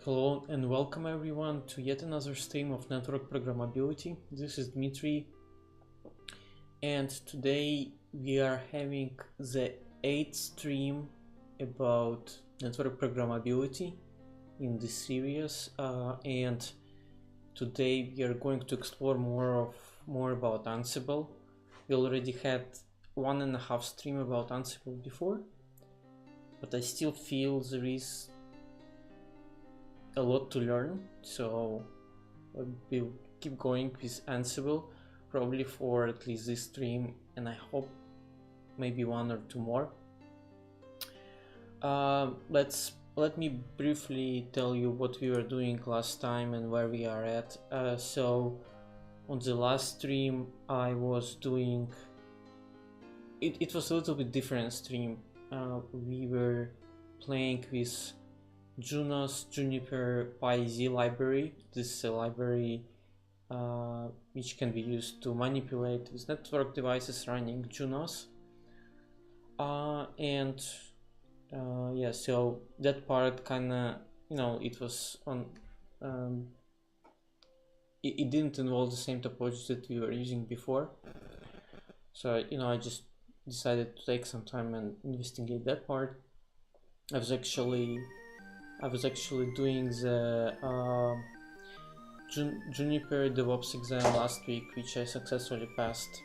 Hello and welcome everyone to yet another stream of network programmability. This is Dmitry, and today we are having the 8th stream about network programmability in this series, and today we are going to explore more about Ansible. We already had 1.5 stream about Ansible before, but I still feel there is a lot to learn, so we'll keep going with Ansible probably for at least this stream, and I hope maybe one or two more. Let me briefly tell you what we were doing last time and where we are at. So on the last stream I was doing it was a little bit different stream. We were playing with Junos Juniper PyZ library. This is a library which can be used to manipulate with network devices running Junos. Yeah, so that part kinda, it was on, it didn't involve the same topology that we were using before. So, I just decided to take some time and investigate that part. I was actually doing the Juniper DevOps exam last week, which I successfully passed.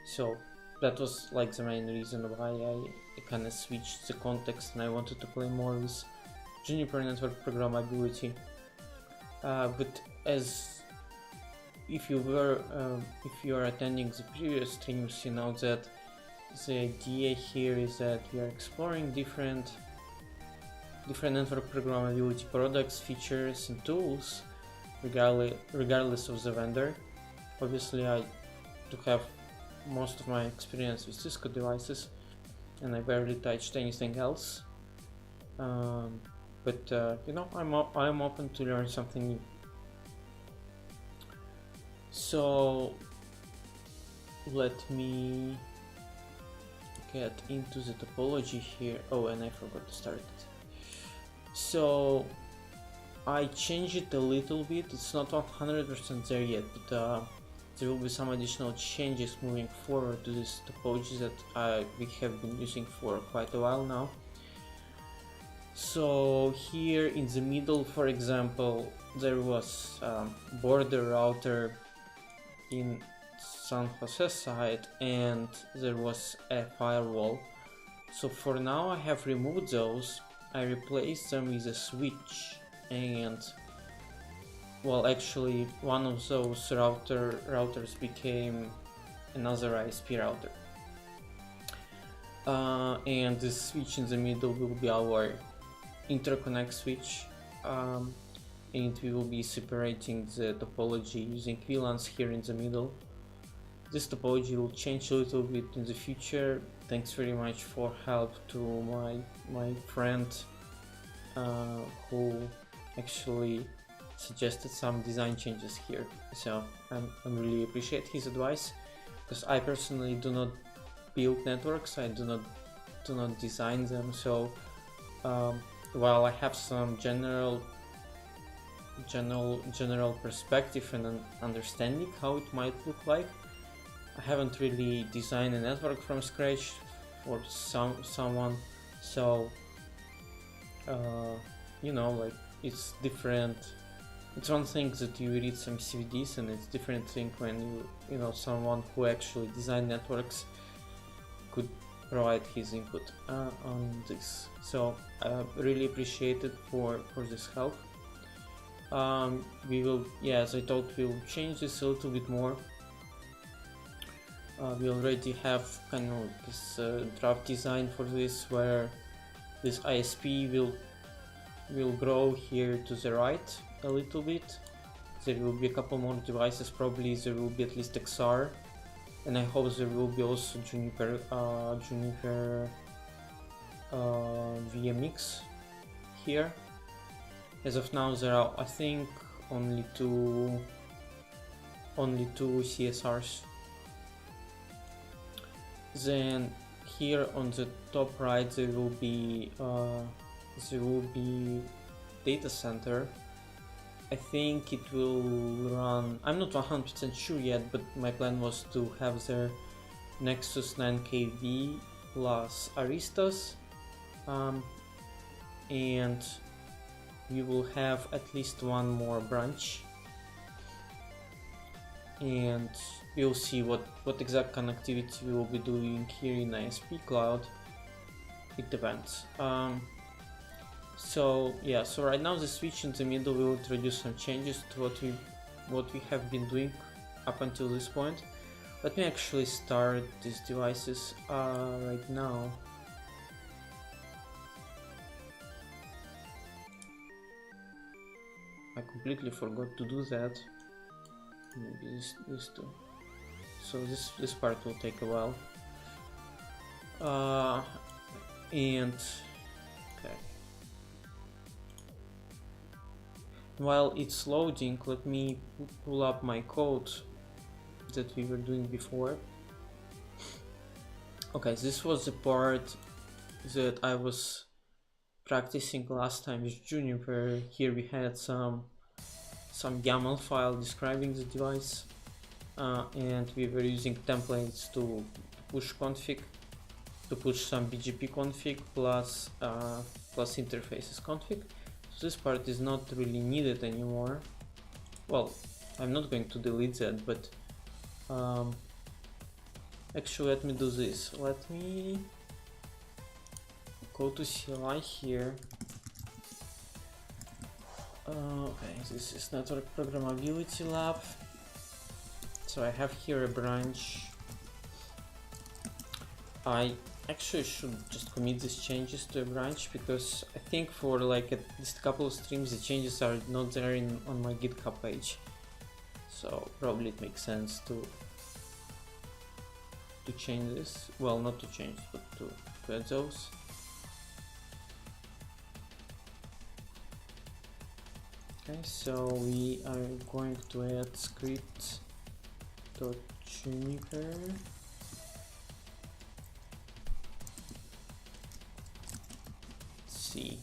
So that was like the main reason why I kind of switched the context, and I wanted to play more with Juniper network programmability. But if you are attending the previous streams, you know that the idea here is that we are exploring different network programmability products, features, and tools, regardless of the vendor. Obviously, I do have most of my experience with Cisco devices, and I barely touched anything else. But I'm open to learn something new. So let me get into the topology here. Oh, and I forgot to start it. So I changed it a little bit. It's not 100% there yet, but there will be some additional changes moving forward to this topology that we have been using for quite a while now. So here in the middle, for example, there was border router in San Jose side, and there was a firewall. So for now I have removed those. I replaced them with a switch, and well, actually one of those routers became another ISP router, and the switch in the middle will be our interconnect switch, and we will be separating the topology using VLANs here in the middle. This topology will change a little bit in the future. Thanks very much for help to my friend who actually suggested some design changes here. So I really appreciate his advice, because I personally do not build networks. I do not design them. So while I have some general perspective and understanding how it might look like, I haven't really designed a network from scratch for someone. So like, it's different. It's one thing that you read some CVDs, and it's different thing when someone who actually designed networks could provide his input on this. So really appreciate it for this help. We will, as I told, we'll change this a little bit more. We already have kind of this draft design for this, where this ISP will grow here to the right a little bit. There will be a couple more devices. Probably there will be at least XR, and I hope there will be also Juniper VMX here. As of now, there are, I think, only two CSRs. Then here on the top right there will be data center. I think it will run, I'm not 100% sure yet, but my plan was to have their Nexus 9KV plus Aristos, and we will have at least one more branch, and we'll see what exact connectivity we will be doing here in ISP cloud. It depends. So yeah, so right now the switch in the middle will introduce some changes to what we have been doing up until this point. Let me actually start these devices right now. I completely forgot to do that. Maybe this too. So this part will take a while. And okay. While it's loading, let me pull up my code that we were doing before. Okay, this was the part that I was practicing last time with Juniper. Here we had some YAML file describing the device, and we were using templates to push config, to push some BGP config plus interfaces config. So this part is not really needed anymore. Well, I'm not going to delete that, but actually let me do this. Let me go to CLI here. Okay, this is network programmability lab. So I have here a branch. I actually should just commit these changes to a branch, because I think for like at least a couple of streams the changes are not there on my GitHub page. So probably it makes sense to change this. Well, not to change, but to add those. Okay, so we are going to add script.juniper. See.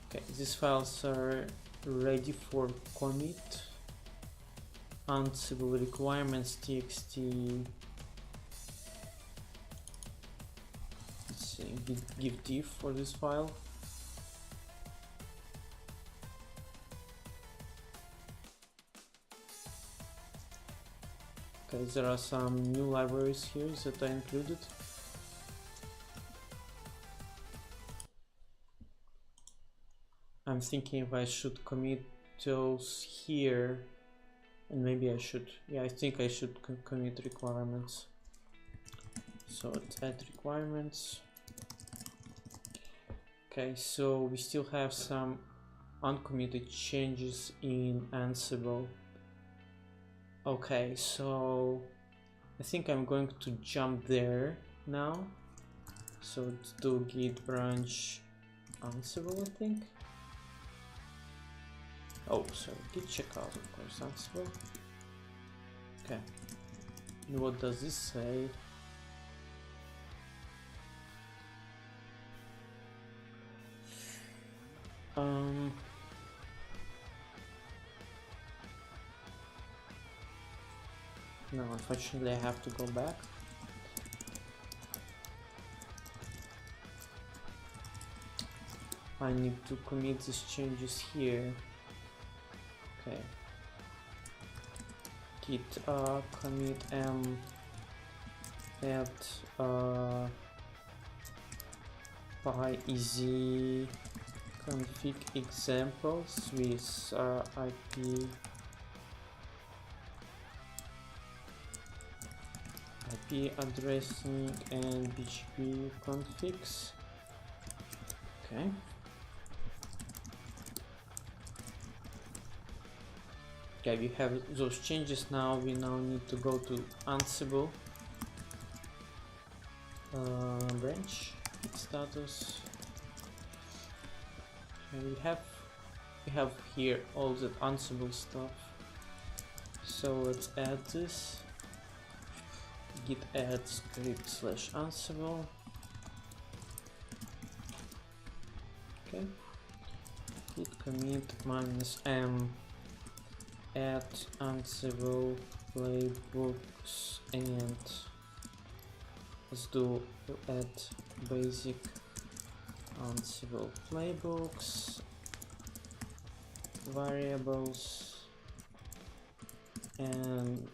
Okay, these files are ready for commit. Ansible requirements txt. Let's see, give diff for this file. Okay, there are some new libraries here that I included. I'm thinking if I should commit those here, and maybe I should, yeah, I think I should commit requirements. So let's add requirements. Okay, so we still have some uncommitted changes in Ansible. Okay, so I think I'm going to jump there now. So let's do git branch Ansible, I think. Oh, sorry, git checkout, of course, Ansible. Okay, and what does this say? No, unfortunately I have to go back. I need to commit these changes here. Okay. Git commit m add PyEZ config examples with IP addressing and BGP configs. Okay. Okay, we have those changes now. We now need to go to Ansible branch status. And we have here all the Ansible stuff. So let's add this. Git add script/Ansible. Okay, git commit -m add Ansible playbooks, and let's do add basic Ansible playbooks, variables, and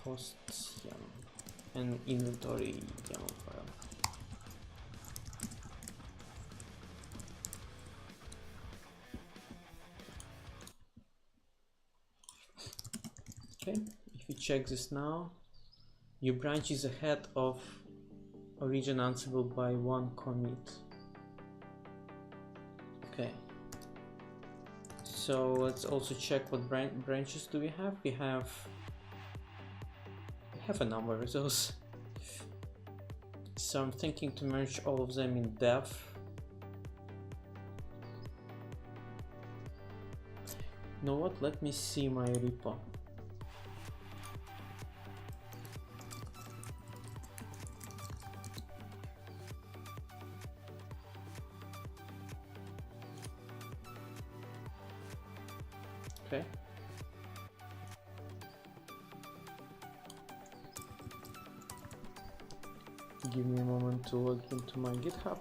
hosts YAML, and inventory YAML file. Okay, if you check this now, your branch is ahead of origin Ansible by 1 commit. Okay, so let's also check what branches do we have. We have a number of those. So I'm thinking to merge all of them in dev. You know what? Let me see my repo. Okay. Give me a moment to log into my GitHub.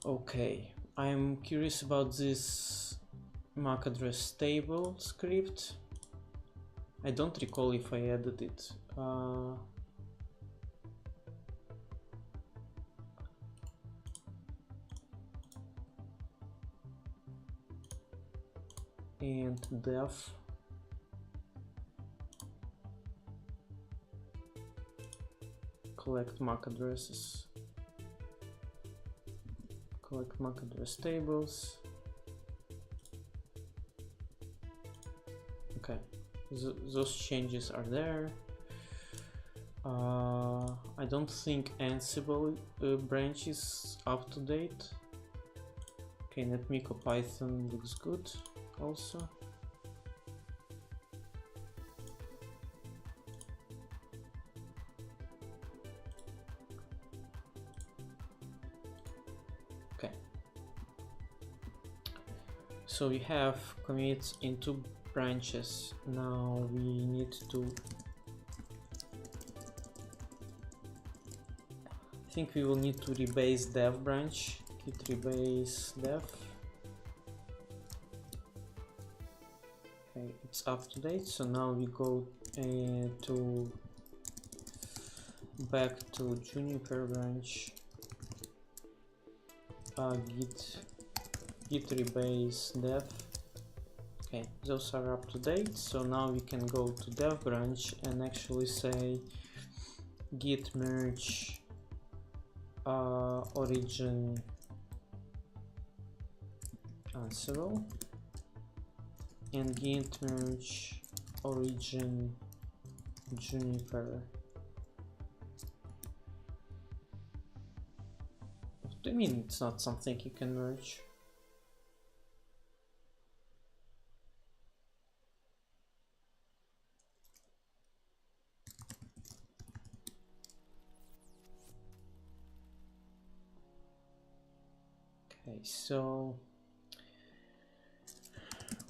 Okay, I'm curious about this MAC address table script. I don't recall if I added it. And dev. Collect MAC addresses. Collect MAC address tables. Okay. Those changes are there. I don't think Ansible branch is up to date. Okay, netmico Python looks good also. Okay. So we have commits into branches. Now we need to, I think we will need to rebase dev branch. Git rebase dev. Okay, it's up to date. So now we go to back to Juniper branch. Git rebase dev. Okay, those are up to date. So now we can go to dev branch and actually say git merge origin Ansible and git merge origin Juniper. What do you mean it's not something you can merge? Okay, so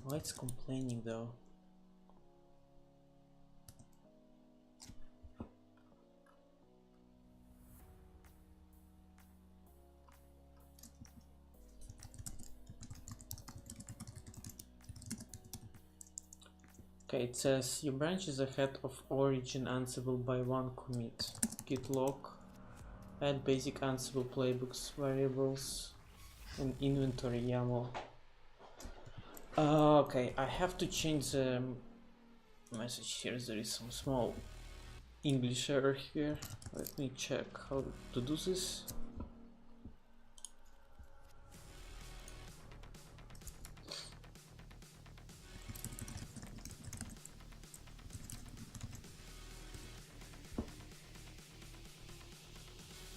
why it's complaining though? Okay, it says your branch is ahead of origin Ansible by 1 commit. Git log, add basic Ansible playbooks, variables, and inventory YAML. Okay, I have to change the message here. There is some small English error here. Let me check how to do this.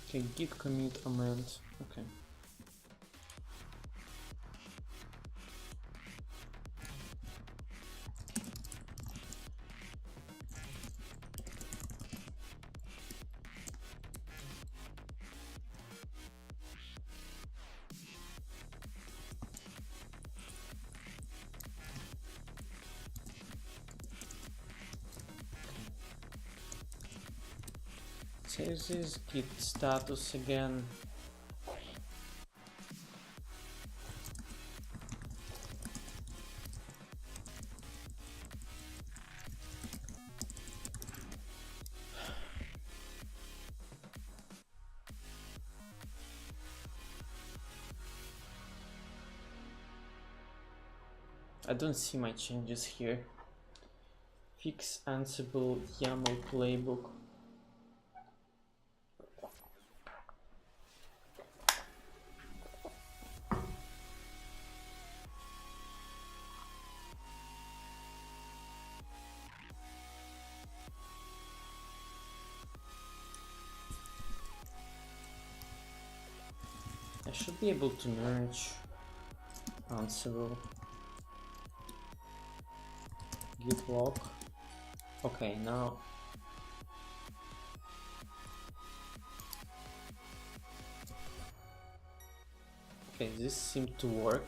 Okay, git commit amend. Okay. Save this, git status again. I don't see my changes here. Fix Ansible YAML playbook. I should be able to merge Ansible. Git log. Okay, now okay, this seemed to work.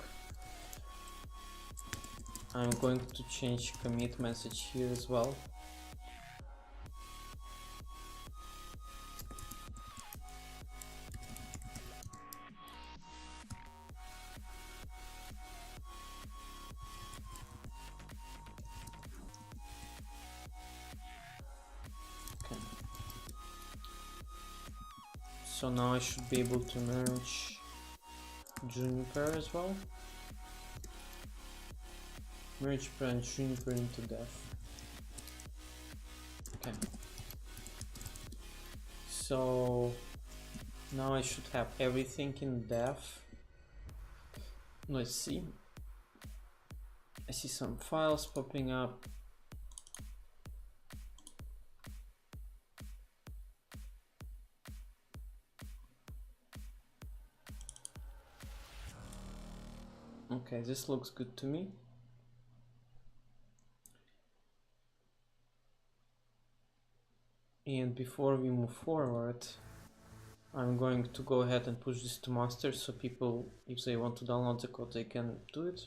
I'm going to change commit message here as well. So now I should be able to merge Juniper as well. Merge branch Juniper into dev. Okay. So now I should have everything in dev. Let's see. I see some files popping up. Okay, this looks good to me. And before we move forward, I'm going to go ahead and push this to master so people, if they want to download the code, they can do it.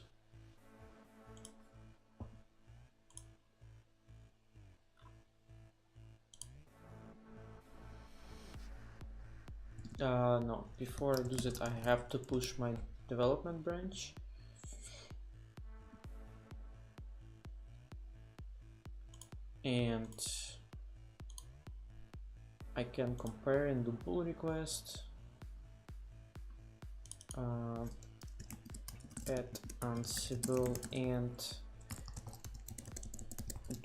No, before I do that, I have to push my development branch. And I can compare and do pull request. Add Ansible and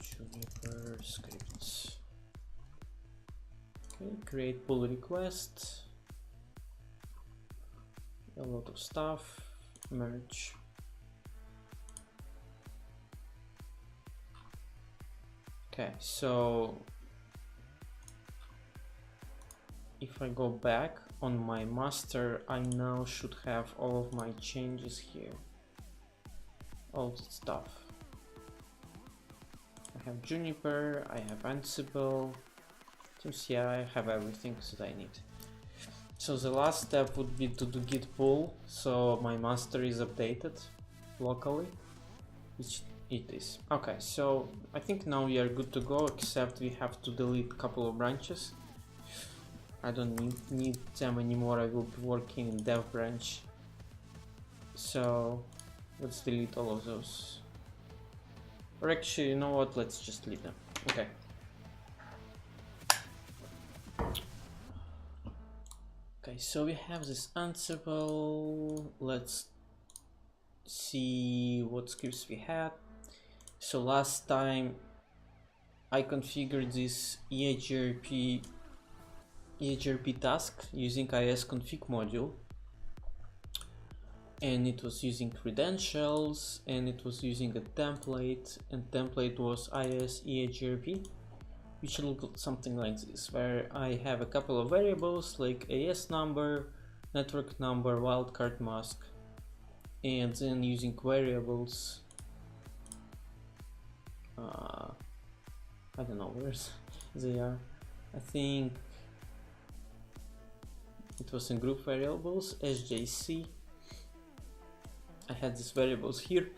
Juniper scripts. Okay, create pull request. A lot of stuff. Merge. Okay, so if I go back on my master, I now should have all of my changes here. All the stuff. I have Juniper, I have Ansible. Seems, yeah, I have everything that I need. So the last step would be to do git pull, so my master is updated locally, which it is. Okay, so I think now we are good to go, except we have to delete a couple of branches. I don't need them anymore. I will be working in dev branch. So let's delete all of those. Or actually, you know what? Let's just delete them. Okay. Okay, so we have this Ansible. Let's see what scripts we had. So last time I configured this EHRP task using isconfig module, and it was using credentials, and it was using a template, and template was is EHRP. which should look something like this, where I have a couple of variables like AS number, network number, wildcard mask, and then using variables, I don't know where they are. I think it was in group variables, sjc. I had these variables here,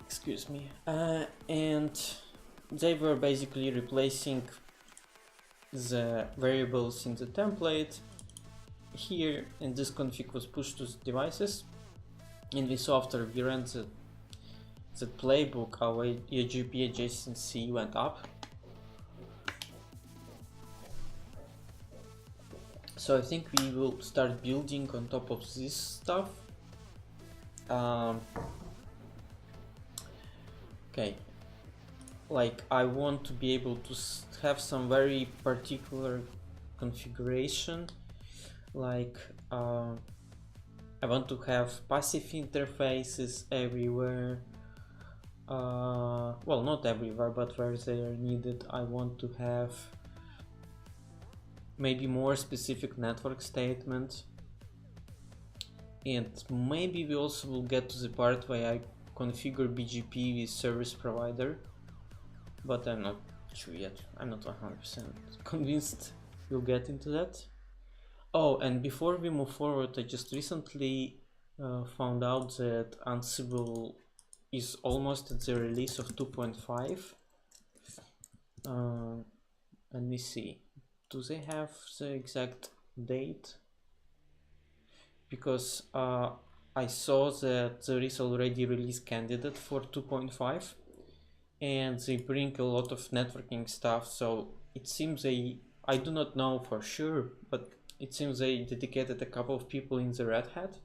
excuse me, and they were basically replacing the variables in the template here, and this config was pushed to the devices, and we saw after we ran the playbook our EGP adjacency went up. So I think we will start building on top of this stuff. Okay, like I want to be able to have some very particular configuration, like I want to have passive interfaces everywhere. Well, not everywhere, but where they are needed. I want to have maybe more specific network statements, and maybe we also will get to the part where I configure BGP with service provider, but I'm not sure yet. I'm not 100% convinced we'll get into that. Oh, and before we move forward, I just recently found out that Ansible is almost at the release of 2.5. Let me see. Do they have the exact date? Because I saw that there is already release candidate for 2.5, and they bring a lot of networking stuff. So it seems I do not know for sure, but it seems they dedicated a couple of people in the Red Hat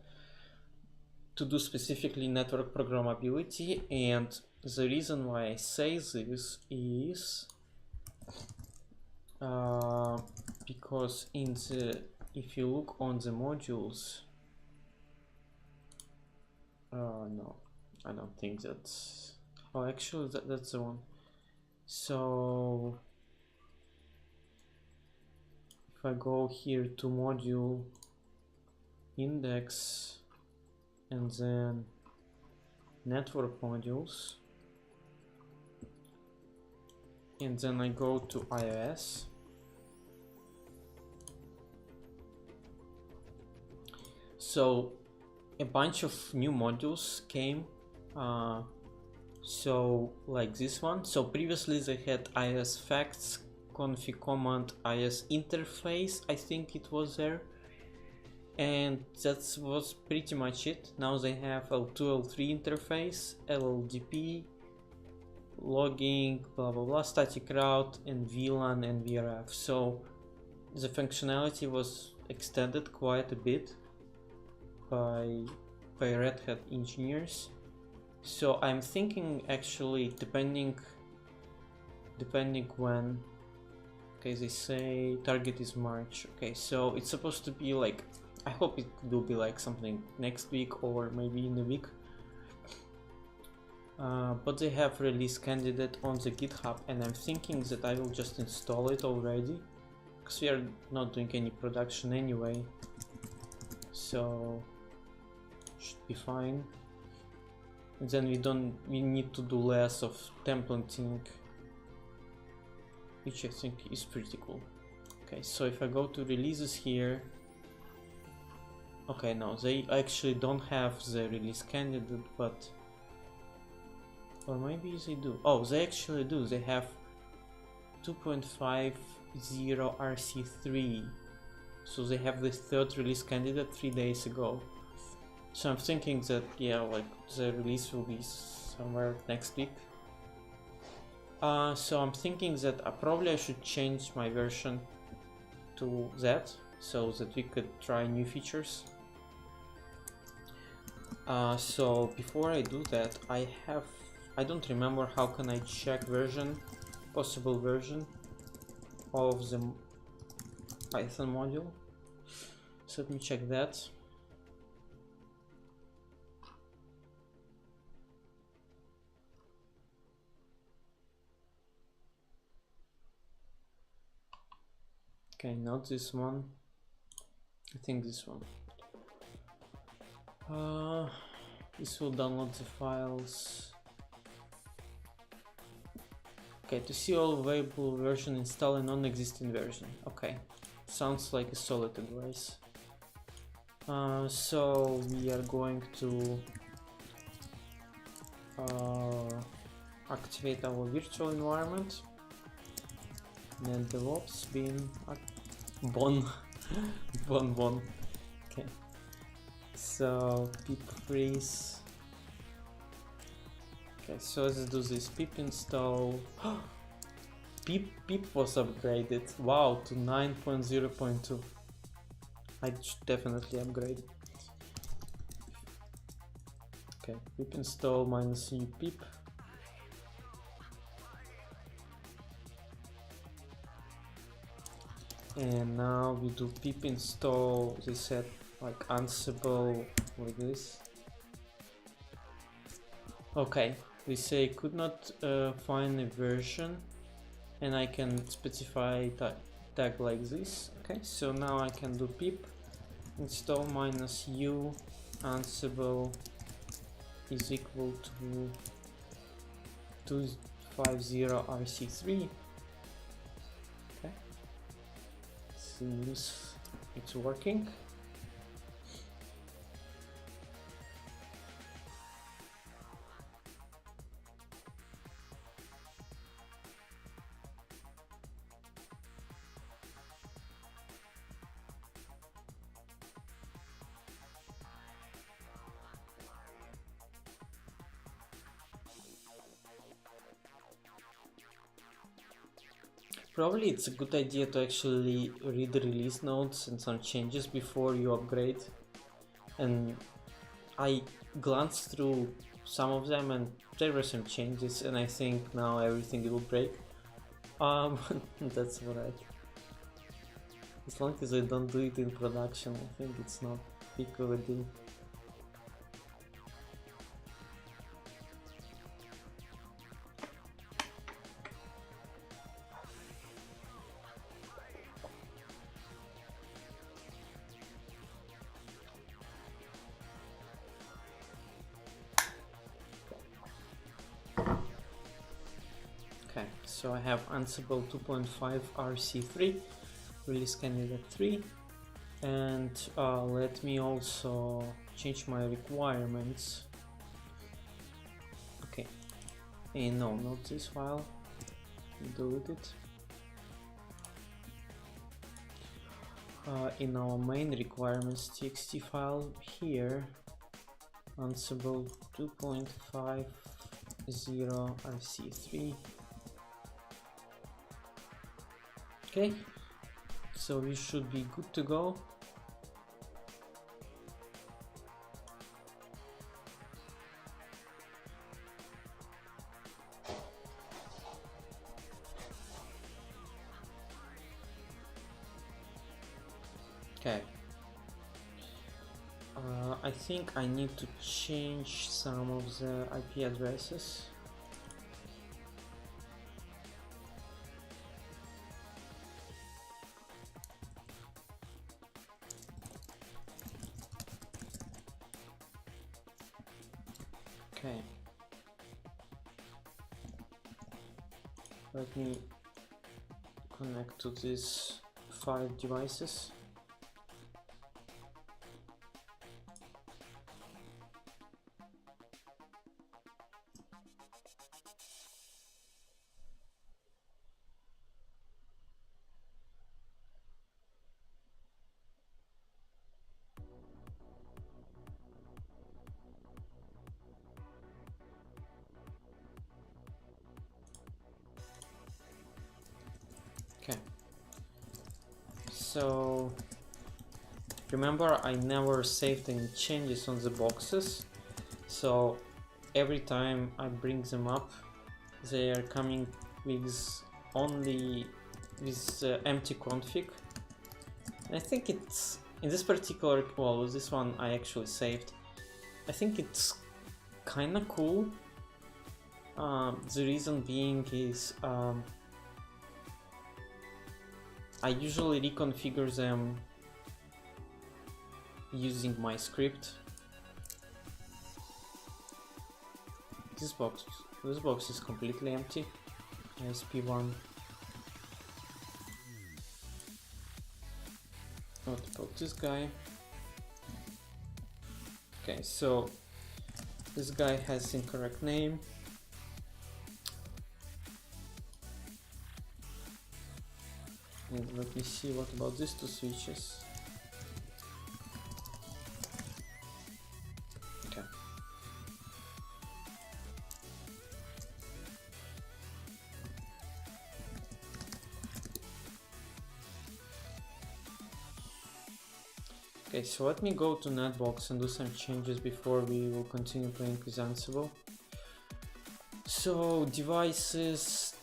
to do specifically network programmability. And the reason why I say this is because if you look on the modules, no, I don't think that's, oh, actually that's the one. So if I go here to module index and then network modules, and then I go to iOS, so a bunch of new modules came, so like this one. So previously they had iOS facts, config command, iOS interface, I think it was there, and that was pretty much it. Now they have L2, L3 interface, LLDP, logging, blah blah blah, static route, and VLAN and VRF. So the functionality was extended quite a bit by Red Hat engineers. So I'm thinking, actually, depending when, okay, they say target is March. Okay, so it's supposed to be like, I hope it will be like something next week or maybe in a week. But they have release candidate on the GitHub, and I'm thinking that I will just install it already, because we are not doing any production anyway, so should be fine. And then we need to do less of templating, which I think is pretty cool. Okay, so if I go to releases here, okay, no, they actually don't have the release candidate, but, or maybe they do. Oh, they actually do. They have 2.50 RC3. So they have the third release candidate 3 days ago. So I'm thinking that, yeah, like the release will be somewhere next week. So I'm thinking that probably I should change my version to that, so that we could try new features. So before I do that, I don't remember how can I check possible version of the Python module. So let me check that. Okay, not this one. I think this one. This will download the files. Okay, to see all available version, install a non-existing version. Okay, sounds like a solid advice. So we are going to activate our virtual environment. NetDevOps bin bon bon. Okay. So pip freeze. Okay, so let's do this pip install. pip was upgraded. Wow, to 9.0.2. I should definitely upgrade. Okay, pip install -u pip. And now we do pip install, we set like Ansible like this. Okay, we say could not find a version, and I can specify tag like this. Okay, so now I can do pip install -u Ansible is equal to 250 RC3. Okay, seems it's working. Probably it's a good idea to actually read the release notes and some changes before you upgrade. And I glanced through some of them and there were some changes, and I think now everything will break. That's alright. As long as I don't do it in production, I think it's not big of a deal. So I have Ansible 2.5 RC3, release candidate 3, and let me also change my requirements. Okay, and no, not this file, delete it. In our main requirements txt file here, Ansible 2.50 RC3. Okay, so we should be good to go. Okay, I think I need to change some of the IP addresses. Okay, let me connect to these 5 devices. Okay, so remember I never saved any changes on the boxes, so every time I bring them up they are coming with only with empty config. I think it's in this particular, well, this one I actually saved. I think it's kinda cool. The reason being is I usually reconfigure them using my script. This box is completely empty. ISP1. What about this guy? Okay, so this guy has incorrect name. And let me see what about these two switches. Okay. Okay, so let me go to NetBox and do some changes before we will continue playing with Ansible. So devices,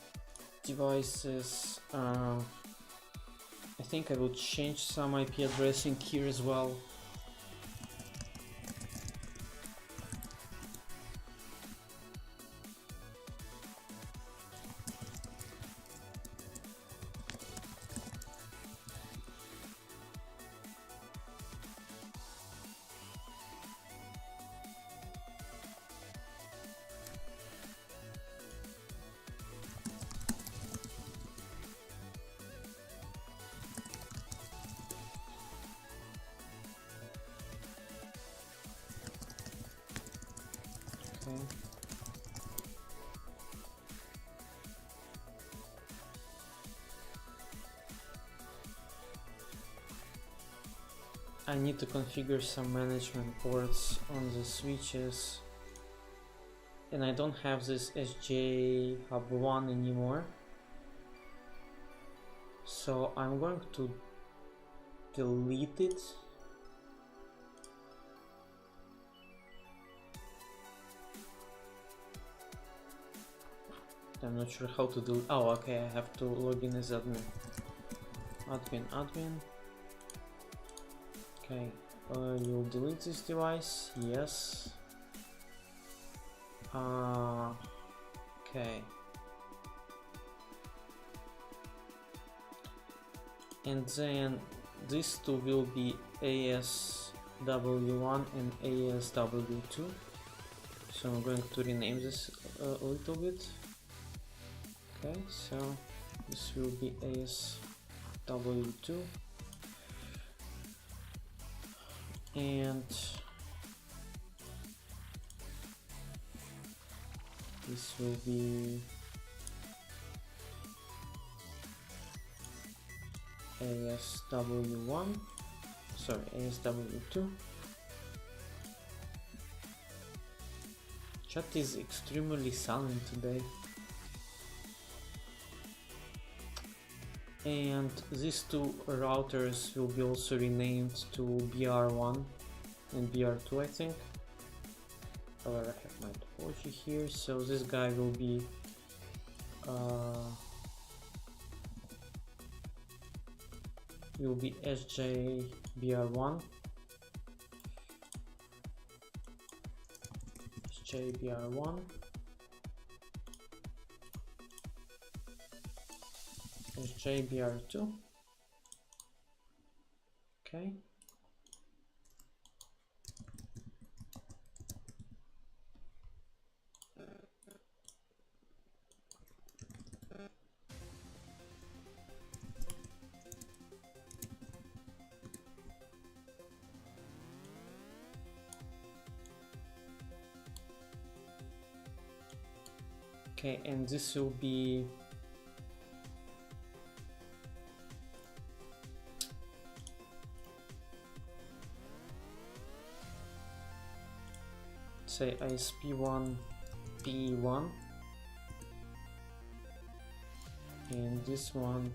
I think I will change some IP addressing here as well. Okay. I need to configure some management ports on the switches, and I don't have this SJ hub 1 anymore, so I'm going to delete it. I'm not sure how to do. Oh, okay, I have to log in as admin. Admin. Okay, you'll delete this device. Yes. Okay. And then these two will be ASW1 and ASW2. So I'm going to rename this a little bit. Okay, so this will be ASW2 and this will be ASW1, sorry, ASW2. Chat is extremely silent today. And these two routers will be also renamed to BR1 and BR2, I think. However, I have my topology here, so this guy will be SJ BR1, SJ BR1. JBR2. Okay. Okay, and this will be say ISP1 P1, and this one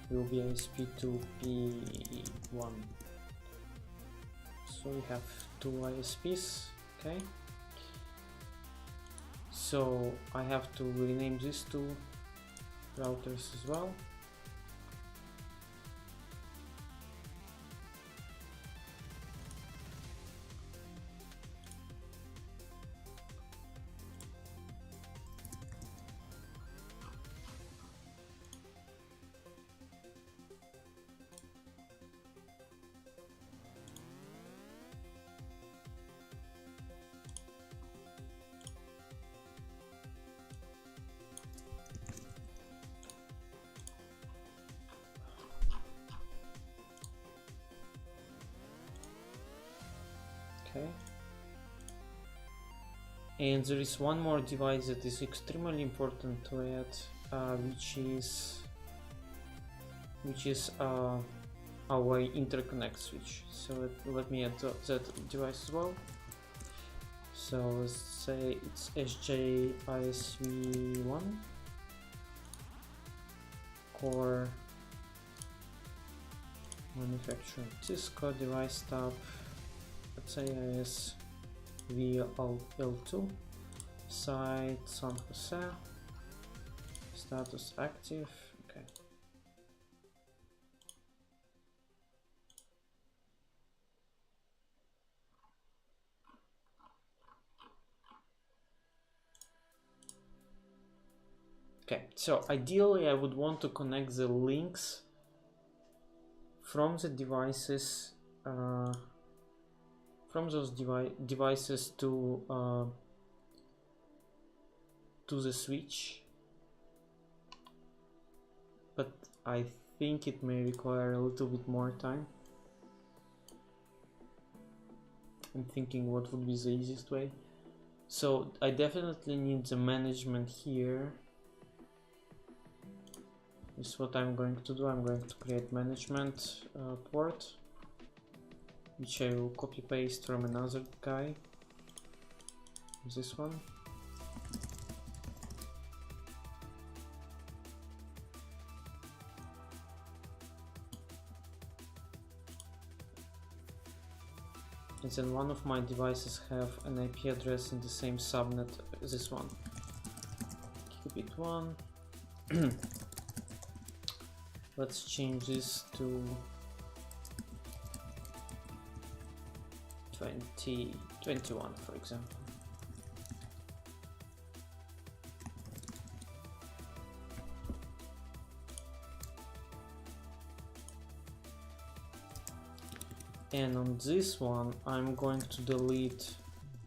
will be ISP2 P1. So we have two ISPs. Okay, so I have to rename these two routers as well. Okay. And there is one more device that is extremely important to add, which is our interconnect switch. So let me add that device as well. So let's say it's SJISV1 core manufacturer Cisco device tab. Let's say ISVL2 site San Jose, status active. Okay. Okay, so ideally I would want to connect the links from the devices, from those devices to the switch, but I think it may require a little bit more time. I'm thinking what would be the easiest way. So I definitely need the management here. This is what I'm going to do. I'm going to create management port, which I will copy paste from another guy. This one. And then one of my devices have an IP address in the same subnet, this one. Gigabit 1. Let's change this to 2021, for example. And on this one, I'm going to delete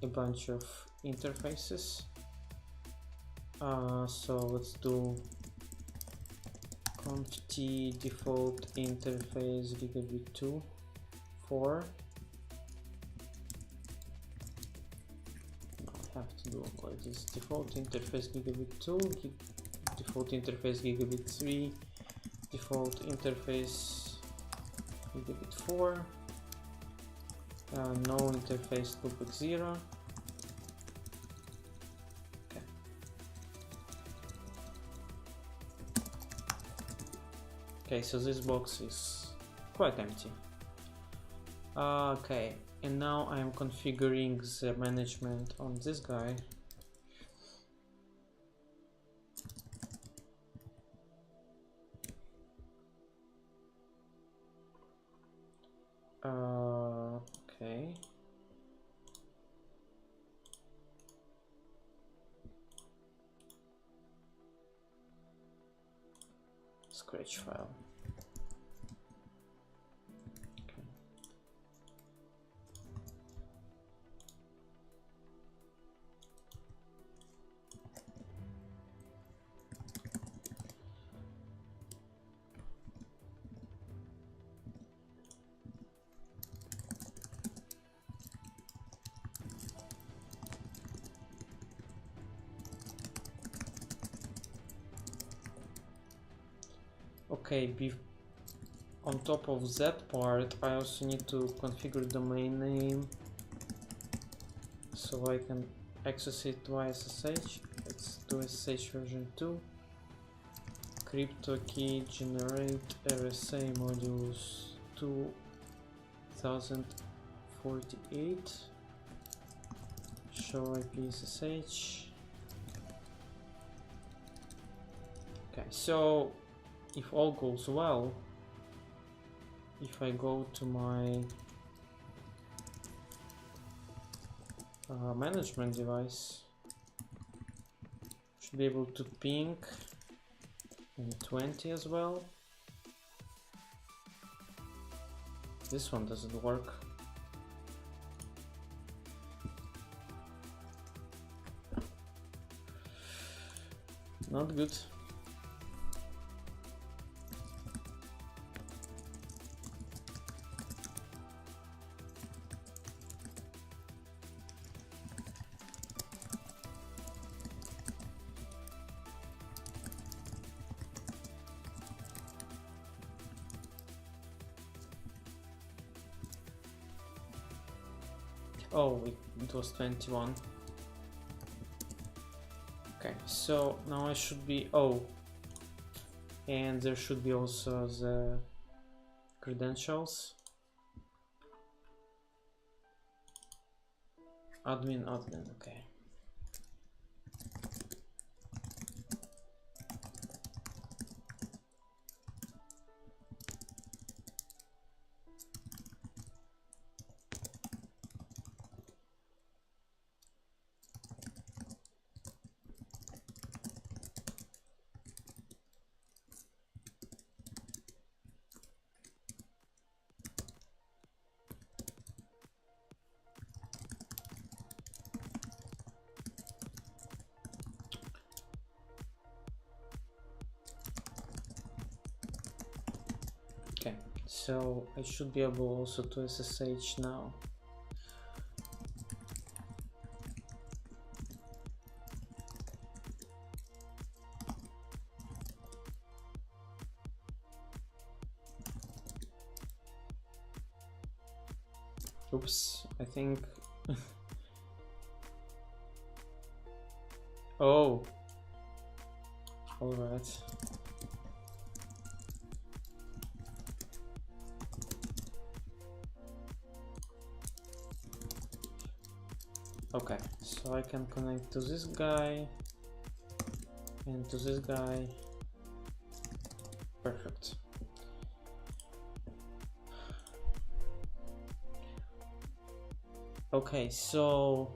a bunch of interfaces. So let's do conft default interface gigabit 2 4. I have to do like this: default interface gigabit 2, default interface gigabit 3, default interface gigabit 4, no interface loopback 0. Okay, so this box is quite empty. Okay, and now I'm configuring the management on this guy. Okay. Scratch file. Okay, on top of that part, I also need to configure domain name so I can access it via SSH. Let's do SSH version 2. Crypto key generate RSA modules 2048. Show IP SSH. Okay, so if all goes well, if I go to my management device, should be able to ping in 20 as well. This one doesn't work. Not good. Oh, it was 21. Okay, so now I should be, oh, and there should be also the credentials. Admin, okay. Okay, so I should be able also to SSH now. Oops, I think. Oh, all right. Okay, so I can connect to this guy and to this guy. Perfect. Okay, so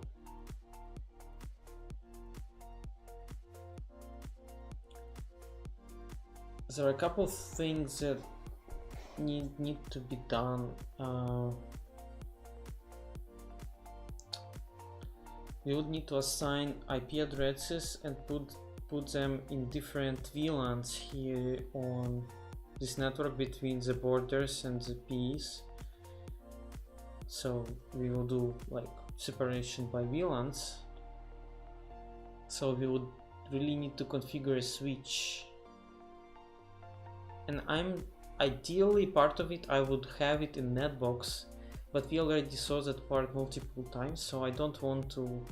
there are a couple of things that need to be done. We would need to assign IP addresses and put them in different VLANs here on this network between the borders and the Ps. So we will do like separation by VLANs. So we would really need to configure a switch. And ideally part of it, I would have it in NetBox, but we already saw that part multiple times, so I don't want to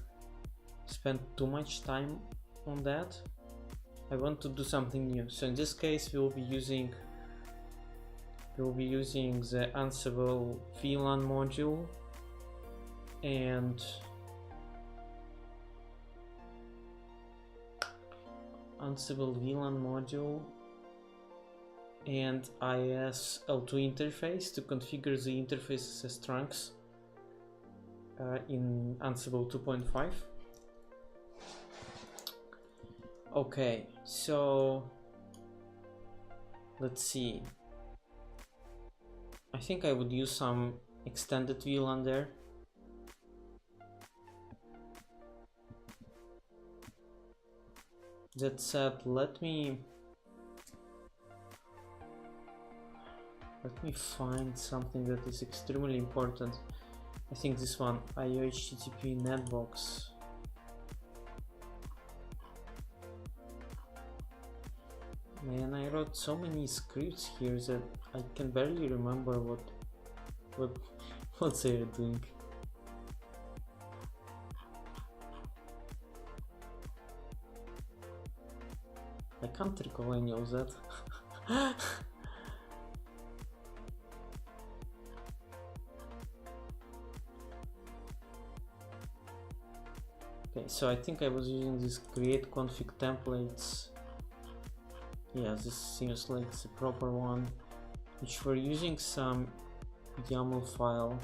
spend too much time on that. I want to do something new. So in this case, we'll be using the Ansible VLAN module and ISL2 interface to configure the interfaces as trunks in Ansible 2.5. Okay, so let's see. I think I would use some extended VLAN there. That said, let me find something that is extremely important. I think this one, IPAM NetBox. Man, I wrote so many scripts here that I can barely remember what they're doing. I can't recall any of that. Okay, so I think I was using this create config templates. Yeah, this seems like the proper one, which we're using some YAML file.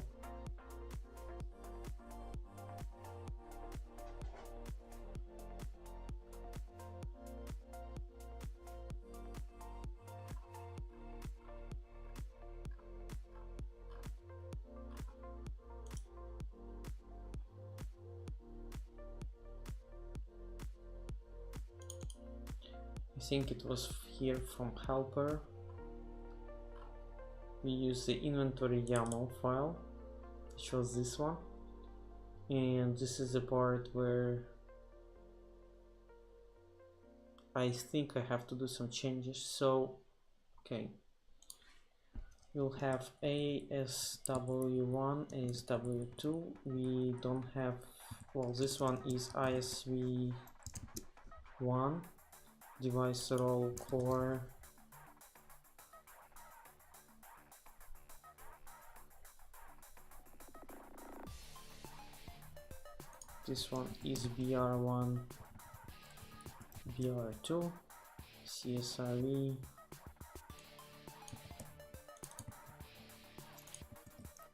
I think it was here from helper. We use the inventory YAML file, which was this one, and this is the part where I think I have to do some changes. So okay, we'll have ASW1, ASW2. We don't have, well, this one is ISV1, device role core. This one is BR1, BR2, CSRE.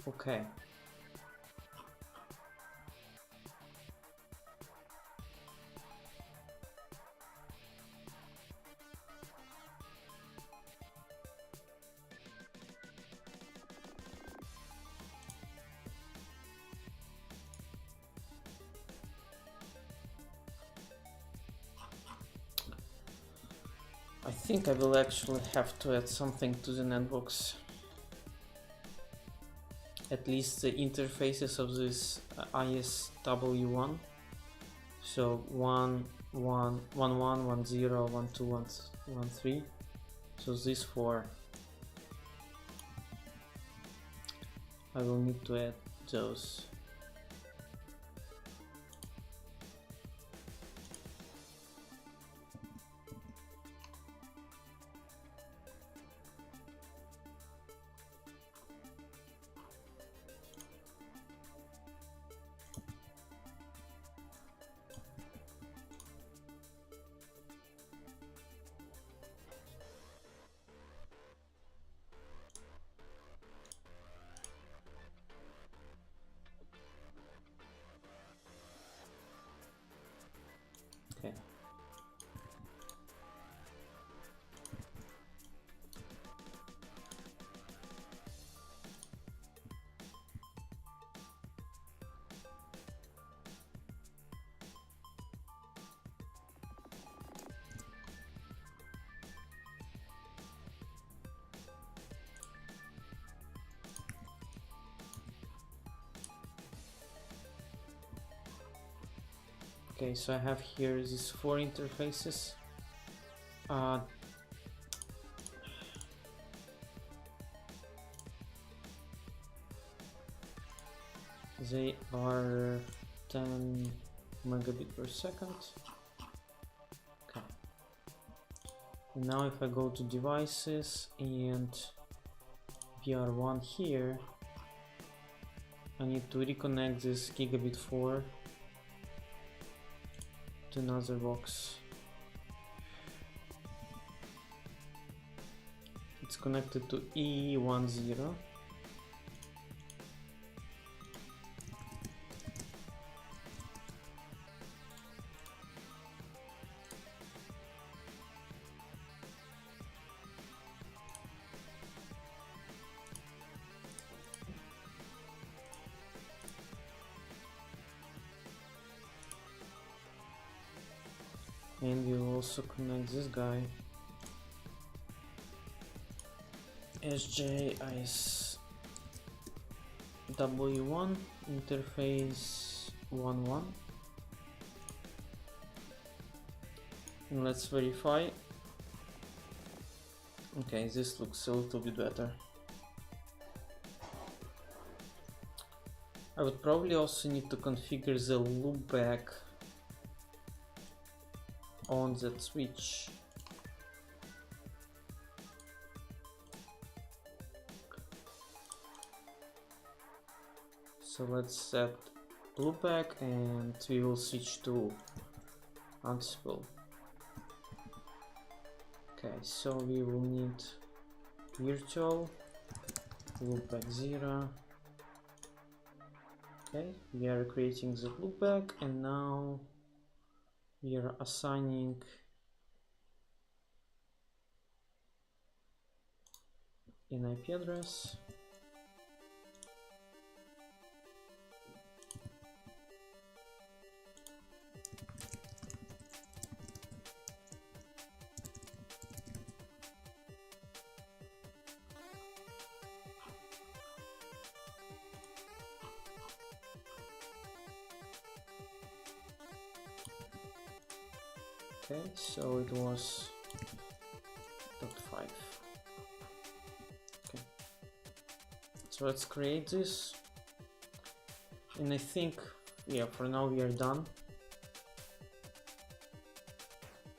Okay. I think I will actually have to add something to the netbox. At least the interfaces of this ISW1. So 1, 1, 1, 1, 1, 0, 1, 2, 1, 1, 3. So these four. I will need to add those. Okay. Okay, so I have here these four interfaces. They are 10 megabit per second. Okay. And now if I go to devices and VR1 here, I need to reconnect this gigabit 4 to another box. It's connected to E10. And we'll also connect this guy, SJISW1 interface 11. And let's verify. Okay, this looks a little bit better. I would probably also need to configure the loopback on that switch. So let's set loopback and we will switch to Ansible. Okay, so we will need virtual loopback 0. Okay, we are creating the loopback and now we are assigning an IP address. Okay, so it was .5. Okay. So let's create this, and I think, yeah, for now we are done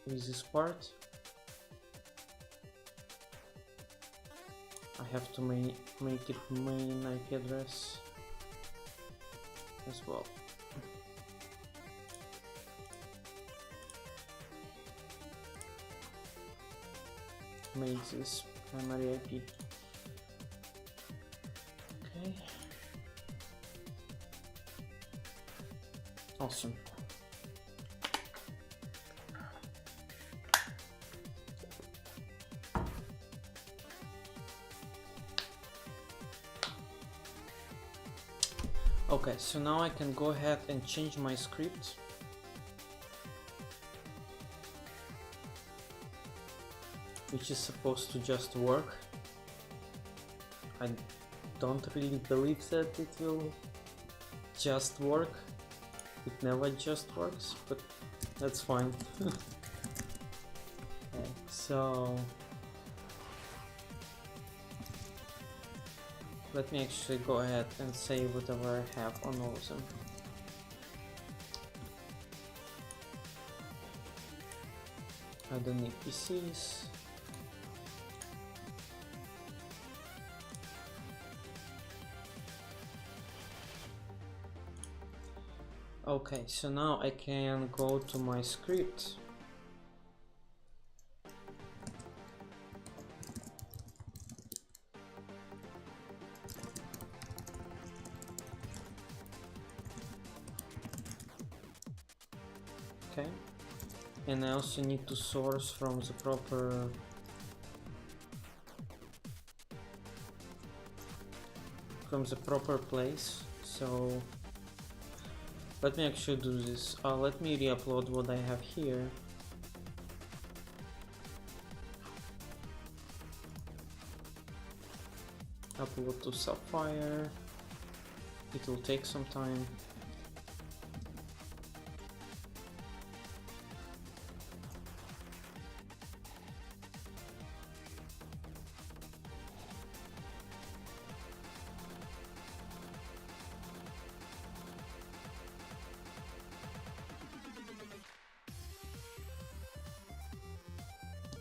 with this part. I have to make it main IP address as well. Make this primary IP. Okay. Awesome. Okay, so now I can go ahead and change my script. Which is supposed to just work. I don't really believe that it will just work. It never just works, but that's fine. Okay, so let me actually go ahead and save whatever I have on all of them. I don't need PCs. Okay, so now I can go to my script. Okay, and I also need to source from the proper place. So let me actually do this. Let me re-upload what I have here. Upload to Sapphire. It will take some time.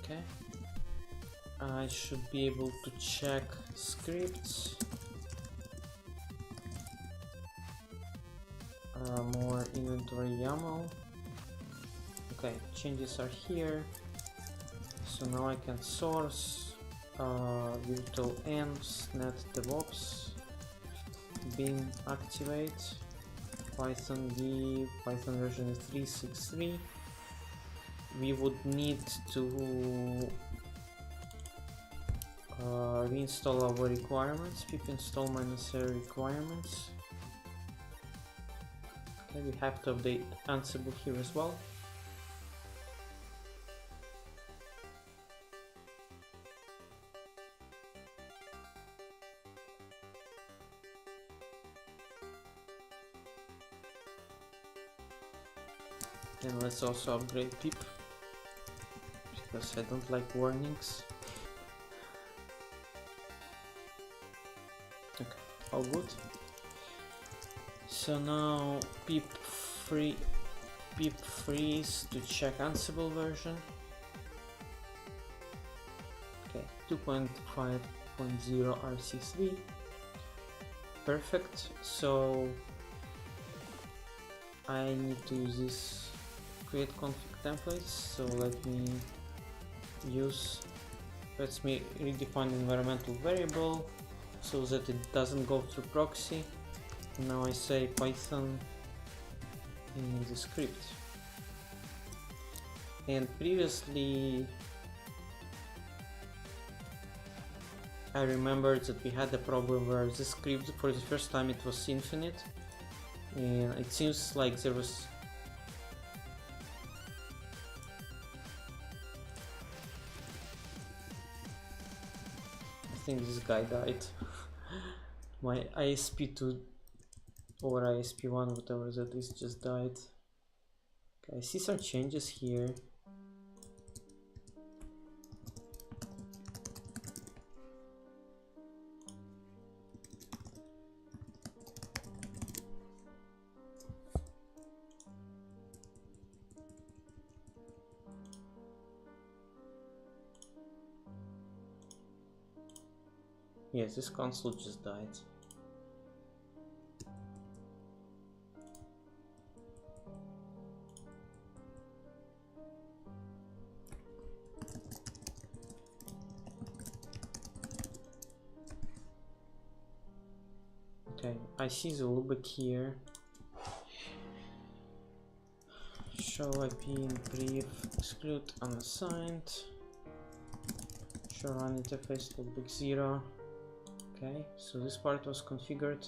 Okay, I should be able to check scripts. More inventory YAML. Okay, changes are here. So now I can source virtual env, net DevOps, bin activate, Python v, Python version 3.6.3. We would need to reinstall our requirements, pip install -r requirements. Okay, we have to update Ansible here as well. And let's also upgrade pip, because I don't like warnings. Okay, all good. So now pip freeze to check Ansible version. Okay, 2.5.0 RC3. Perfect. So I need to use this create config templates. So let me redefine environmental variable so that it doesn't go through proxy. Now I say Python in the script. And previously I remembered that we had a problem where the script for the first time it was infinite, and it seems like there was I think this guy died. My ISP2 or ISP1, whatever that is, just died. Okay, I see some changes here. Yes, this console just died. Okay, I see the loopback here. Show IP in brief, exclude unassigned. Show run interface loopback 0. Okay, so this part was configured.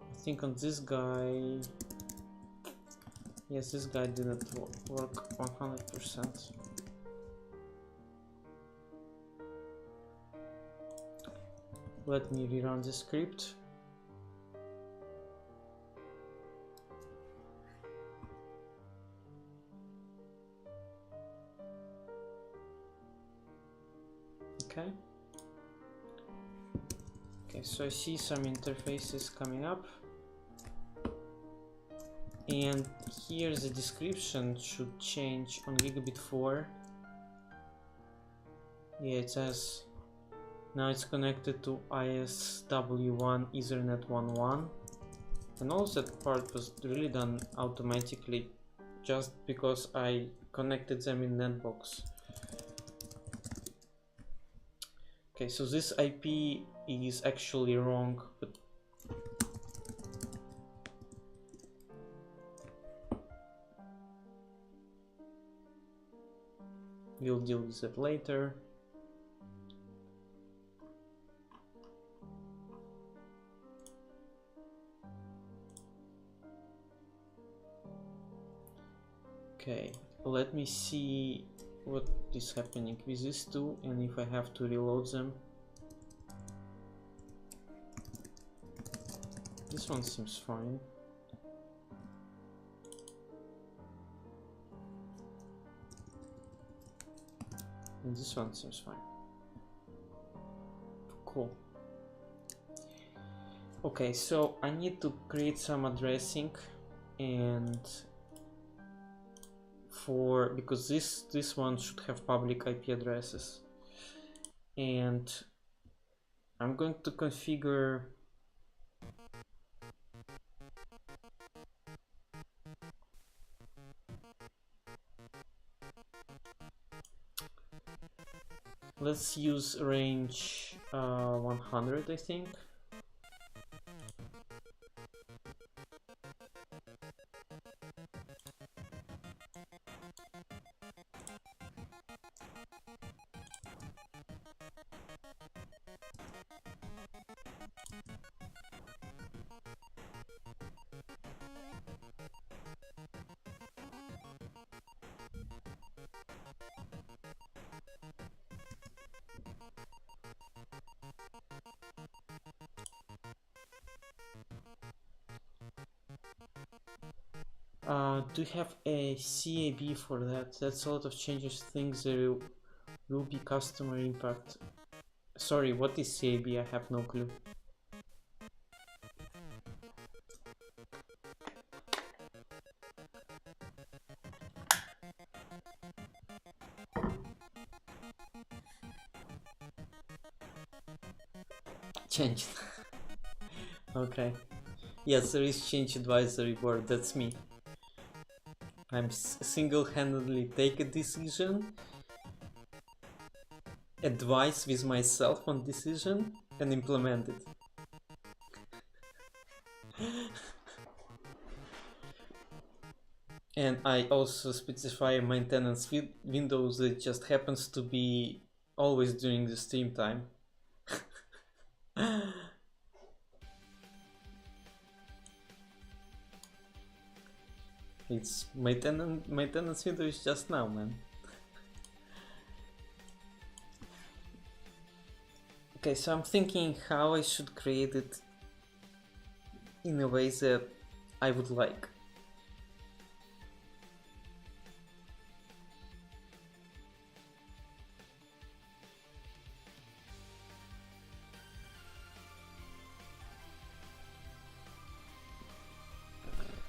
I think on this guy, yes, this guy didn't work 100%. Let me rerun the script. Okay. Okay, so I see some interfaces coming up. And here the description should change on gigabit 4. Yeah, it says now it's connected to ISW1 Ethernet 1.1. And all that part was really done automatically just because I connected them in NetBox. Okay, so this IP is actually wrong, but we'll deal with that later. Okay, let me see what is happening with these two and if I have to reload them. This one seems fine. And this one seems fine. Cool. Okay, so I need to create some addressing and because this one should have public IP addresses, and I'm going to configure let's use range 100, I think. Do you have a CAB for that? That's a lot of changes, things there will be customer impact. Sorry, what is CAB? I have no clue. Change. Okay. Yes, there is change advisory board, that's me. I'm single-handedly take a decision, advise with myself on decision, and implement it. And I also specify a maintenance window that just happens to be always during the stream time. It's maintenance window is just now, man. Okay, so I'm thinking how I should create it in a way that I would like.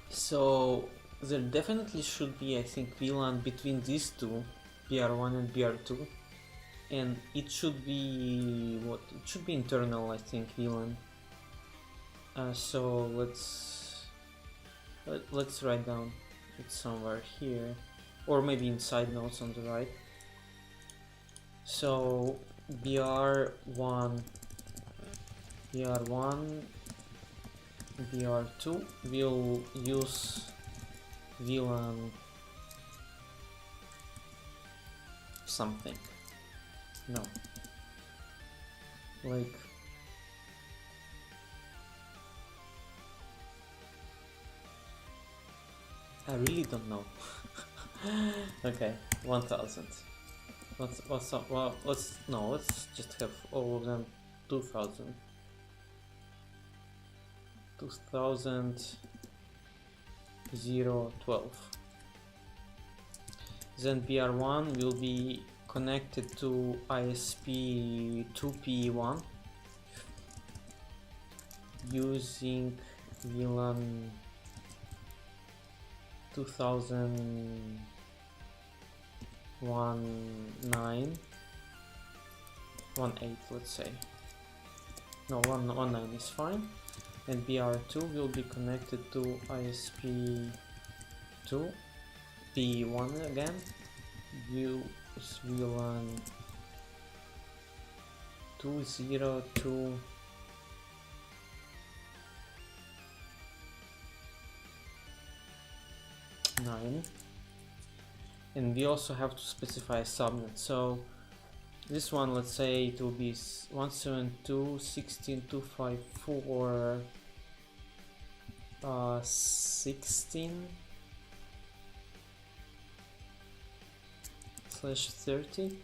So there definitely should be, I think, VLAN between these two, BR1 and BR2, and it should be what? It should be internal, I think, VLAN. So let's write down it's somewhere here, or maybe inside nodes on the right. So BR1, BR2 will use VLAN something. No, like I really don't know. Okay, 1000. What's up? Well, let's just have all of them 2000. 012. Then BR1 will be connected to ISP 2P1 using VLAN 2019, 18, let's say. No, 19 is fine. And BR2 will be connected to ISP 2 P1 again. Use VLAN 2029, and we also have to specify a subnet. So this one, let's say it will be 172.16.254 16/30.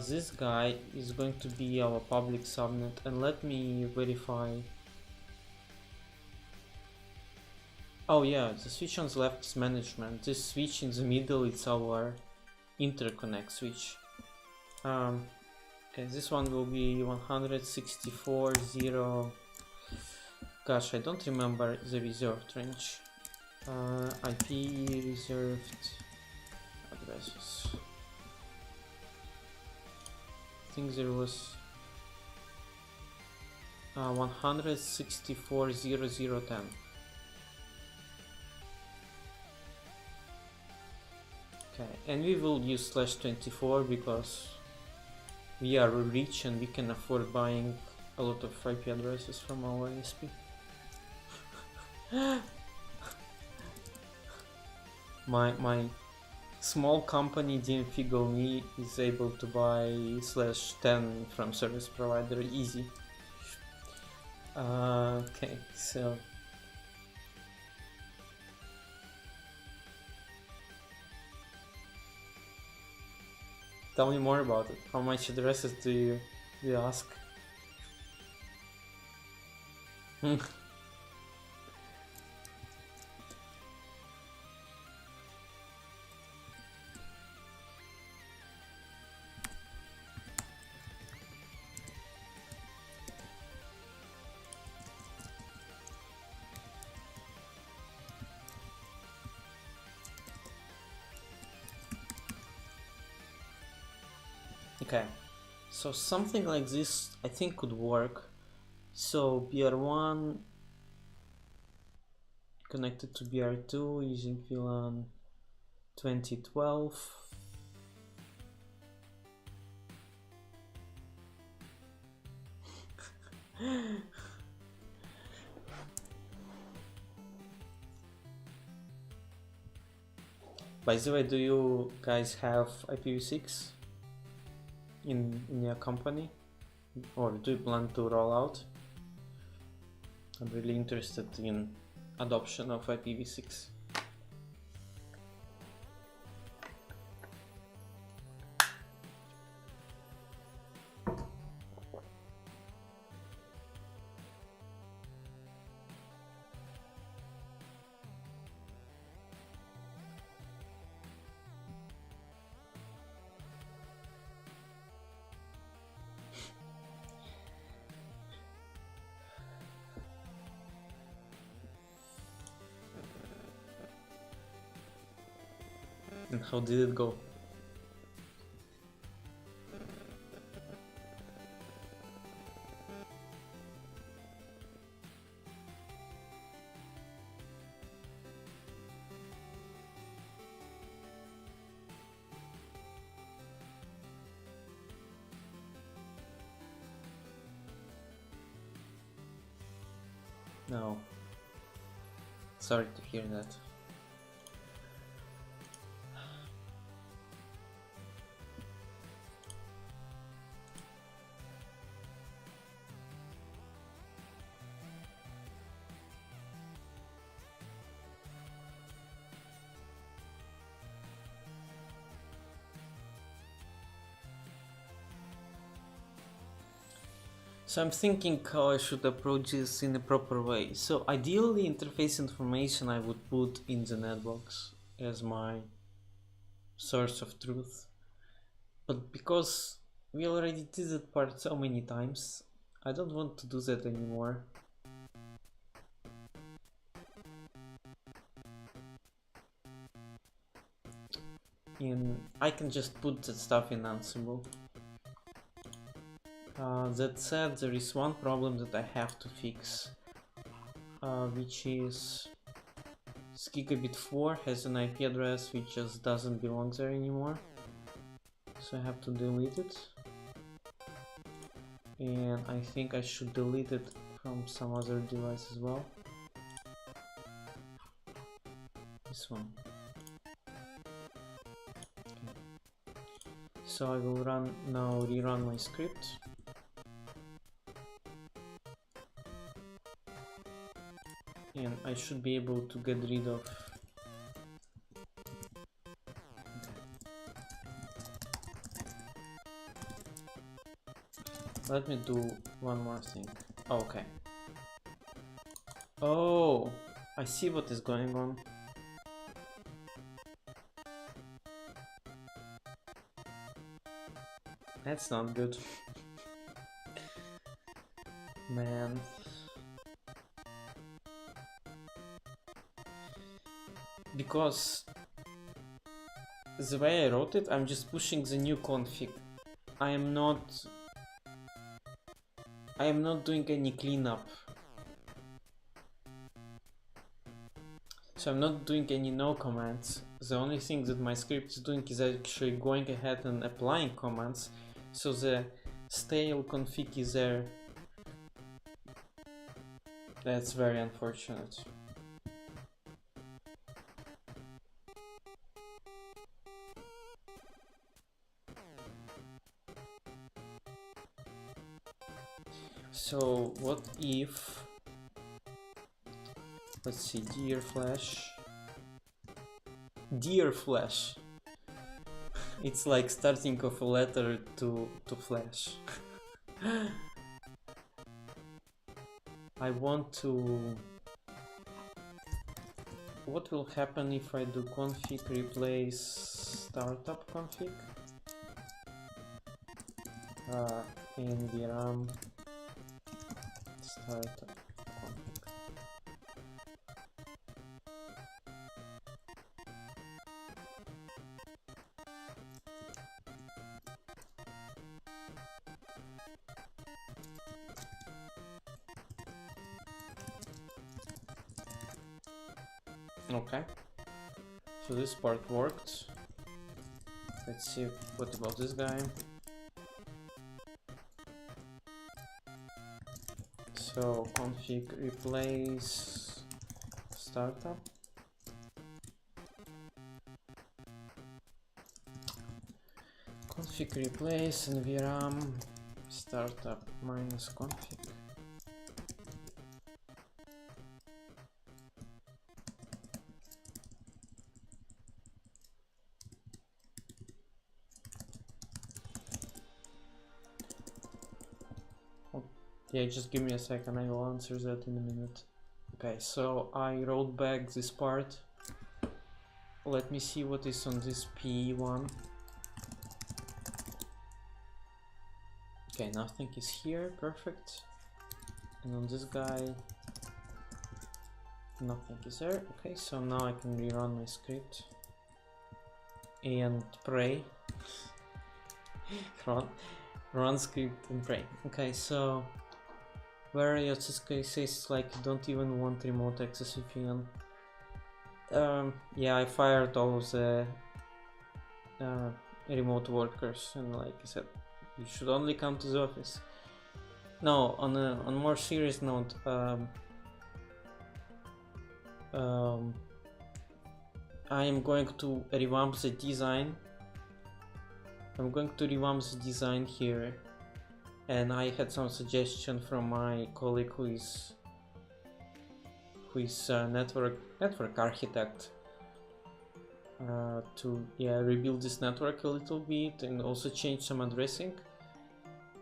This guy is going to be our public subnet, and let me verify. Oh yeah, the switch on the left is management. This switch in the middle is our interconnect switch. Okay, this one will be 164.0. Gosh, I don't remember the reserved range. IP reserved addresses. I think there was 164.0010. Okay, and we will use /24 because we are rich and we can afford buying a lot of IP addresses from our ISP. My small company DMFiGo.me is able to buy /10 from service provider easy. Okay, so tell me more about it. How much addresses do you ask? Okay, so something like this I think could work. So BR1 connected to BR2 using VLAN 2012. By the way, do you guys have IPv6 in your company, or do you plan to roll out? I'm really interested in adoption of IPv6. And how did it go? No. Sorry to hear that. So I'm thinking how I should approach this in a proper way. So ideally interface information I would put in the netbox as my source of truth. But because we already did that part so many times, I don't want to do that anymore. I can just put that stuff in Ansible. That said, there is one problem that I have to fix, which is this gigabit 4 has an IP address which just doesn't belong there anymore, so I have to delete it, and I think I should delete it from some other device as well. This one. Okay. So I will rerun my script. And I should be able to get rid of. Let me do one more thing. Okay. Oh, I see what is going on. That's not good. Man. Because the way I wrote it, I'm just pushing the new config. I am not doing any cleanup. So I'm not doing any no commands. The only thing that my script is doing is actually going ahead and applying commands. So the stale config is there. That's very unfortunate. So what if, let's see, dear Flash, it's like starting of a letter to Flash. I want to, what will happen if I do config replace startup config? NVRAM startup config. Okay, so this part worked. Let's see what about this guy. So config replace startup. Config replace NVRAM startup minus config. Yeah, just give me a second, I will answer that in a minute. Okay, so I wrote back this part. Let me see what is on this P1. Okay, nothing is here, perfect. And on this guy, nothing is there. Okay, so now I can rerun my script. and pray. run script and pray. Okay, so various cases like you don't even want remote access VPN. Yeah, I fired all the remote workers, and like I said, you should only come to the office. No, on a more serious note, I am going to revamp the design. I'm going to revamp the design here, and I had some suggestion from my colleague who is network architect to rebuild this network a little bit and also change some addressing.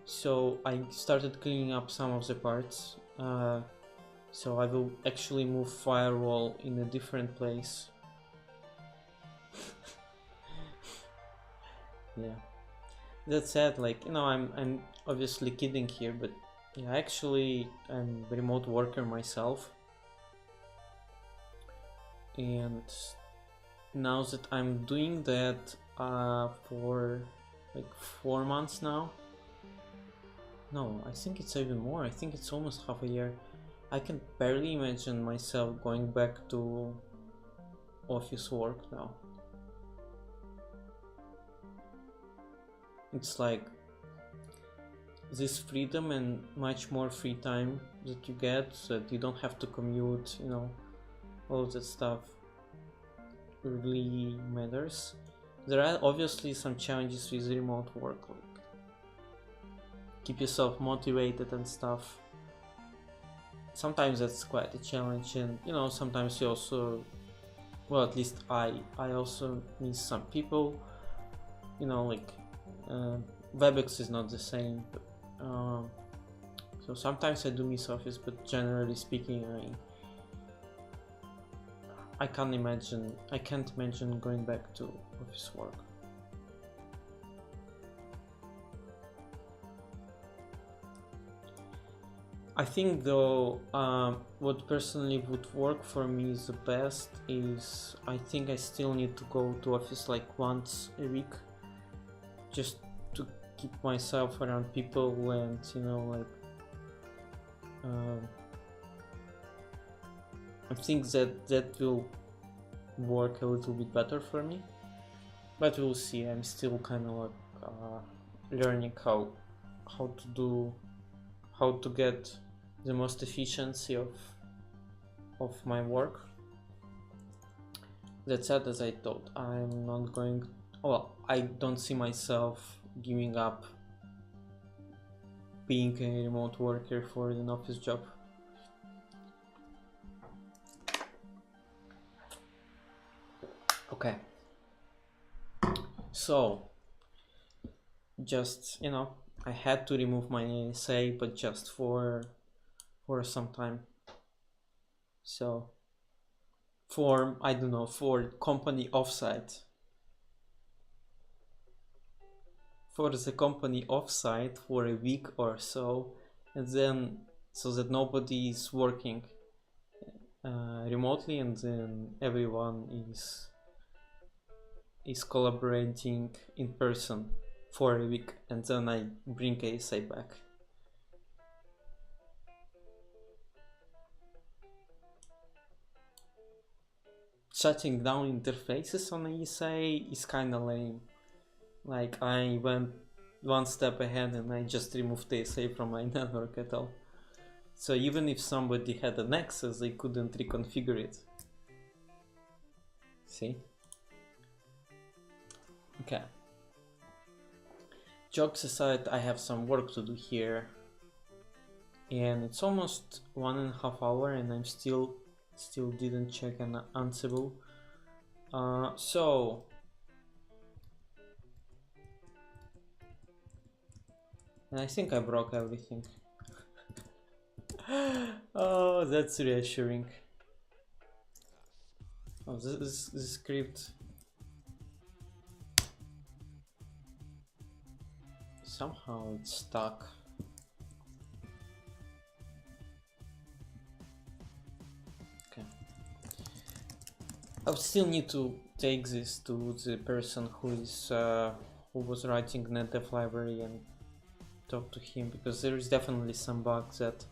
So I started cleaning up some of the parts. So I will actually move firewall in a different place. Yeah, that said, like, you know, I'm obviously kidding here, but yeah, actually I'm a remote worker myself, and now that I'm doing that for like 4 months now. No, I think it's even more. I think it's almost half a year. I can barely imagine myself going back to office work now. It's like this freedom and much more free time that you get, so that you don't have to commute, you know, all of that stuff really matters. There are obviously some challenges with remote work, like keep yourself motivated and stuff. Sometimes that's quite a challenge, and you know, sometimes you also, well, at least I also miss some people, you know, like WebEx is not the same, but, so sometimes I do miss office, but generally speaking, I can't imagine going back to office work. I think though, what personally would work for me the best is, I think I still need to go to office like once a week, just to keep myself around people, and you know, like I think that will work a little bit better for me, but we'll see. I'm still kind of like learning how to get the most efficiency of my work. That said, as I thought, I'm not going, well, I don't see myself giving up being a remote worker for an office job. Okay, so just, you know, I had to remove my ASA, but just for some time. So for, I don't know, for company offsite. For the company offsite for a week or so, and then so that nobody is working remotely, and then everyone is collaborating in person for a week, and then I bring ASA back. Shutting down interfaces on ASA is kinda lame. Like, I went one step ahead and I just removed ASA from my network at all. So even if somebody had an access, they couldn't reconfigure it. See? Okay. Jokes aside, I have some work to do here. And it's almost 1.5 hours and I'm still didn't check an Ansible. So and I think I broke everything. Oh, that's reassuring. Oh, this script somehow it's stuck. Okay, I still need to take this to the person who was writing NetDev library and talk to him, because there is definitely some bugs that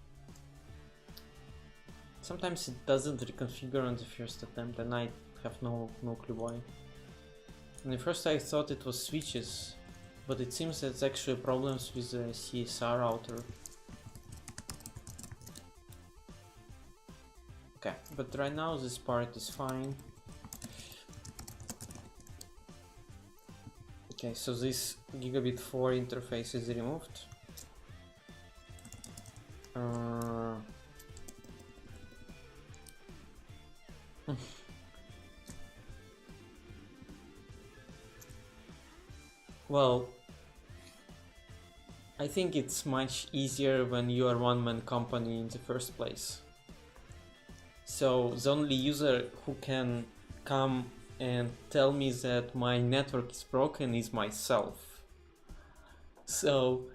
sometimes it doesn't reconfigure on the first attempt, and I have no clue why. And at first I thought it was switches, but it seems that it's actually problems with the CSR router. Okay, but right now this part is fine. Okay, so this gigabit 4 interface is removed. Well, I think it's much easier when you are one-man company in the first place. So the only user who can come and tell me that my network is broken is myself. So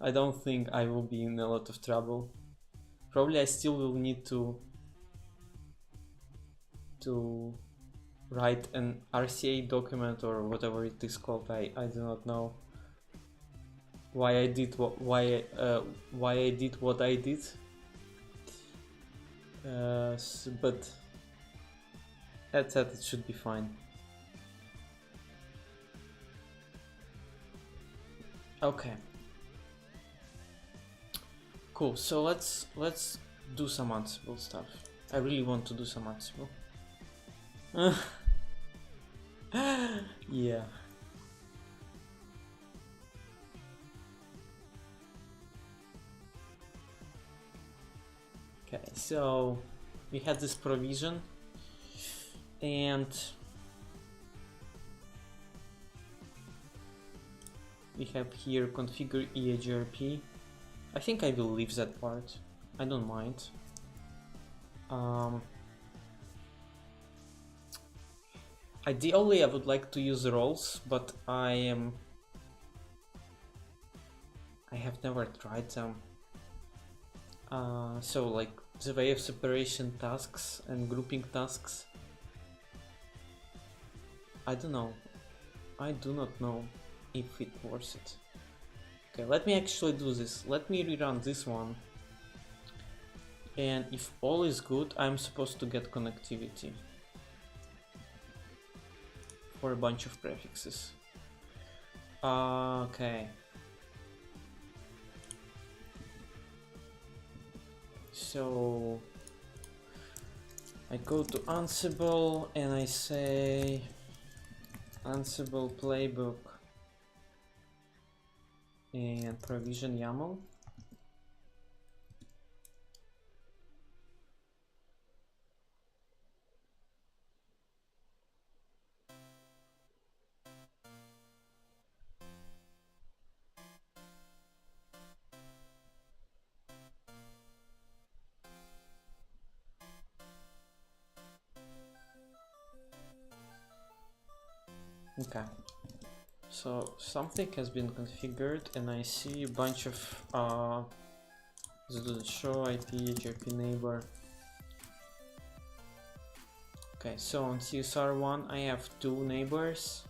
I don't think I will be in a lot of trouble. Probably I still will need to write an RCA document or whatever it is called. I do not know why I did what I did what I did. But that's it. It should be fine. Okay. Cool. So let's do some Ansible stuff. I really want to do some Ansible. Yeah. Okay, so we had this provision, and we have here configure EAGRP. I think I will leave that part. I don't mind. Ideally, I would like to use roles, but I have never tried them. So like the way of separation tasks and grouping tasks, I don't know. I do not know if it worth it. Okay, let me actually do this. Let me rerun this one. And if all is good, I'm supposed to get connectivity for a bunch of prefixes. Okay. So I go to Ansible and I say Ansible playbook and provision YAML. Okay, so something has been configured and I see a bunch of show IP HRP neighbor. Okay, so on CSR1 I have 2 neighbors,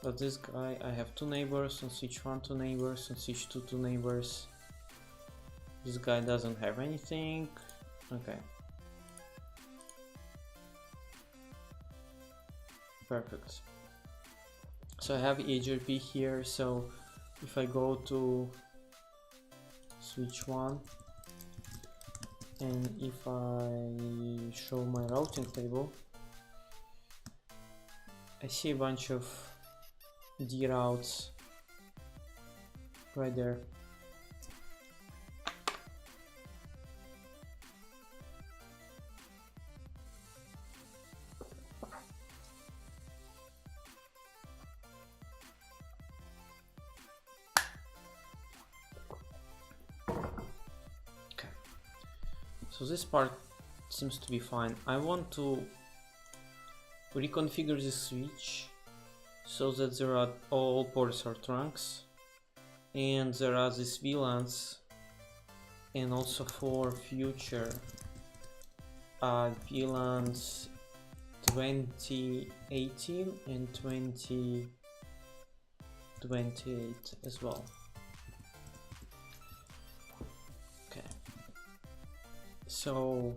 but this guy I have 2 neighbors, on switch 1 2 neighbors, on switch 2 2 neighbors. This guy doesn't have anything. Okay, perfect. So I have EHRP here, so if I go to switch 1 and if I show my routing table, I see a bunch of D routes right there. So this part seems to be fine. I want to reconfigure the switch so that there are all ports are trunks and there are these VLANs, and also for future VLANs 2018 and 2028 as well. Okay, so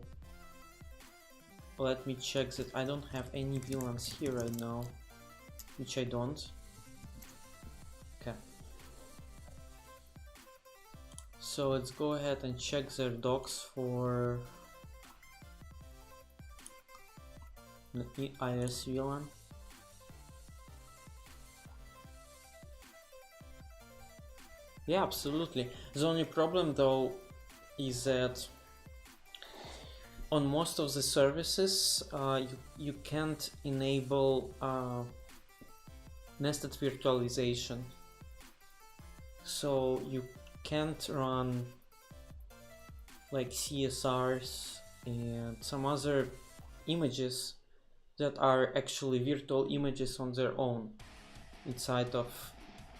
let me check that I don't have any VLANs here right now, which I don't. Okay, so let's go ahead and check their docs for the IS VLAN. Yeah, absolutely. The only problem though is that on most of the services you can't enable nested virtualization, so you can't run like CSRs and some other images that are actually virtual images on their own inside of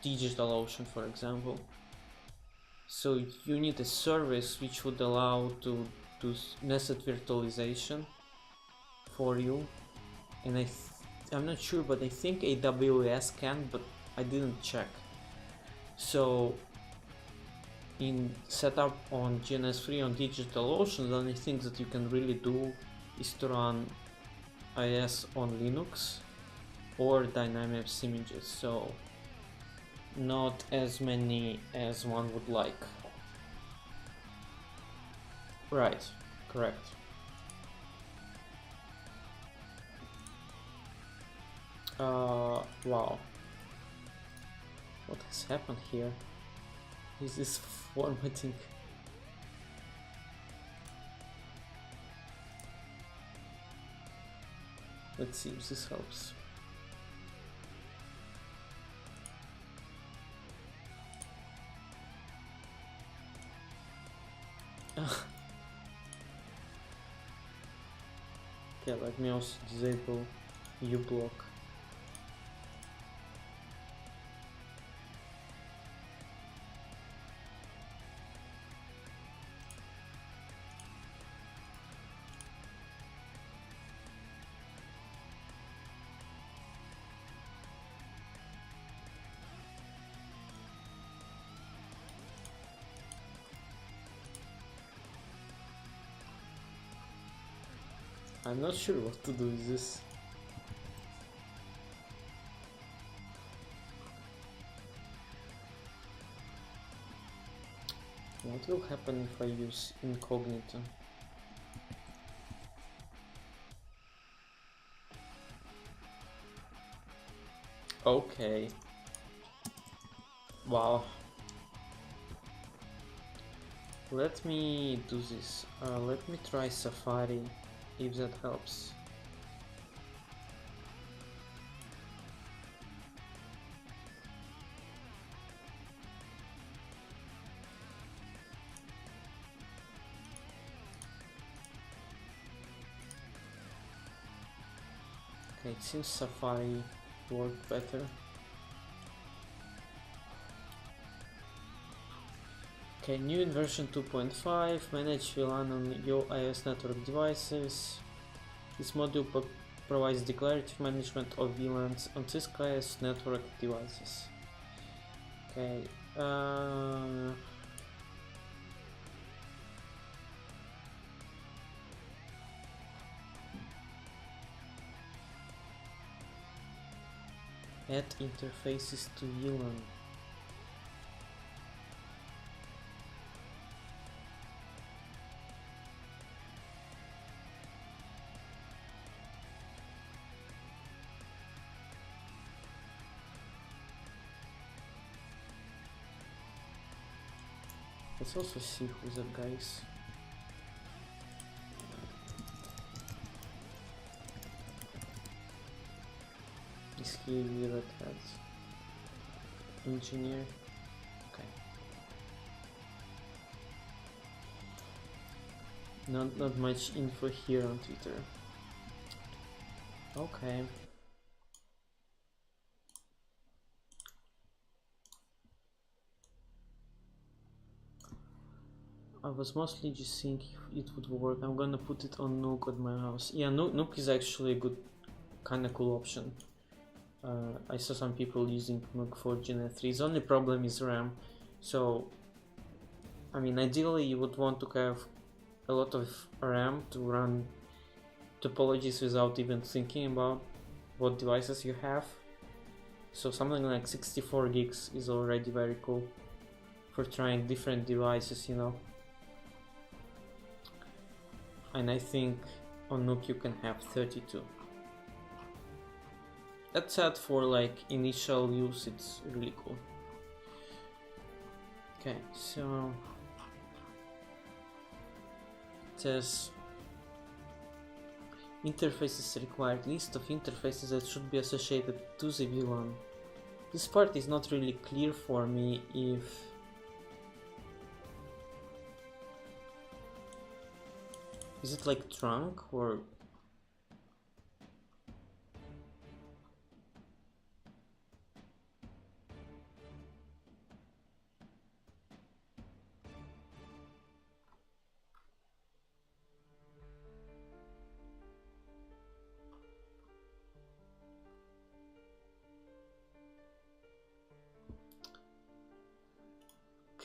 DigitalOcean, for example. So you need a service which would allow to do nested virtualization for you, and I'm not sure, but I think AWS can, but I didn't check. So in setup on GNS3 on DigitalOcean, the only thing that you can really do is to run IS on Linux or Dynamics images, so not as many as one would like. Right, correct. Wow. What has happened here? Is this formatting? Let's see if this helps. Okay, let me also disable uBlock. I'm not sure what to do with this. What will happen if I use incognito? Okay. Wow. Let me do this. Let me try Safari, if that helps. Okay, it seems Safari worked better. Okay, new in version 2.5, manage VLAN on your iOS network devices. This module provides declarative management of VLANs on Cisco iOS network devices. Okay, add interfaces to VLAN. Let's also see who the guys. Is he the Red Hat engineer? Okay. Not much info here on Twitter. Okay. I was mostly just seeing if it would work. I'm gonna put it on Nuke at my house. Yeah, Nuke is actually a kind of cool option. I saw some people using NUC for Gen3. The only problem is RAM. So, I mean, ideally you would want to have a lot of RAM to run topologies without even thinking about what devices you have. So something like 64 gigs is already very cool for trying different devices, you know. And I think on NUC you can have 32. That said, for like initial use, it's really cool. Okay, so it says interfaces required, list of interfaces that should be associated to the VLAN. This part is not really clear for me. Is it like trunk or?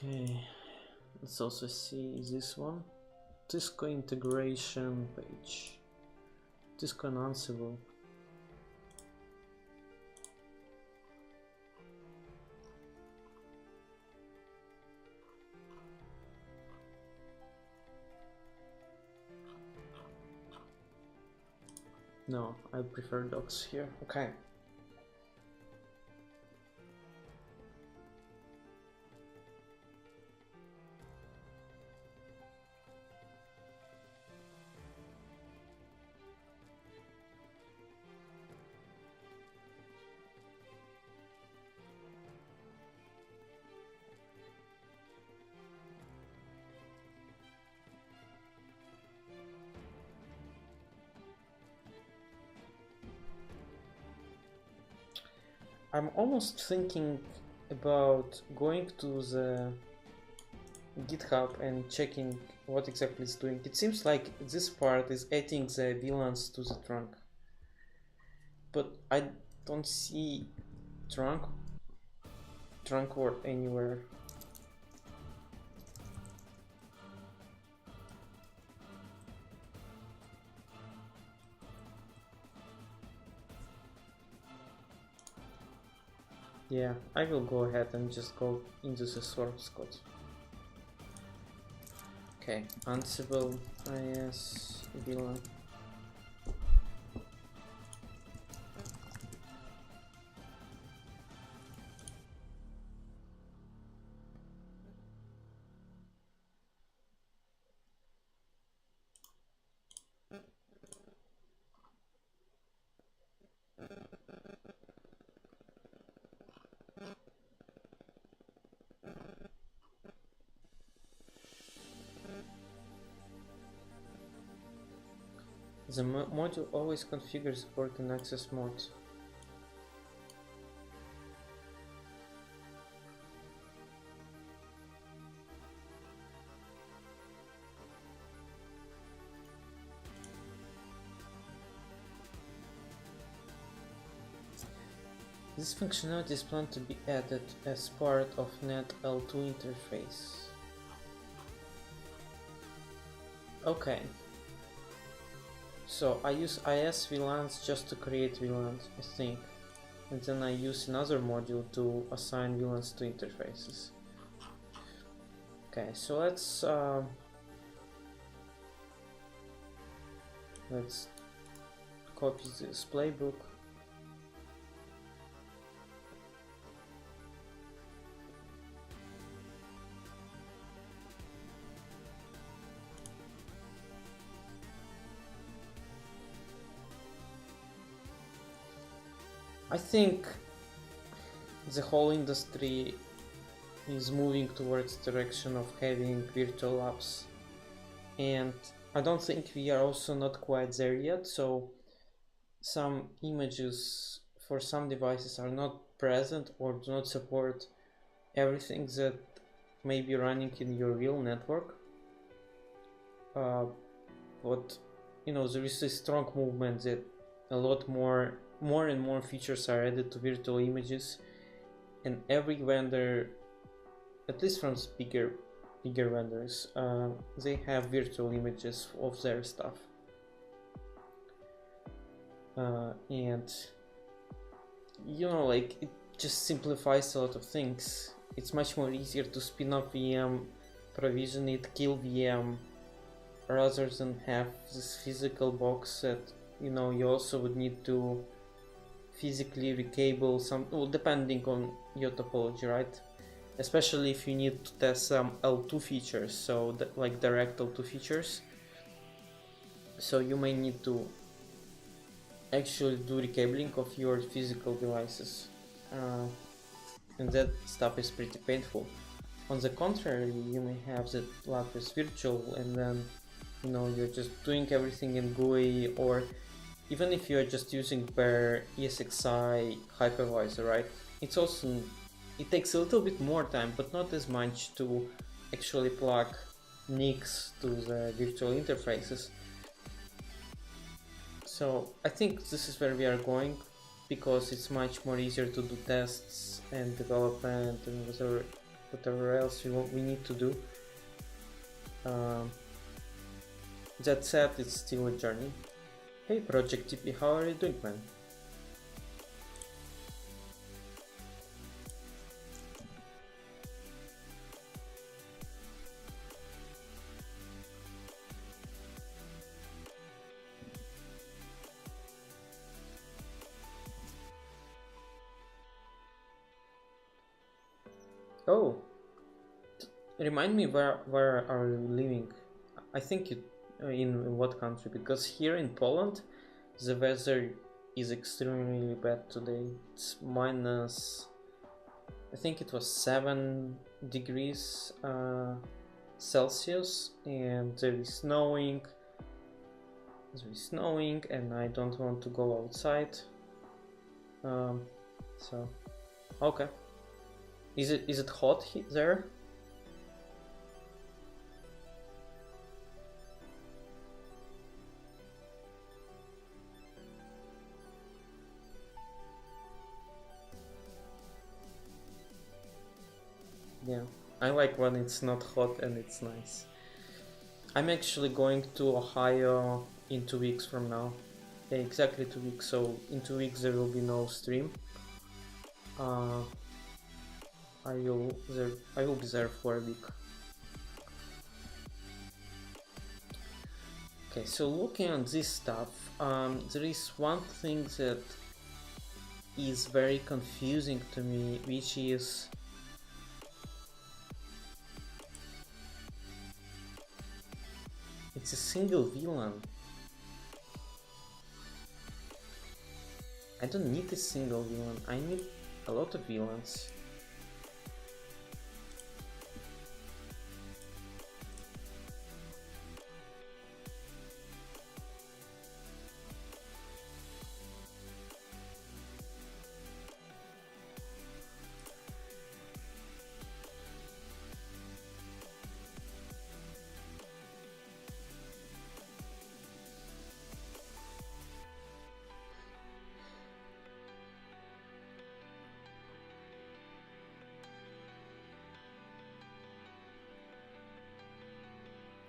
Okay, let's also see this one. Cisco integration page. Cisco and Ansible. No, I prefer docs here. Okay. I'm almost thinking about going to the GitHub and checking what exactly it's doing. It seems like this part is adding the VLANs to the trunk, but I don't see trunk word anywhere. Yeah, I will go ahead and just go into the source code. Okay, Ansible IS VLAN. The module always configures support in access mode. This functionality is planned to be added as part of Net L2 interface. Okay. So I use IS VLANs just to create VLANs, I think. And then I use another module to assign VLANs to interfaces. Okay, so let's copy this playbook. I think the whole industry is moving towards the direction of having virtual labs, and I don't think we are also not quite there yet. So some images for some devices are not present or do not support everything that may be running in your real network. But you know, there is a strong movement that a lot more and more features are added to virtual images, and every vendor, at least from bigger vendors, they have virtual images of their stuff, and you know, like, it just simplifies a lot of things. It's much more easier to spin up VM, provision it, kill VM, rather than have this physical box that, you know, you also would need to physically recable some, well, depending on your topology, right? Especially if you need to test some L2 features, so like direct L2 features. So you may need to actually do recabling of your physical devices, and that stuff is pretty painful. On the contrary, you may have that Lattice virtual, and then, you know, you're just doing everything in GUI, or even if you're just using bare ESXi hypervisor, right? It's also, it takes a little bit more time, but not as much, to actually plug NICs to the virtual interfaces. So I think this is where we are going, because it's much more easier to do tests and development and whatever else we need to do. That said, it's still a journey. Hey Project TP, how are you doing, man? Oh, remind me, where are you living? I think you, in what country? Because here in Poland, the weather is extremely bad today. It's minus, I think it was 7 degrees Celsius, and there is snowing. And I don't want to go outside. So, okay. Is it hot there? Yeah, I like when it's not hot and it's nice. I'm actually going to Ohio in 2 weeks from now. Yeah, exactly 2 weeks. So in 2 weeks there will be no stream. I will be there for a week. Okay, so looking at this stuff, there is one thing that is very confusing to me, which is it's a single VLAN. I don't need a single VLAN, I need a lot of VLANs.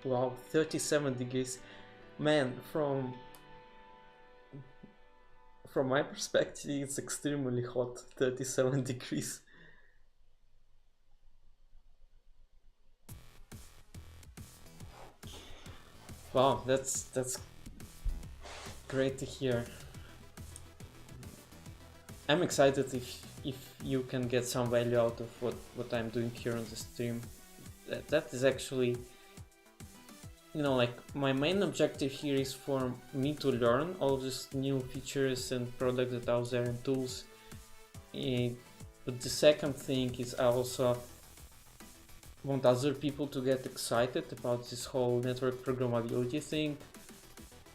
Wow, 37 degrees. Man, from my perspective, it's extremely hot, 37 degrees. Wow, that's great to hear. I'm excited if you can get some value out of what I'm doing here on the stream. That is actually, you know, like, my main objective here is for me to learn all of these new features and products that are out there and tools. But the second thing is I also want other people to get excited about this whole network programmability thing.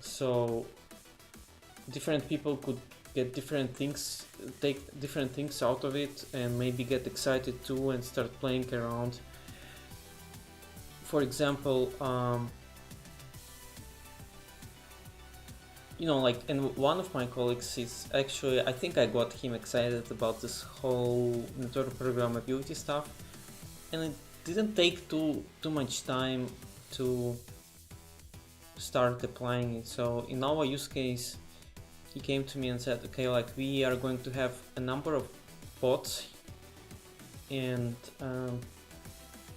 So different people could get different things, take different things out of it, and maybe get excited too and start playing around. For example, you know, like, and one of my colleagues is actually, I think I got him excited about this whole network programmability stuff, and it didn't take too much time to start applying it. So in our use case, he came to me and said, okay, like, we are going to have a number of pods, and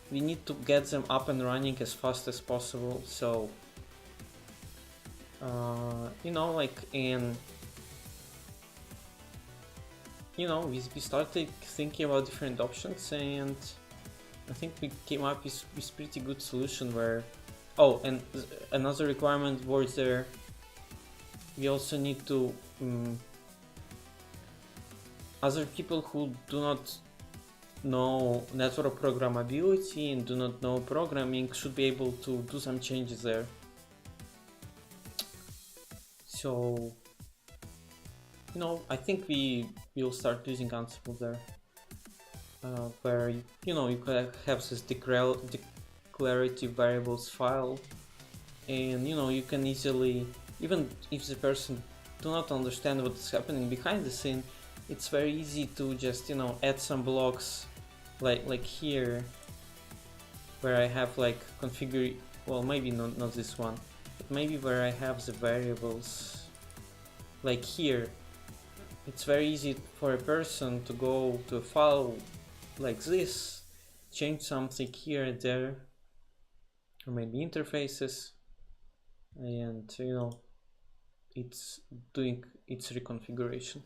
we need to get them up and running as fast as possible. So you know, like, and you know, we started thinking about different options, and I think we came up with pretty good solution where, oh, and another requirement was there, we also need to other people who do not know network programmability and do not know programming should be able to do some changes there. So, you know, I think we will start using Ansible there, where, you know, you can have this declarative variables file, and, you know, you can easily, even if the person do not understand what is happening behind the scene, it's very easy to just, you know, add some blocks like here, where I have like configure, well, maybe not this one, but maybe where I have the variables like here. It's very easy for a person to go to a file like this, change something here and there, or maybe interfaces, and, you know, it's doing its reconfiguration.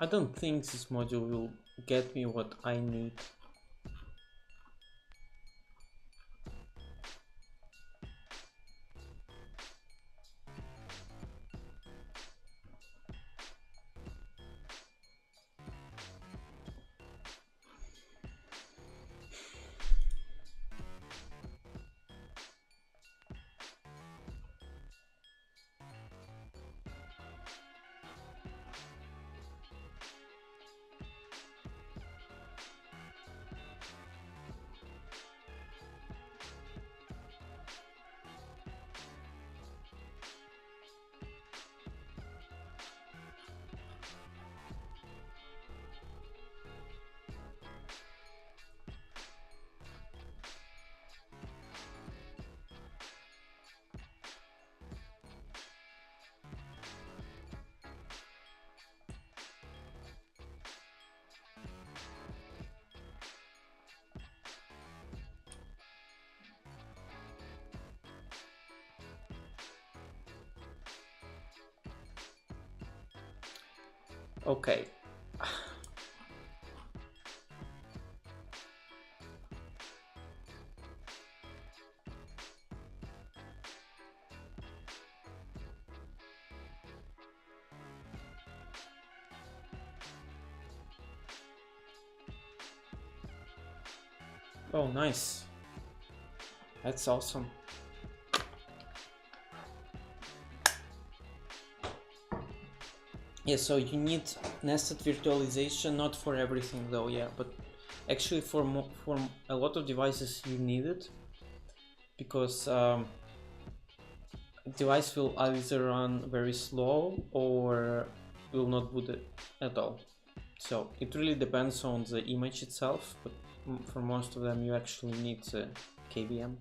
I don't think this module will get me what I need. Okay. Oh, nice. That's awesome. Yeah, so you need nested virtualization, not for everything though, yeah, but actually for a lot of devices you need it, because device will either run very slow or will not boot it at all. So it really depends on the image itself, but for most of them you actually need the KVM.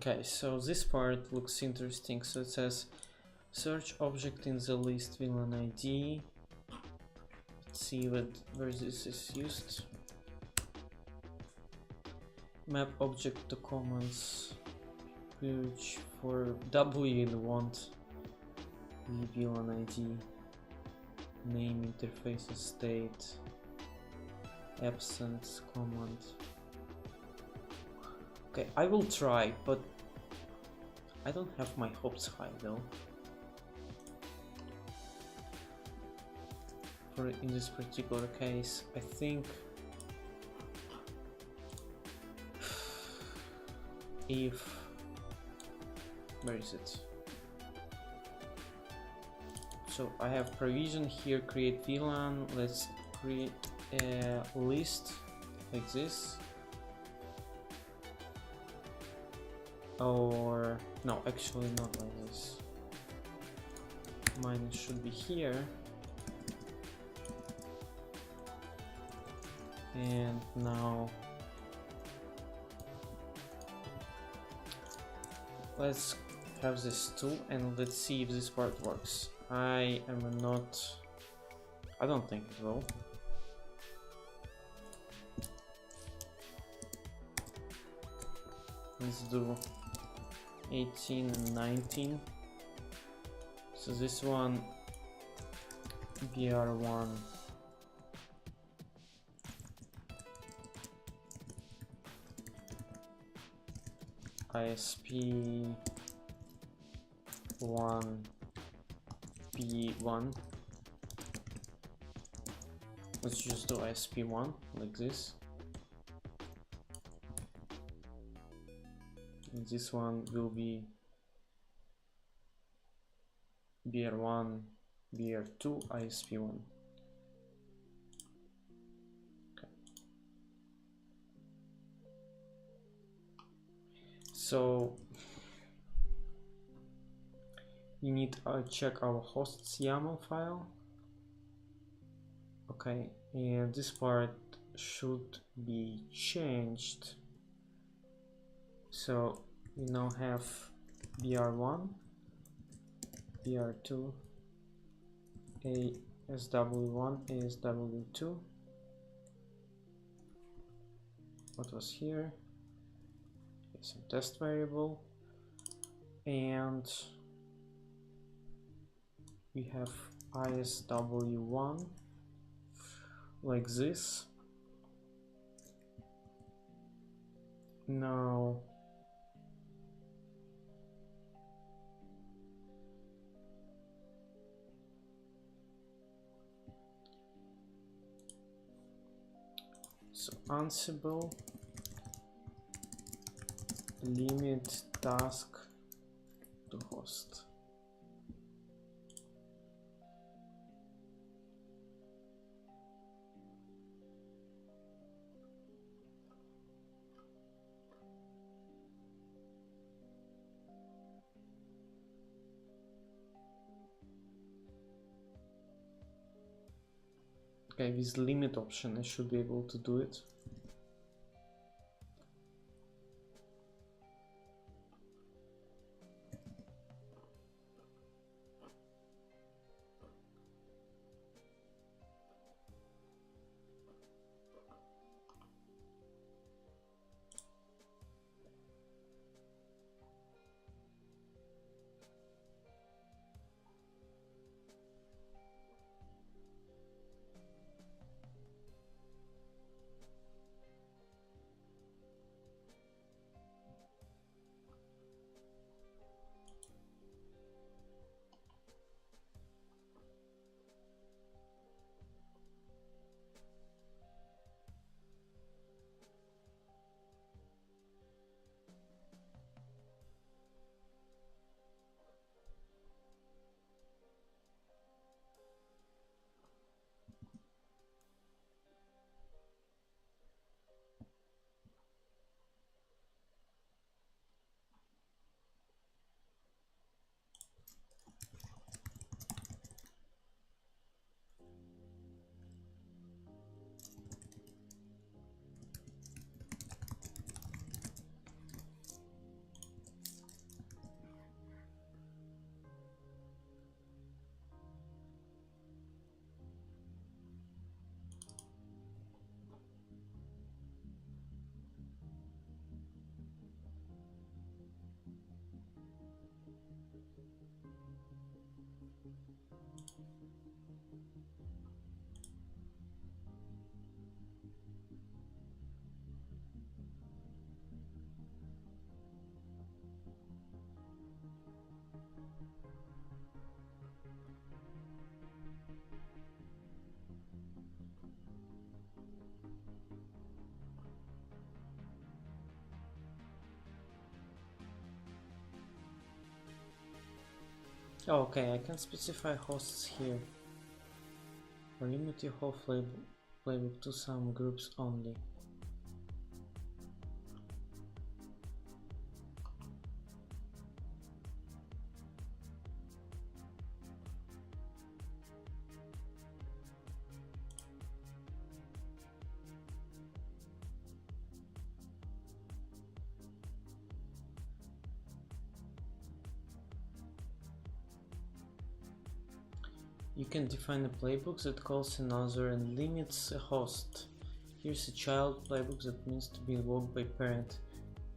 Okay, so this part looks interesting. So it says search object in the list VLAN ID. Let's see where this is used. Map object to commands. Which for W you want VLAN ID. Name, interfaces, state, absence, command. Okay, I will try, but I don't have my hopes high though. For in this particular case, I think if where is it? So I have provision here, create VLAN. Let's create a list like this. Or no, actually not like this. Mine should be here. And now let's have this too, and let's see if this part works. I don't think it will. Let's do 18 and 19. So this one BR1 ISP 1 P1. Let's just do ISP1 like this. And this one will be BR1 BR2 ISP1. So you need to check our hosts YAML file. Okay, and this part should be changed. So we now have BR1, BR2, ASW1, ASW2. What was here? Some test variable, and we have ISW1 like this. Now so Ansible limit task to host. Okay, with limit option I should be able to do it. Okay, I can specify hosts here. Limit your whole playbook to some groups only. You can define a playbook that calls another and limits a host. Here's a child playbook that means to be invoked by parent.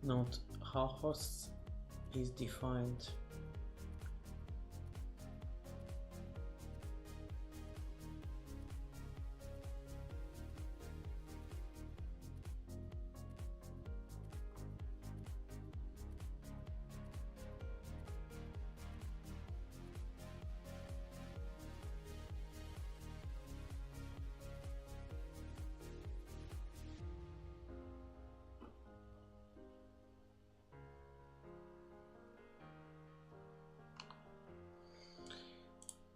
Note how hosts is defined.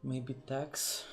Maybe tags.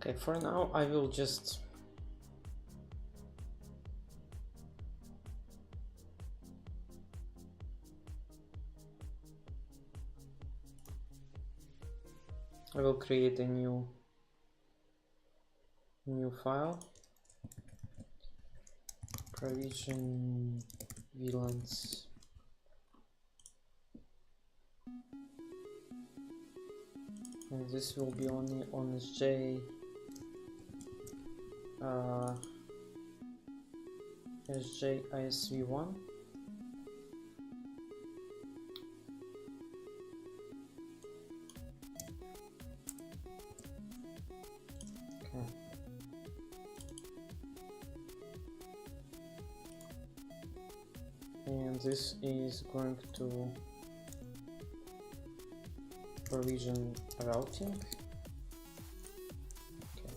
Okay, for now I will just create a new file, provision VLANs, and this will be only on SJ ISV1. Okay. And this is going to provision routing. Okay.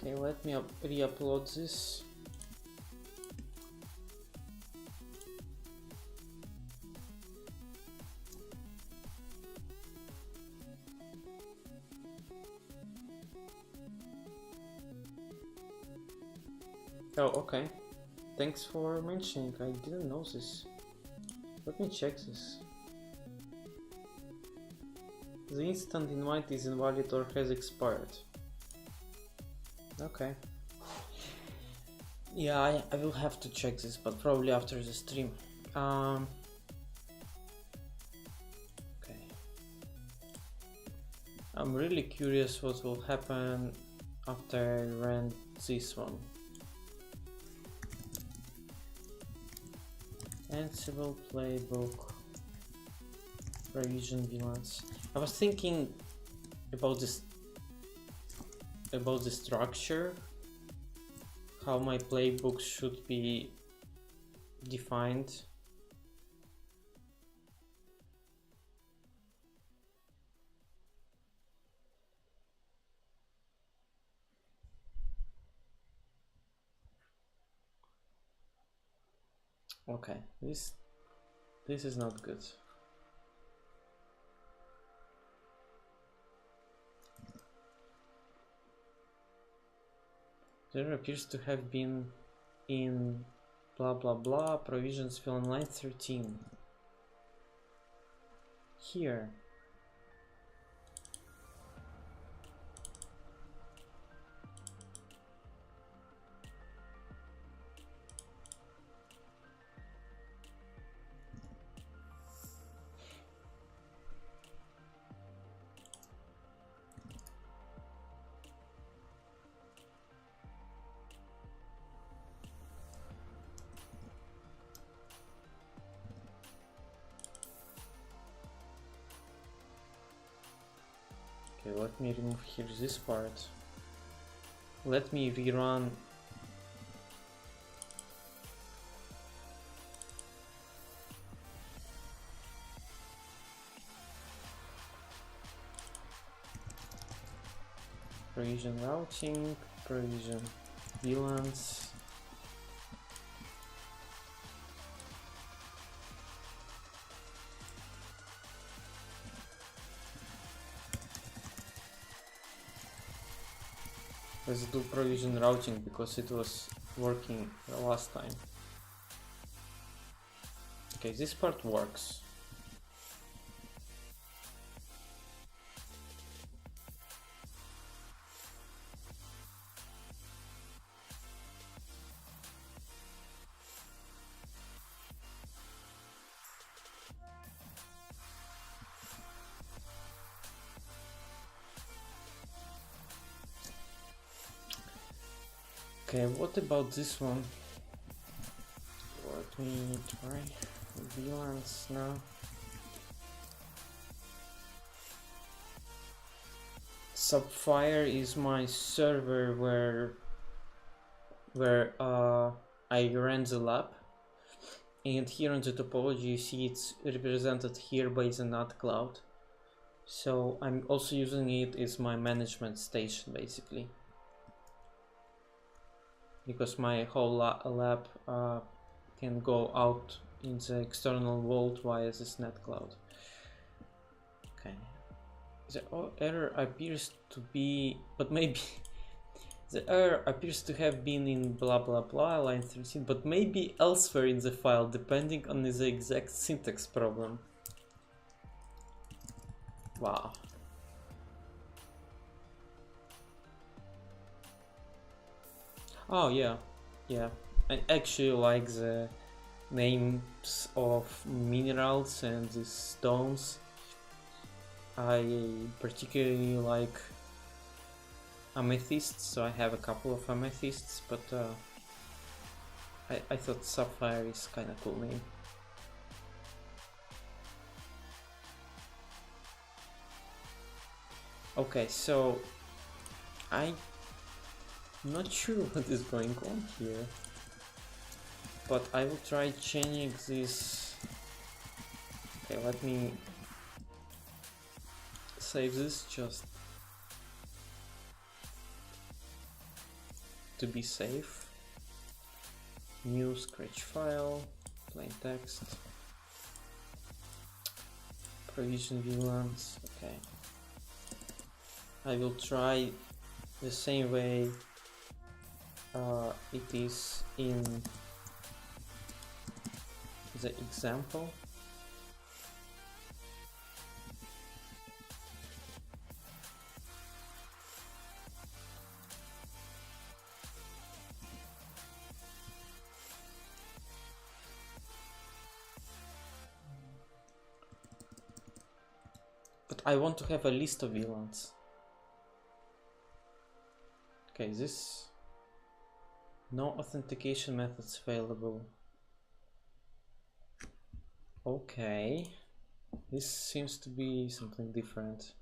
Okay, let me re-upload this. Oh, okay. Thanks for mentioning. I didn't know this. Let me check this. The instant invite is invalid or has expired. Okay. Yeah, I will have to check this, but probably after the stream. Okay. I'm really curious what will happen after I ran this one. Ansible playbook, provision VLANs. I was thinking about this, about the structure, how my playbook should be defined. Okay, this is not good. There appears to have been in blah blah blah provisions fill on line 13. Here. Okay, let me remove here this part. Let me rerun provision routing, provision VLANs. Let's do provision routing because it was working the last time. Okay, this part works. Okay, what about this one? Let me try VLANs now. Sapphire is my server where I ran the lab, And here on the topology, you see it's represented here by the NAT cloud. So I'm also using it as my management station, basically, because my whole lab can go out in the external world via this NAT cloud. Okay, the error appears to be, but maybe the error appears to have been in blah blah blah line 13, but maybe elsewhere in the file, depending on the exact syntax problem. Wow. Oh yeah, yeah. I actually like the names of minerals and the stones. I particularly like amethysts, so I have a couple of amethysts, but I thought sapphire is kind of cool name. Okay, so I'm not sure what is going on here, but I will try changing this. Okay, let me save this just to be safe. New scratch file, plain text, provision VLANs. Okay, I will try the same way it is in the example. But I want to have a list of VLANs. Okay, this no authentication methods available. Okay, this seems to be something different.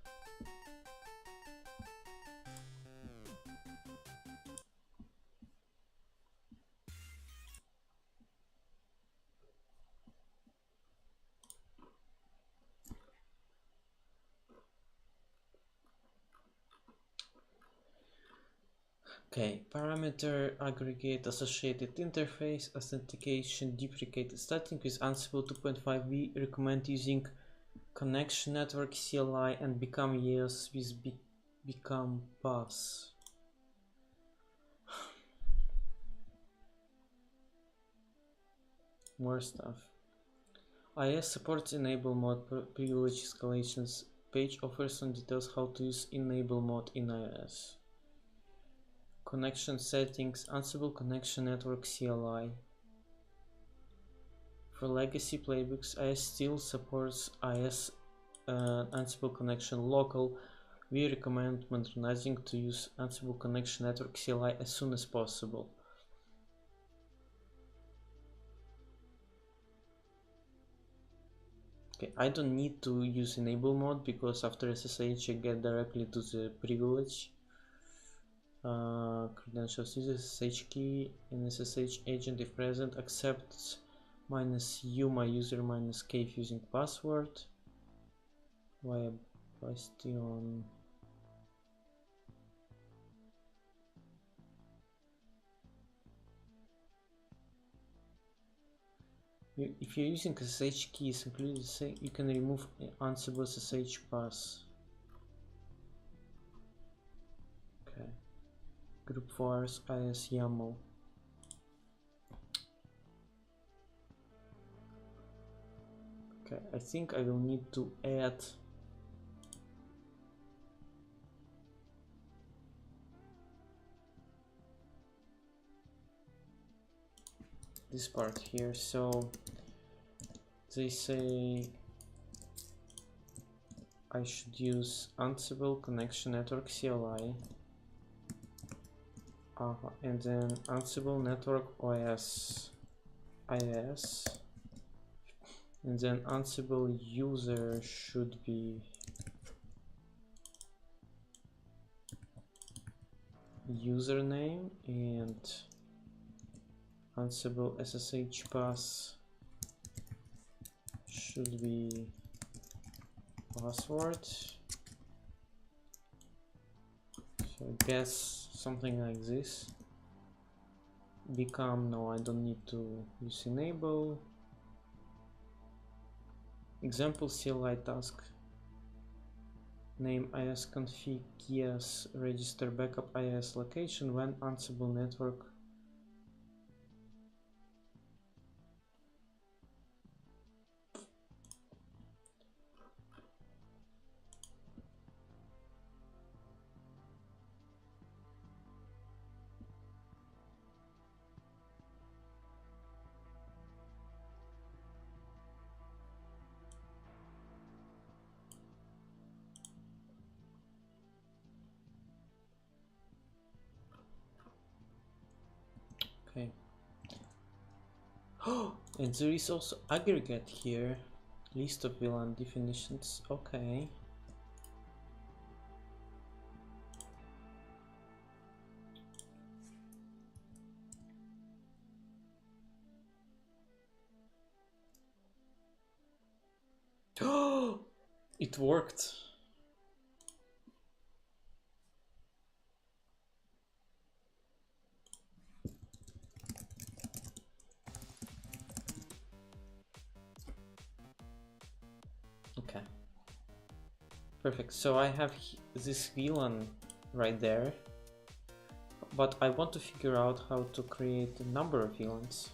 Okay, parameter aggregate associated interface authentication deprecated. Starting with Ansible 2.5, we recommend using connection network CLI and become yes with become pass. More stuff. IS supports enable mode privilege escalations. Page offers some details how to use enable mode in IS. Connection settings, Ansible connection network CLI. For legacy playbooks, IS still supports IS Ansible connection local. We recommend modernizing to use Ansible connection network CLI as soon as possible. Okay, I don't need to use enable mode because after SSH I get directly to the privilege. Credentials, use SSH key and SSH agent if present, accepts -u my user -k if using password via bastion. If you're using SSH keys included, you can remove Ansible SSH pass. Okay. Group vars IS YAML. Okay, I think I will need to add this part here. So they say I should use Ansible connection network CLI and then Ansible network OS IS, and then Ansible user should be username and Ansible SSH pass should be password. So I guess something like this. Become, no, I don't need to use enable. Example CLI task. Name isconfig yes, register backup IIS location when Ansible network. Okay. Oh, and there is also aggregate here. List of VLAN definitions. Okay. Oh, it worked. Okay. Perfect. So I have this VLAN right there, but I want to figure out how to create a number of VLANs.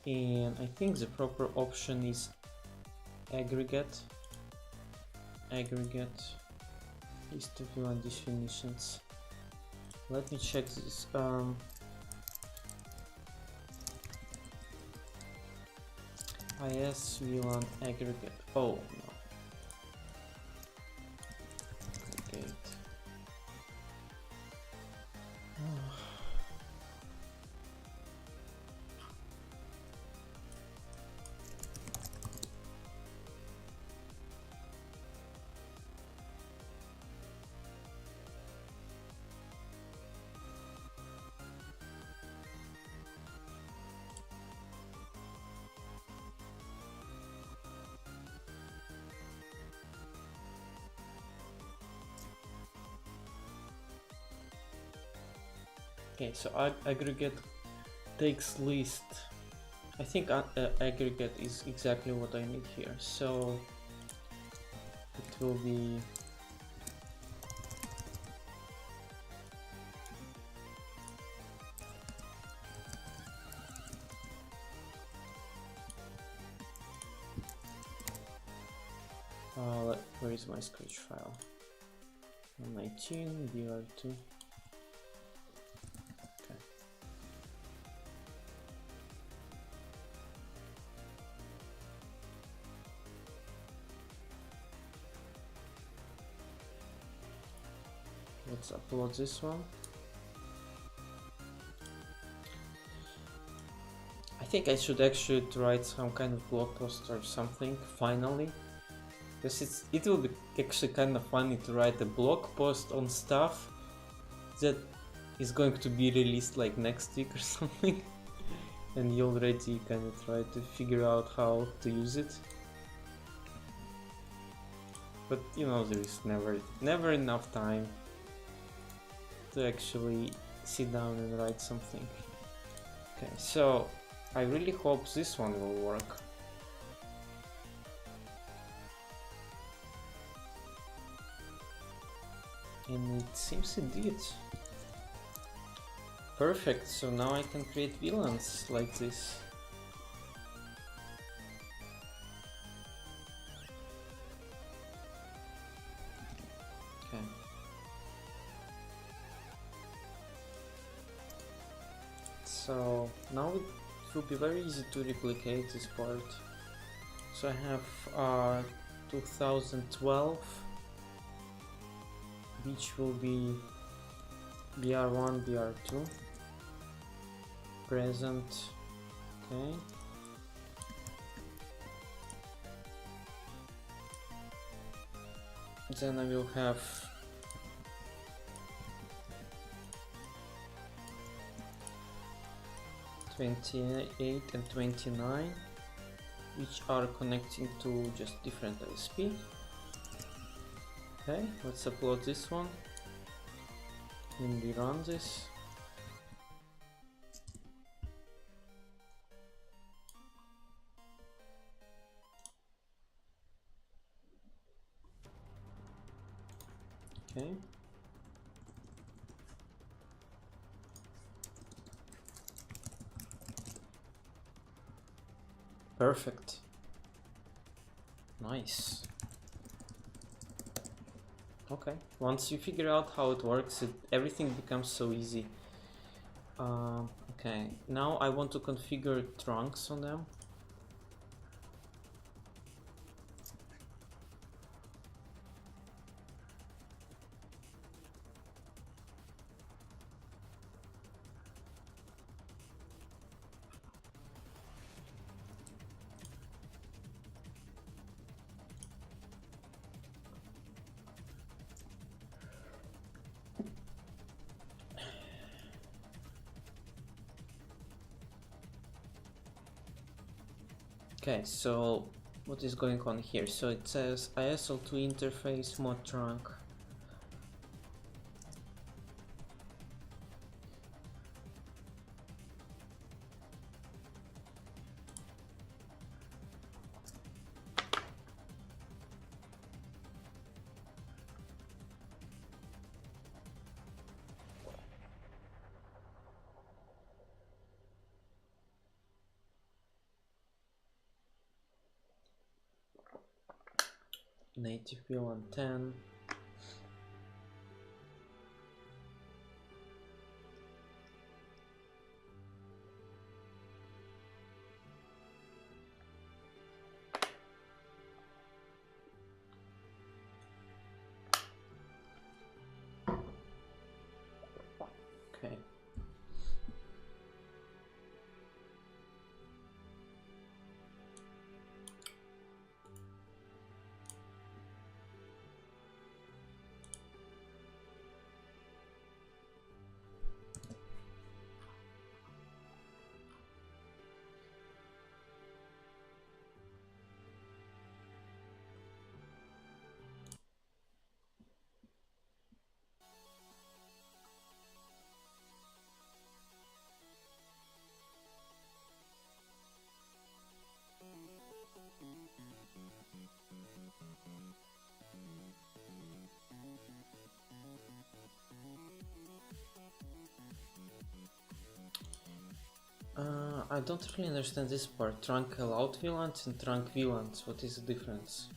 And I think the proper option is aggregate list of VLAN definitions. Let me check this. IS VLAN aggregate. Oh no. Aggregate. Okay, so aggregate takes list. I think aggregate is exactly what I need here. So it will be where is my scratch file? 119 dr2. Let's upload this one. I think I should actually write some kind of blog post or something finally, because it will be actually kind of funny to write a blog post on stuff that is going to be released like next week or something, and you already kind of try to figure out how to use it. But you know, there is never enough time to actually sit down and write something. Okay, so I really hope this one will work. And it seems it did. Perfect, so now I can create VLANs like this. Okay. So now it will be very easy to replicate this part. So I have 2012, which will be BR1, BR2, present, okay. Then I will have 28 and 29, which are connecting to just different ISP. Okay, let's upload this one and we run this. Okay. Perfect. Nice. Okay, once you figure out how it works, everything becomes so easy. Okay, now I want to configure trunks on them. Okay, so what is going on here? So it says ISL2 interface mod trunk. Native VLAN 10. Okay. I don't really understand this part. Trunk allowed VLANs and trunk VLANs. What is the difference?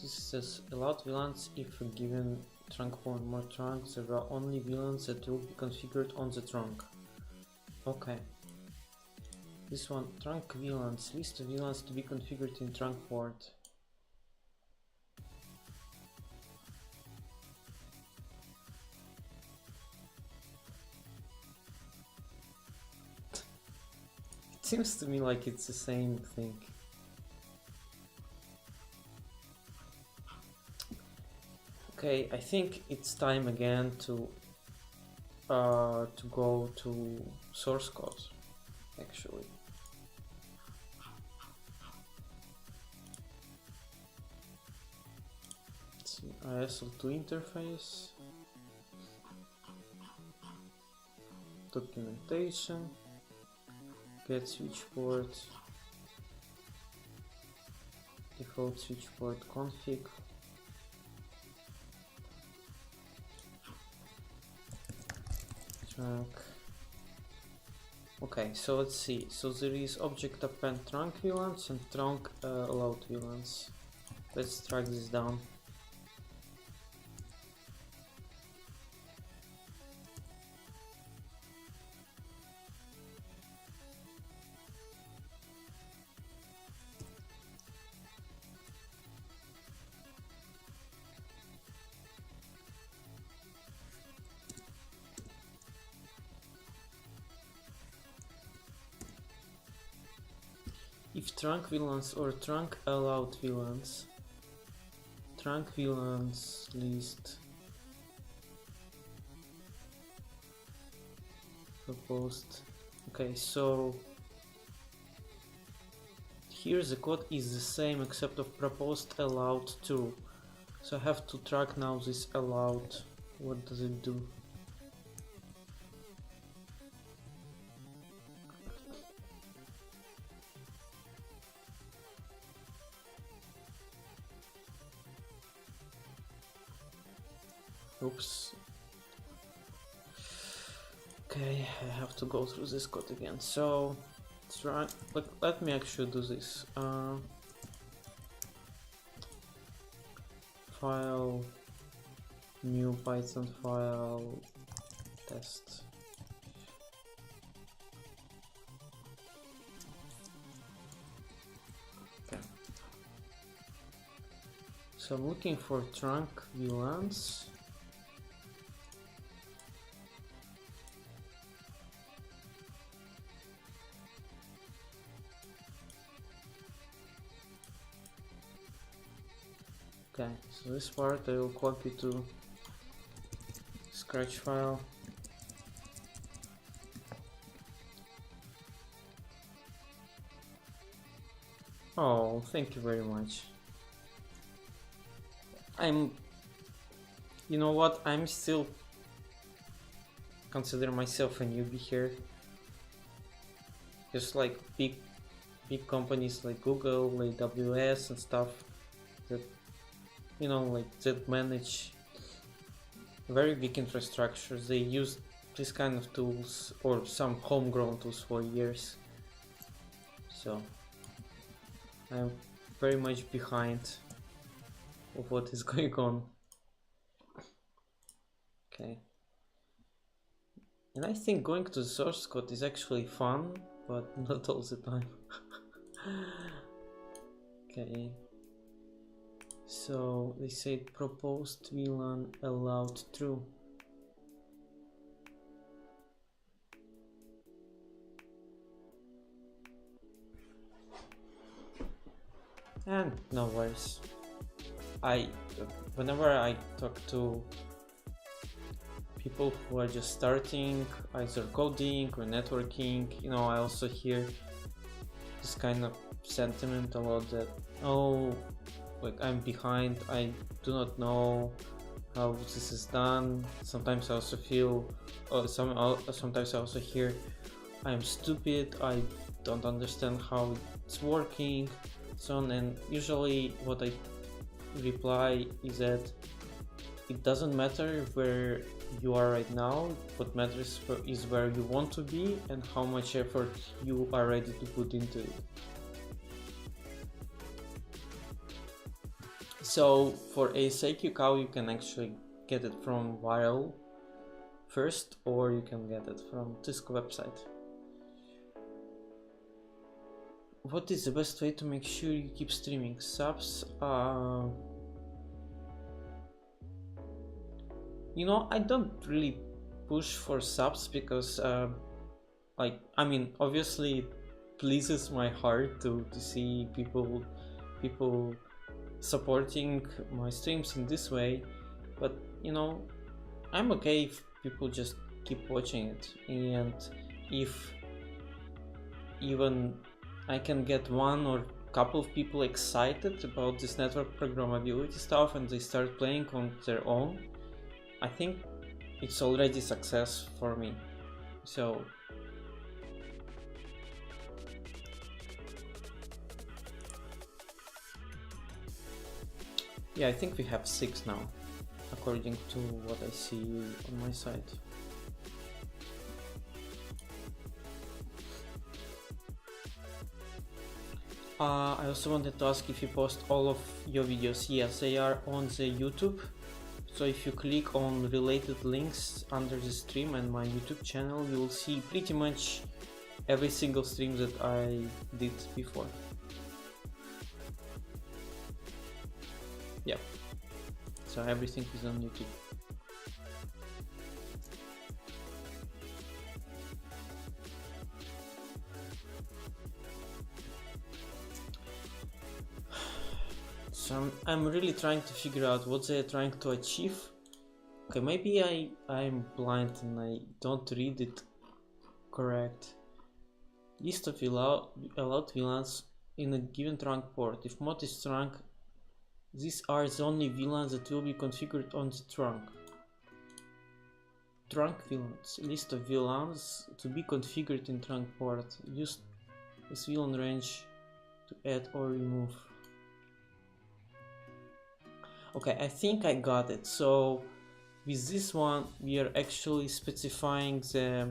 This says allowed VLANs if a given trunk point more trunks, there are only VLANs that will be configured on the trunk. Okay. This one, trunk VLANs, list of VLANs to be configured in trunk port. Seems to me like it's the same thing. Okay, I think it's time again to go to source code, actually. Let's see, ISL2 interface, documentation. Get switch port, default switch port config. Trunk. Okay, so let's see. So there is object append trunk VLANs and trunk allowed VLANs. Let's track this down. If trunk VLANs or trunk allowed VLANs, trunk VLANs list proposed Okay, so here the code is the same except of proposed allowed true. So I have to track now this allowed. What does it do? Oops. Okay, I have to go through this code again. So let's run. Let me actually do this. File, new Python file, test. Okay. So I'm looking for trunk VLANs. Okay, so this part I will copy to Scratch file. Oh, thank you very much. You know what, I'm still consider myself a newbie here. Just like big companies like Google, AWS and stuff that, you know, like that manage very big infrastructures. They use this kind of tools or some homegrown tools for years. So I'm very much behind of what is going on. Okay. And I think going to the source code is actually fun, but not all the time. Okay. So they said proposed VLAN allowed true. And no worries. Whenever I talk to people who are just starting, either coding or networking, you know, I also hear this kind of sentiment about that, oh, like I'm behind, I do not know how this is done. Sometimes I also feel, sometimes I also hear I'm stupid, I don't understand how it's working, so on. And usually what I reply is that it doesn't matter where you are right now. What matters is where you want to be and how much effort you are ready to put into it. So for ASIQ cow, you can actually get it from Viral first, or you can get it from Cisco website. What is the best way to make sure you keep streaming? Subs? You know, I don't really push for subs because, like, I mean, obviously it pleases my heart to see people supporting my streams in this way, but you know, I'm okay if people just keep watching it, and if even I can get one or couple of people excited about this network programmability stuff and they start playing on their own, I think it's already success for me. So yeah, I think we have 6 now, according to what I see on my side. I also wanted to ask if you post all of your videos. Yes, they are on the YouTube. So if you click on related links under the stream and my YouTube channel, you will see pretty much every single stream that I did before. Yeah, so everything is on YouTube. So I'm really trying to figure out what they're trying to achieve. Okay, maybe I'm blind and I don't read it correct. List of allowed VLANs in a given trunk port. If mod is trunk, these are the only VLANs that will be configured on the trunk. Trunk VLANs. List of VLANs to be configured in trunk port. Use this VLAN range to add or remove. Okay, I think I got it. So with this one, we are actually specifying the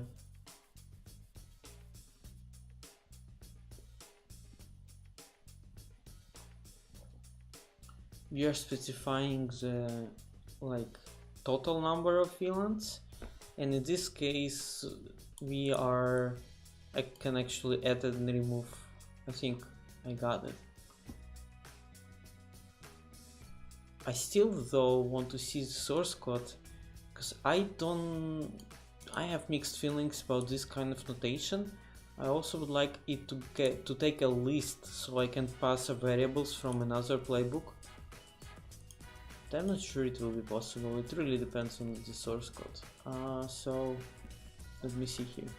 like total number of VLANs, and in this case I can actually add and remove. I think I got it. I still though want to see the source code, because I have mixed feelings about this kind of notation. I also would like it to take a list so I can pass variables from another playbook. But I'm not sure it will be possible. It really depends on the source code. So let me see here.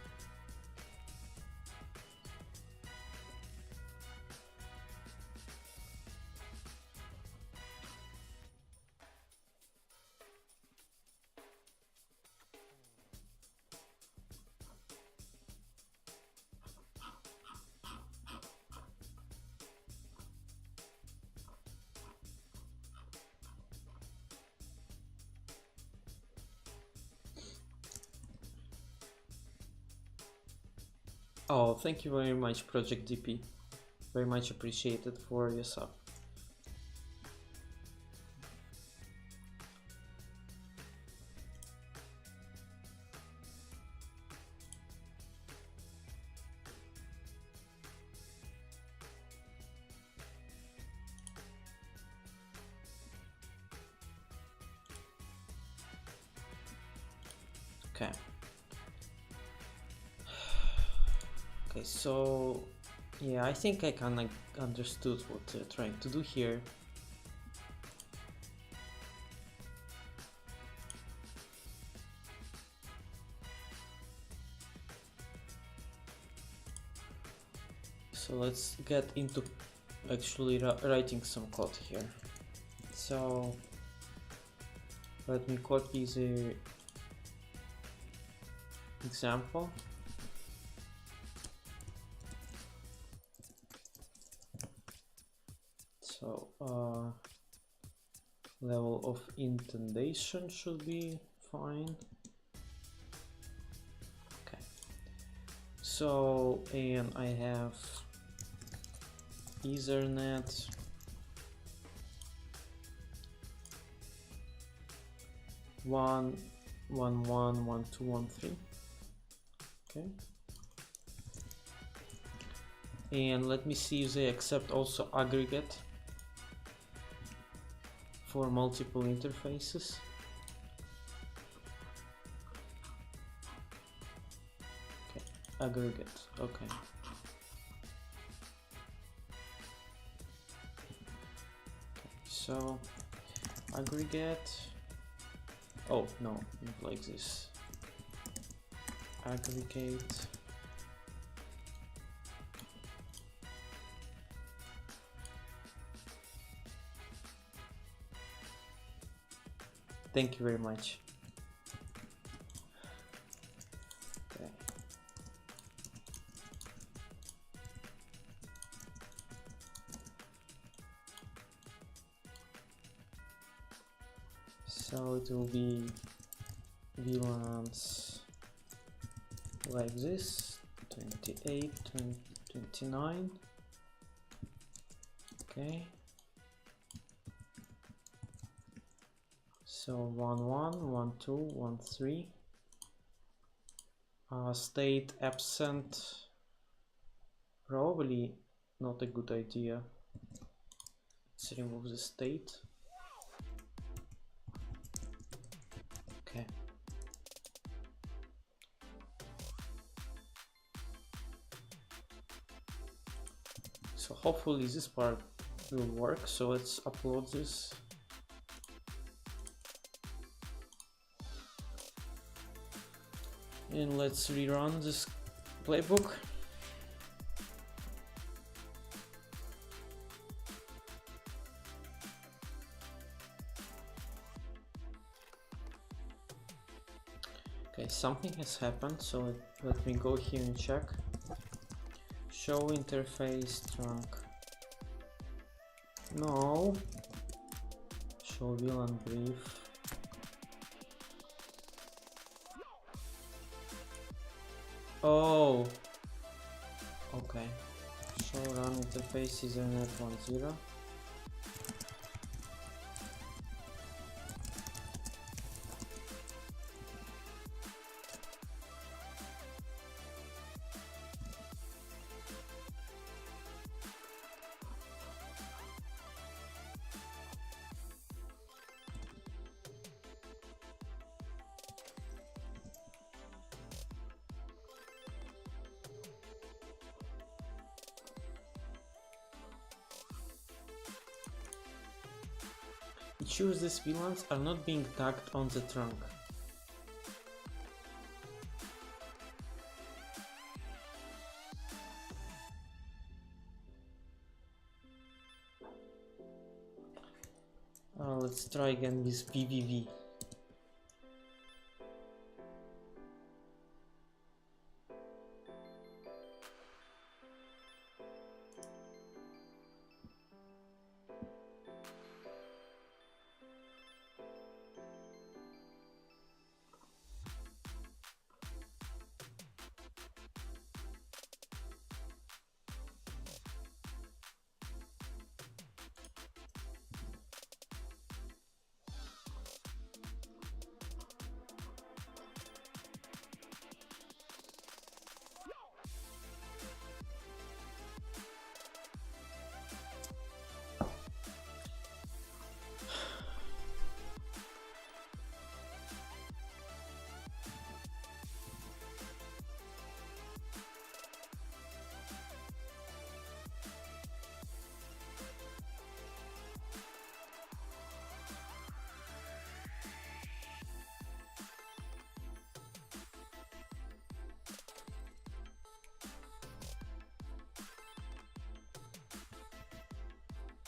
Oh, thank you very much, Project DP. Very much appreciated for your sub. Okay. Okay, so yeah, I think I kind of understood what they're trying to do here. So let's get into actually writing some code here. So let me copy the example. So level of indentation should be fine. Okay. So, and I have Ethernet one 1213. Okay. And let me see if they accept also aggregate for multiple interfaces. Okay, aggregate, okay. So aggregate, oh no, not like this. Aggregate thank you very much. Okay. So it will be VLANs like this, 28, 29. Okay. So 11, 12, 13. State absent, probably not a good idea. Let's remove the state. Okay. So hopefully this part will work. So let's upload this. And let's rerun this playbook. something has happened, so let me go here and check. Show interface trunk. No. Show VLAN brief. Oh. Okay. Show run interface Ethernet 1.0. It shows these VLANs are not being tagged on the trunk. Let's try again with BVV.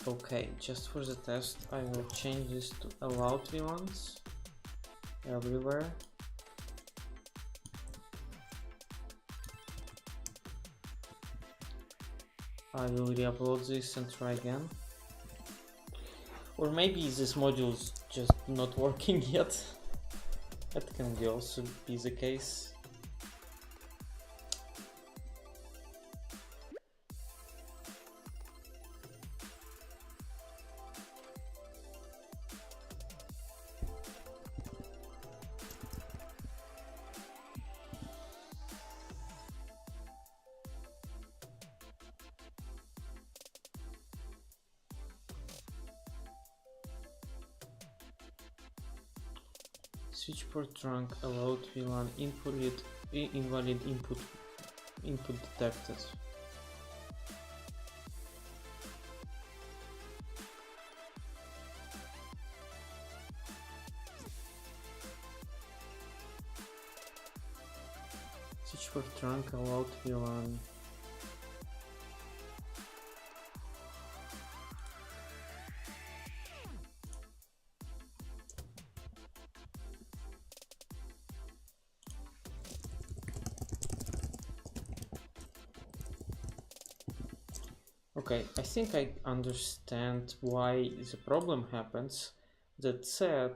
Okay, just for the test, I will change this to allowed VLANs everywhere. I will re-upload this and try again. Or maybe this module is just not working yet. That can also be the case. Switch port trunk allowed VLAN invalid input detected. Switch port trunk allowed VLAN. Okay, I think I understand why the problem happens. That said,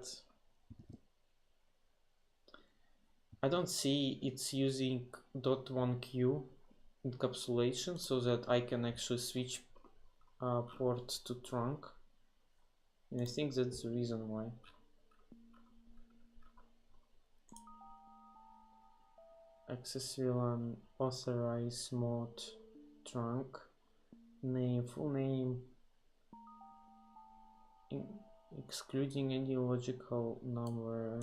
I don't see it's using .1q encapsulation so that I can actually switch port to trunk. And I think that's the reason why. Access VLAN authorize mode trunk. Name, full name, excluding any logical number,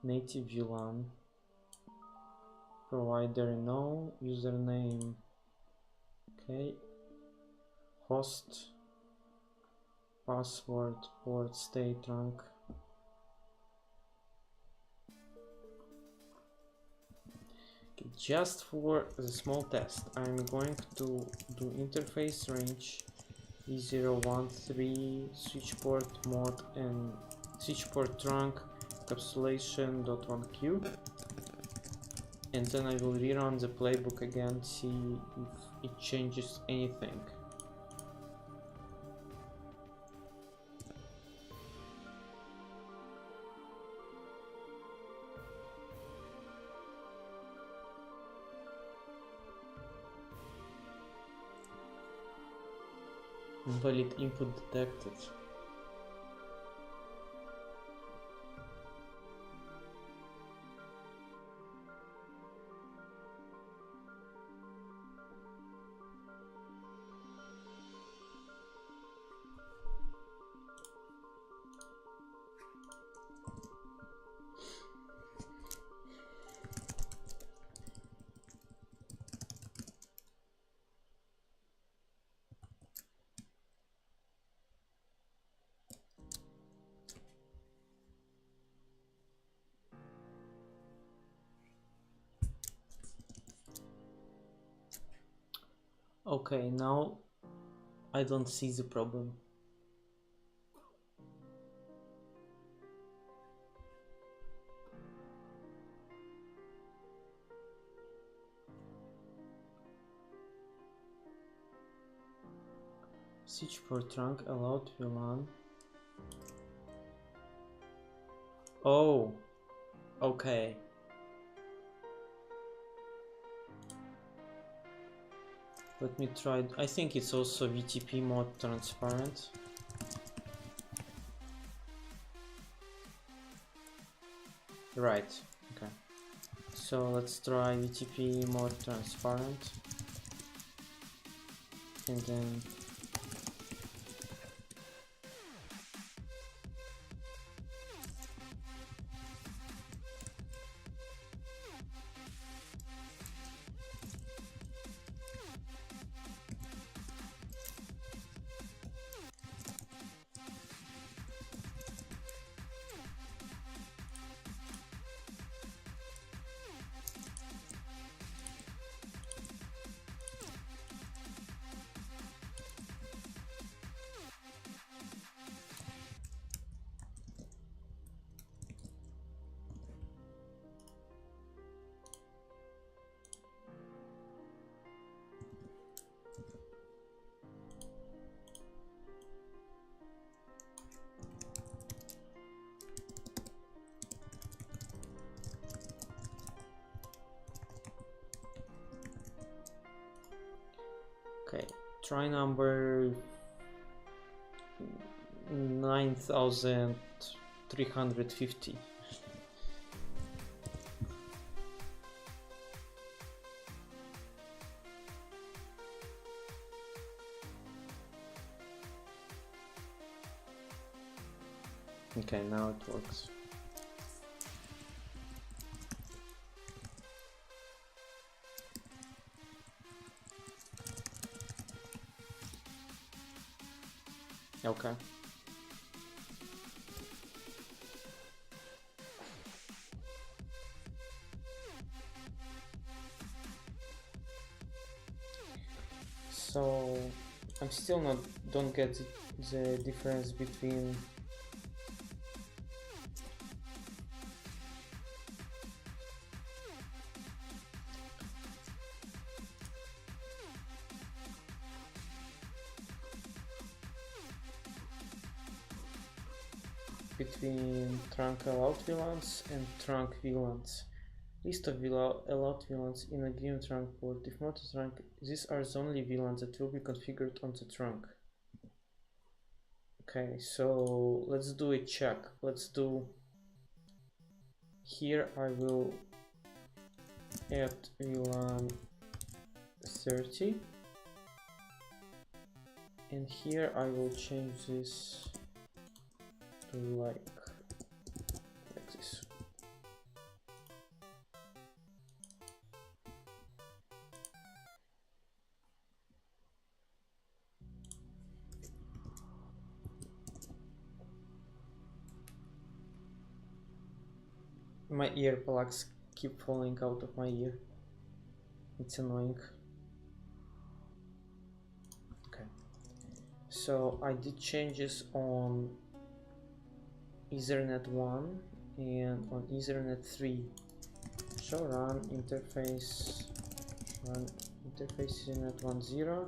native VLAN, provider no, username, okay, host, password, port, state, trunk. Okay, just for the small test, I'm going to do interface range E013 switch port mode and switch port trunk encapsulation.1q, and then I will rerun the playbook again, see if it changes anything. Invalid input detected. Okay, now I don't see the problem. Switch for trunk allowed VLAN. Oh, okay. Let me try. I think it's also VTP mode transparent. Right, okay. So let's try VTP mode transparent. And then okay, try number 9350. Okay, now it works. Okay. So I'm still don't get the difference between trunk allowed VLANs and trunk VLANs. List of allowed VLANs in a given trunk port. If not a trunk, these are the only VLANs that will be configured on the trunk. Okay, so let's do a check. Let's do here. I will add VLAN 30, and here I will change this to like this. My earplugs keep falling out of my ear. It's annoying. Okay, so I did changes on Ethernet 1 and on Ethernet 3 show run interface Ethernet 1.0.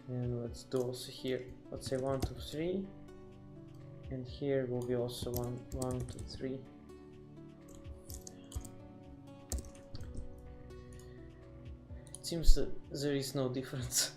And let's do also here, let's say 1, 2, 3, and here will be also 1, 2, 3. It seems that there is no difference.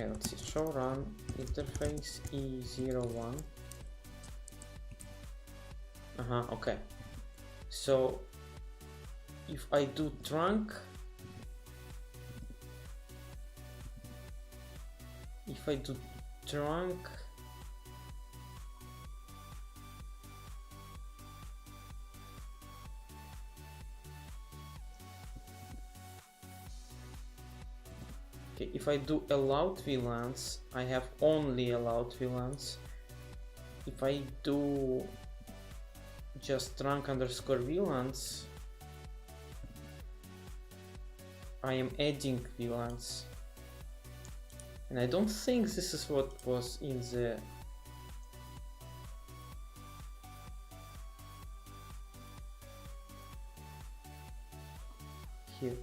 Okay, let's see, show run interface E01. Okay. So if I do trunk, okay, if I do allowed VLANs, I have only allowed VLANs. If I do just trunk underscore VLANs, I am adding VLANs. And I don't think this is what was in the here.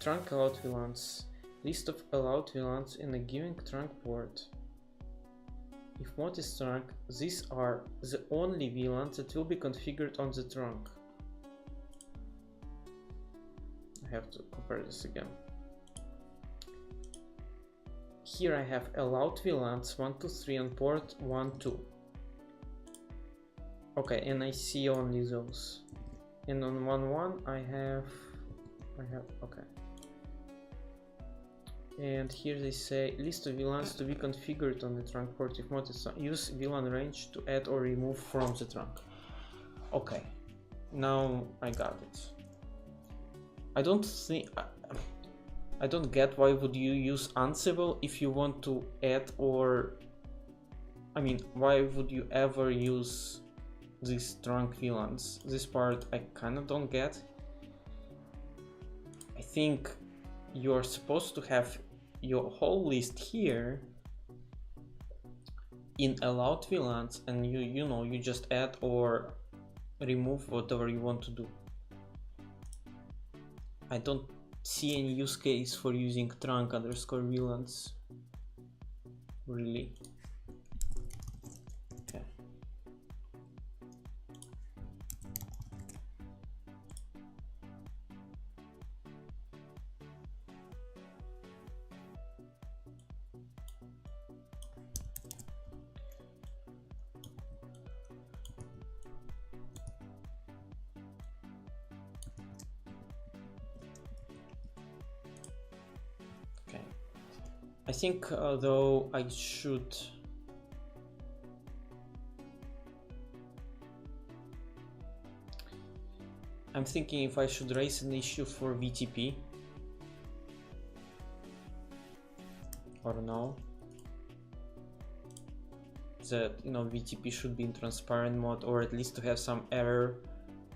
Trunk allowed VLANs. List of allowed VLANs in a given trunk port. If mode is trunk, these are the only VLANs that will be configured on the trunk. I have to compare this again. Here I have allowed VLANs 1, 2, 3 on port 1, 2. Okay, and I see only those. And on 1, 1 I have okay. And here they say list of VLANs to be configured on the trunk port. If mode is use VLAN range to add or remove from the trunk. Okay, now I got it. I don't get why would you use Ansible if you want to add, or I mean, why would you ever use these trunk VLANs? This part I kind of don't get. I think you're supposed to have your whole list here in allowed VLANs, and you just add or remove whatever you want to do. I don't see any use case for using trunk underscore VLANs, really. Okay. I think though I should I'm thinking if I should raise an issue for VTP or no, that VTP should be in transparent mode, or at least to have some error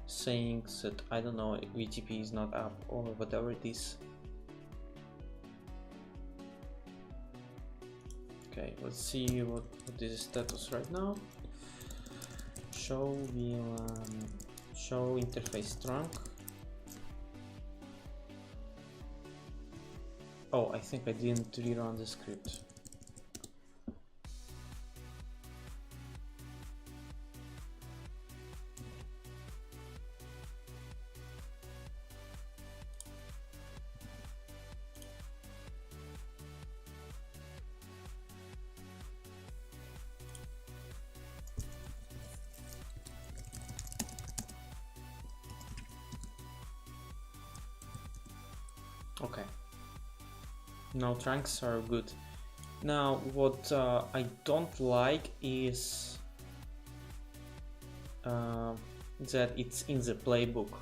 saying that I don't know, VTP is not up or whatever it is. Okay, let's see what is the status right now. Show VLAN, show interface trunk. Oh, I think I didn't rerun the script. Okay. Now trunks are good. Now what I don't like is that it's in the playbook.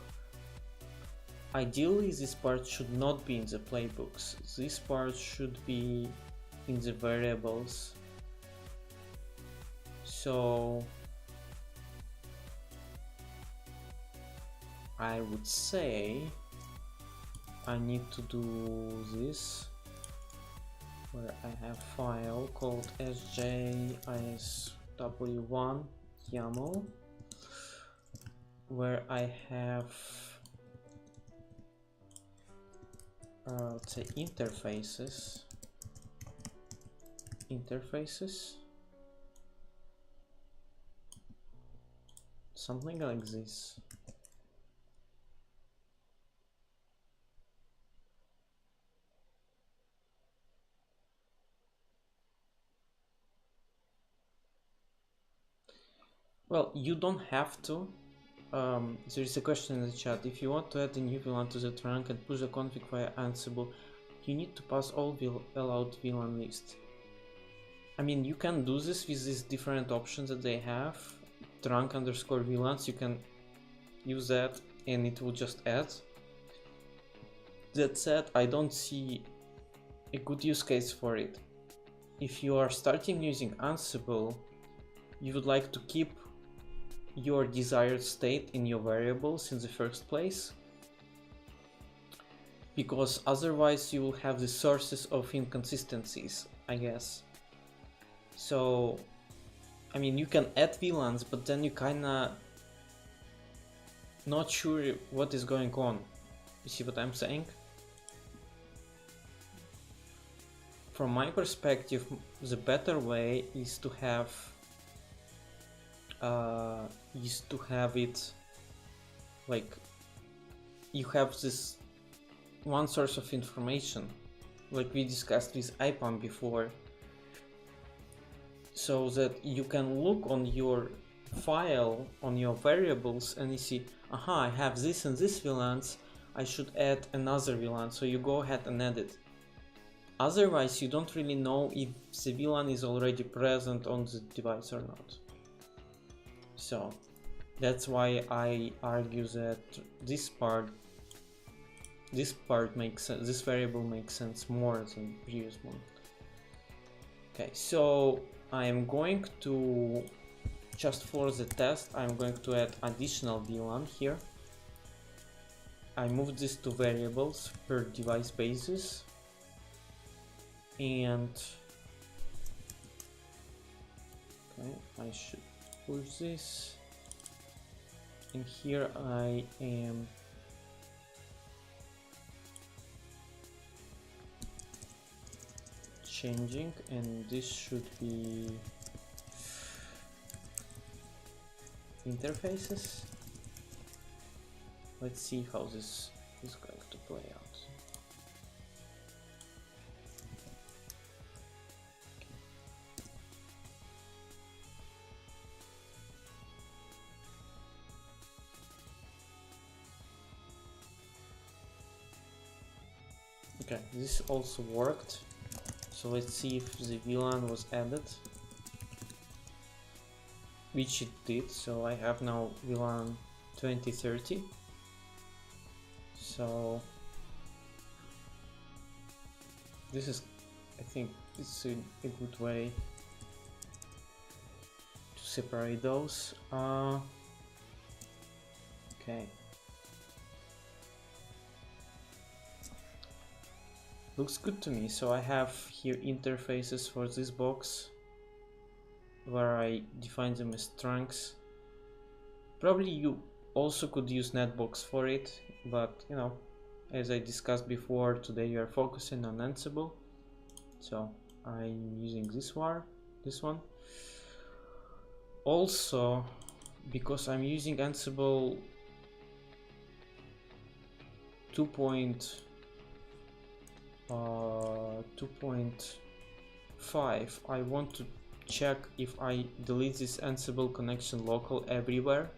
Ideally this part should not be in the playbooks. This part should be in the variables. So I would say I need to do this, where I have file called sjisw1 YAML, where I have let's say interfaces, something like this. Well, you don't have to. There is a question in the chat. If you want to add a new VLAN to the trunk and push the config via Ansible, you need to pass all allowed VLAN list. I mean, you can do this with these different options that they have. Trunk underscore VLANs, you can use that and it will just add. That said, I don't see a good use case for it. If you are starting using Ansible, you would like to keep your desired state in your variables in the first place, because otherwise you will have the sources of inconsistencies, I guess. So, I mean, you can add VLANs, but then you kinda not sure what is going on. You see what I'm saying? From my perspective, the better way is to have it like you have this one source of information, like we discussed with IPAM before, so that you can look on your file, on your variables, and you see, aha, I have this and this VLANs, I should add another VLAN, so you go ahead and add it. Otherwise, you don't really know if the VLAN is already present on the device or not. So that's why I argue that this part makes sense, this variable makes sense more than the previous one. Okay, so I am going to, just for the test, I'm going to add additional VLAN here. I moved this to variables per device basis, and okay, I should push this, and here I am changing, and this should be interfaces. Let's see how this is going to play out. Okay, this also worked. So let's see if the VLAN was added, which it did. So I have now VLAN 2030. So this is, I think it's a good way to separate those. Okay. Looks good to me. So I have here interfaces for this box where I define them as trunks. Probably you also could use NetBox for it, but you know, as I discussed before, today we are focusing on Ansible, so I'm using this one. Also, because I'm using Ansible 2.5, I want to check if I delete this Ansible connection local everywhere.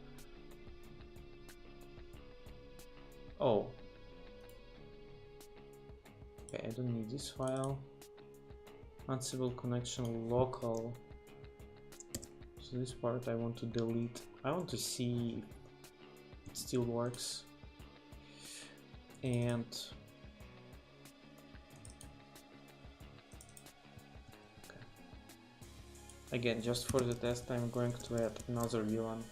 Oh, Okay, I don't need this file. Ansible connection local. So this part I want to delete. I want to see if it still works. And okay. Again, just for the test, I'm going to add another VLAN.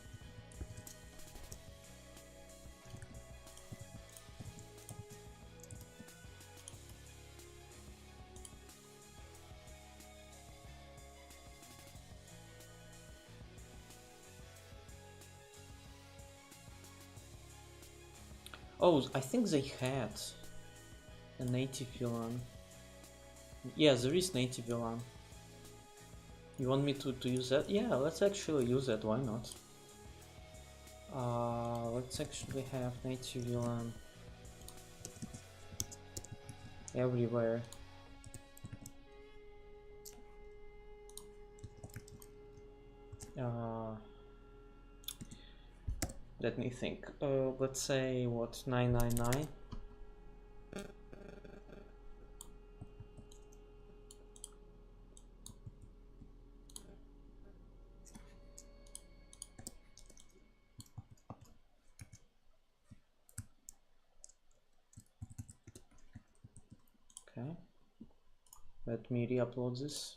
Oh, I think they had a native VLAN. Yeah, there is native VLAN. You want me to use that? Yeah, let's actually use that, why not? Let's actually have native VLAN everywhere. Let me think. Let's say what, 999. Okay. Let me re-upload this.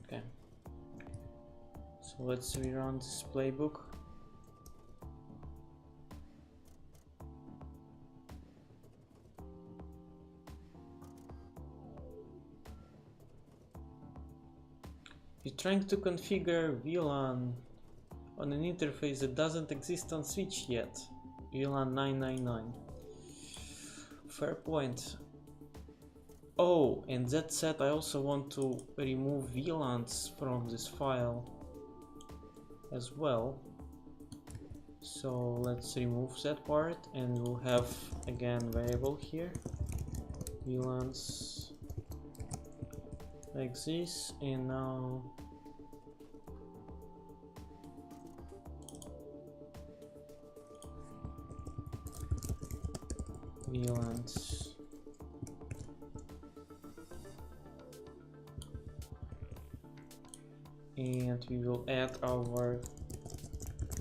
Okay. So let's rerun this playbook. You're trying to configure VLAN on an interface that doesn't exist on switch yet. VLAN 999. Fair point. Oh, and that said, I also want to remove VLANs from this file as well. So let's remove that part, and we'll have again variable here, VLANs like this, and now VLANs. And we will add our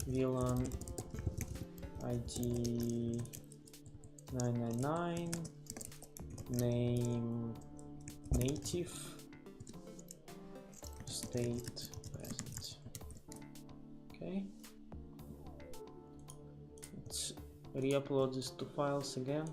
VLAN ID 999, name native, state present. Okay. Let's re-upload these two files again.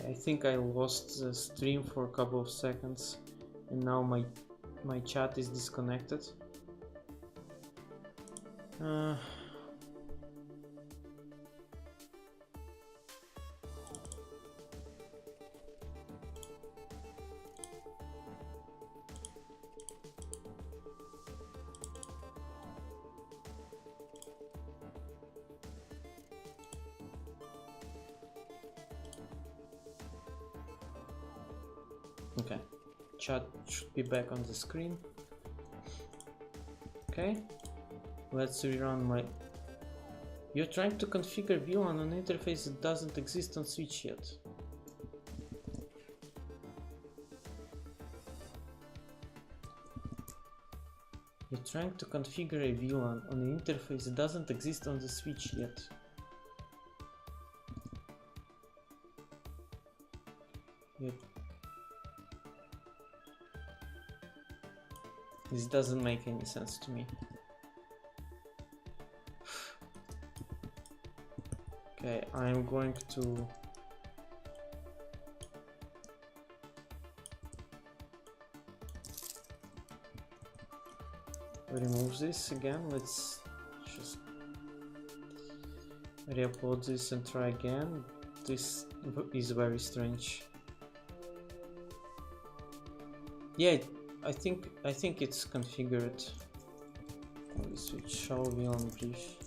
I think I lost the stream for a couple of seconds, and now my chat is disconnected. Okay, chat should be back on the screen. Okay, let's rerun You're trying to configure VLAN on an interface that doesn't exist on switch yet. You're trying to configure a VLAN on an interface that doesn't exist on the switch yet. This doesn't make any sense to me. Okay, I'm going to remove this again. Let's just re-upload this and try again. This is very strange. Yeah, I think it's configured. Let's switch show VLAN brief.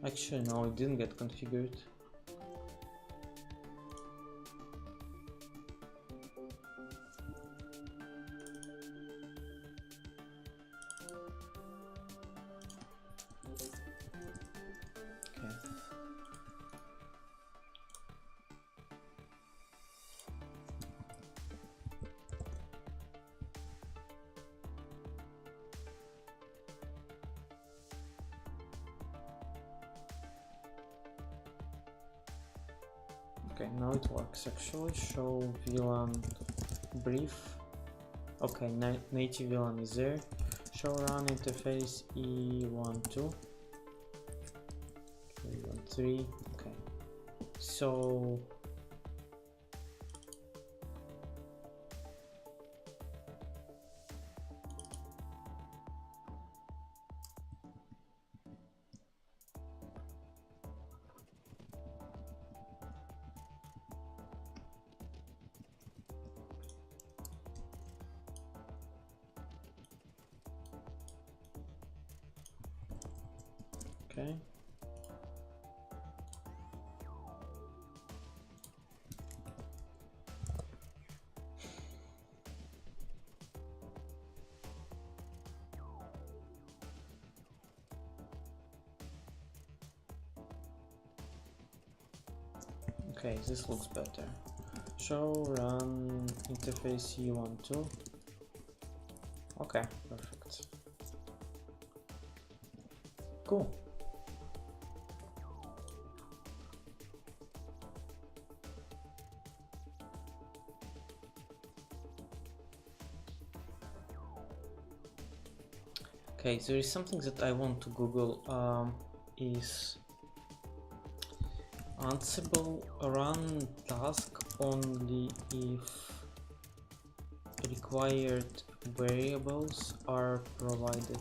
Actually, no, it didn't get configured. Okay, now it works actually. Show VLAN brief. Okay, native VLAN is there. Show run interface E12. Okay, E13. Okay, so okay. Okay, this looks better. Show run interface E12. Okay, perfect. Cool. Okay, there is something that I want to Google, is Ansible run task only if required variables are provided.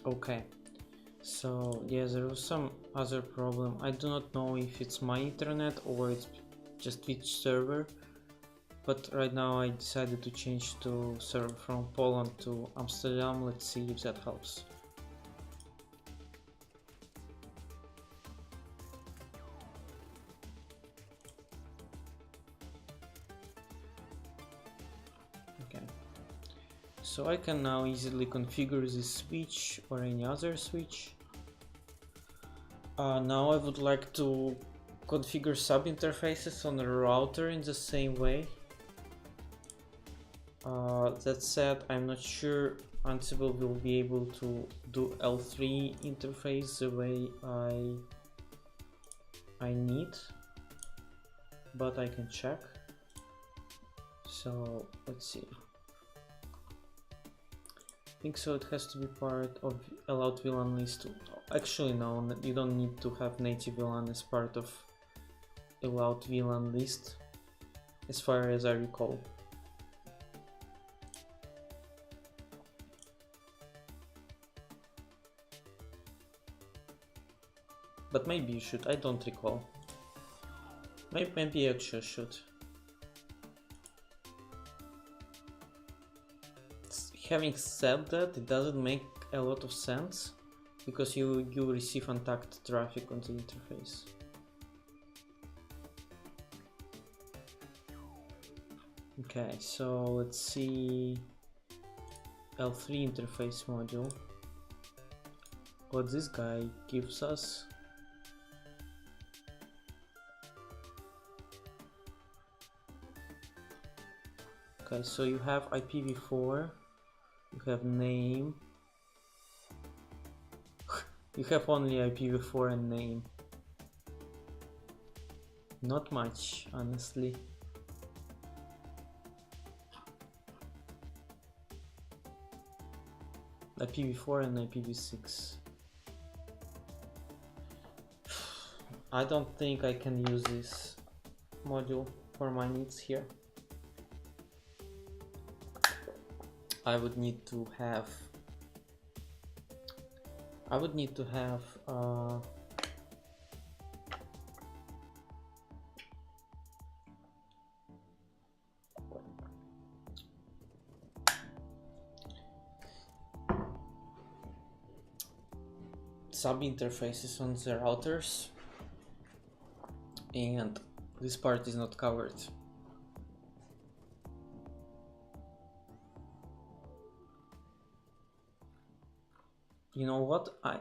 Okay, so yeah, there was some other problem. I do not know if it's my internet or it's just which server, but right now I decided to change to server from Poland to Amsterdam. Let's see if that helps. Okay. So I can now easily configure this switch or any other switch. Now I would like to configure subinterfaces on a router in the same way. That said, I'm not sure Ansible will be able to do L3 interface the way I need, but I can check. So let's see. I think so. It has to be part of allowed VLAN list. Actually, no, you don't need to have native VLAN as part of allowed VLAN list, as far as I recall. But maybe you should. I don't recall. Maybe you actually should. Having said that, it doesn't make a lot of sense because you receive untagged traffic on the interface. Okay, so let's see L3 interface module. What this guy gives us. Okay, so you have IPv4. You have name. You have only IPv4 and name. Not much, honestly. IPv4 and IPv6. I don't think I can use this module for my needs here. I would need to have subinterfaces on the routers, and this part is not covered. You know what? I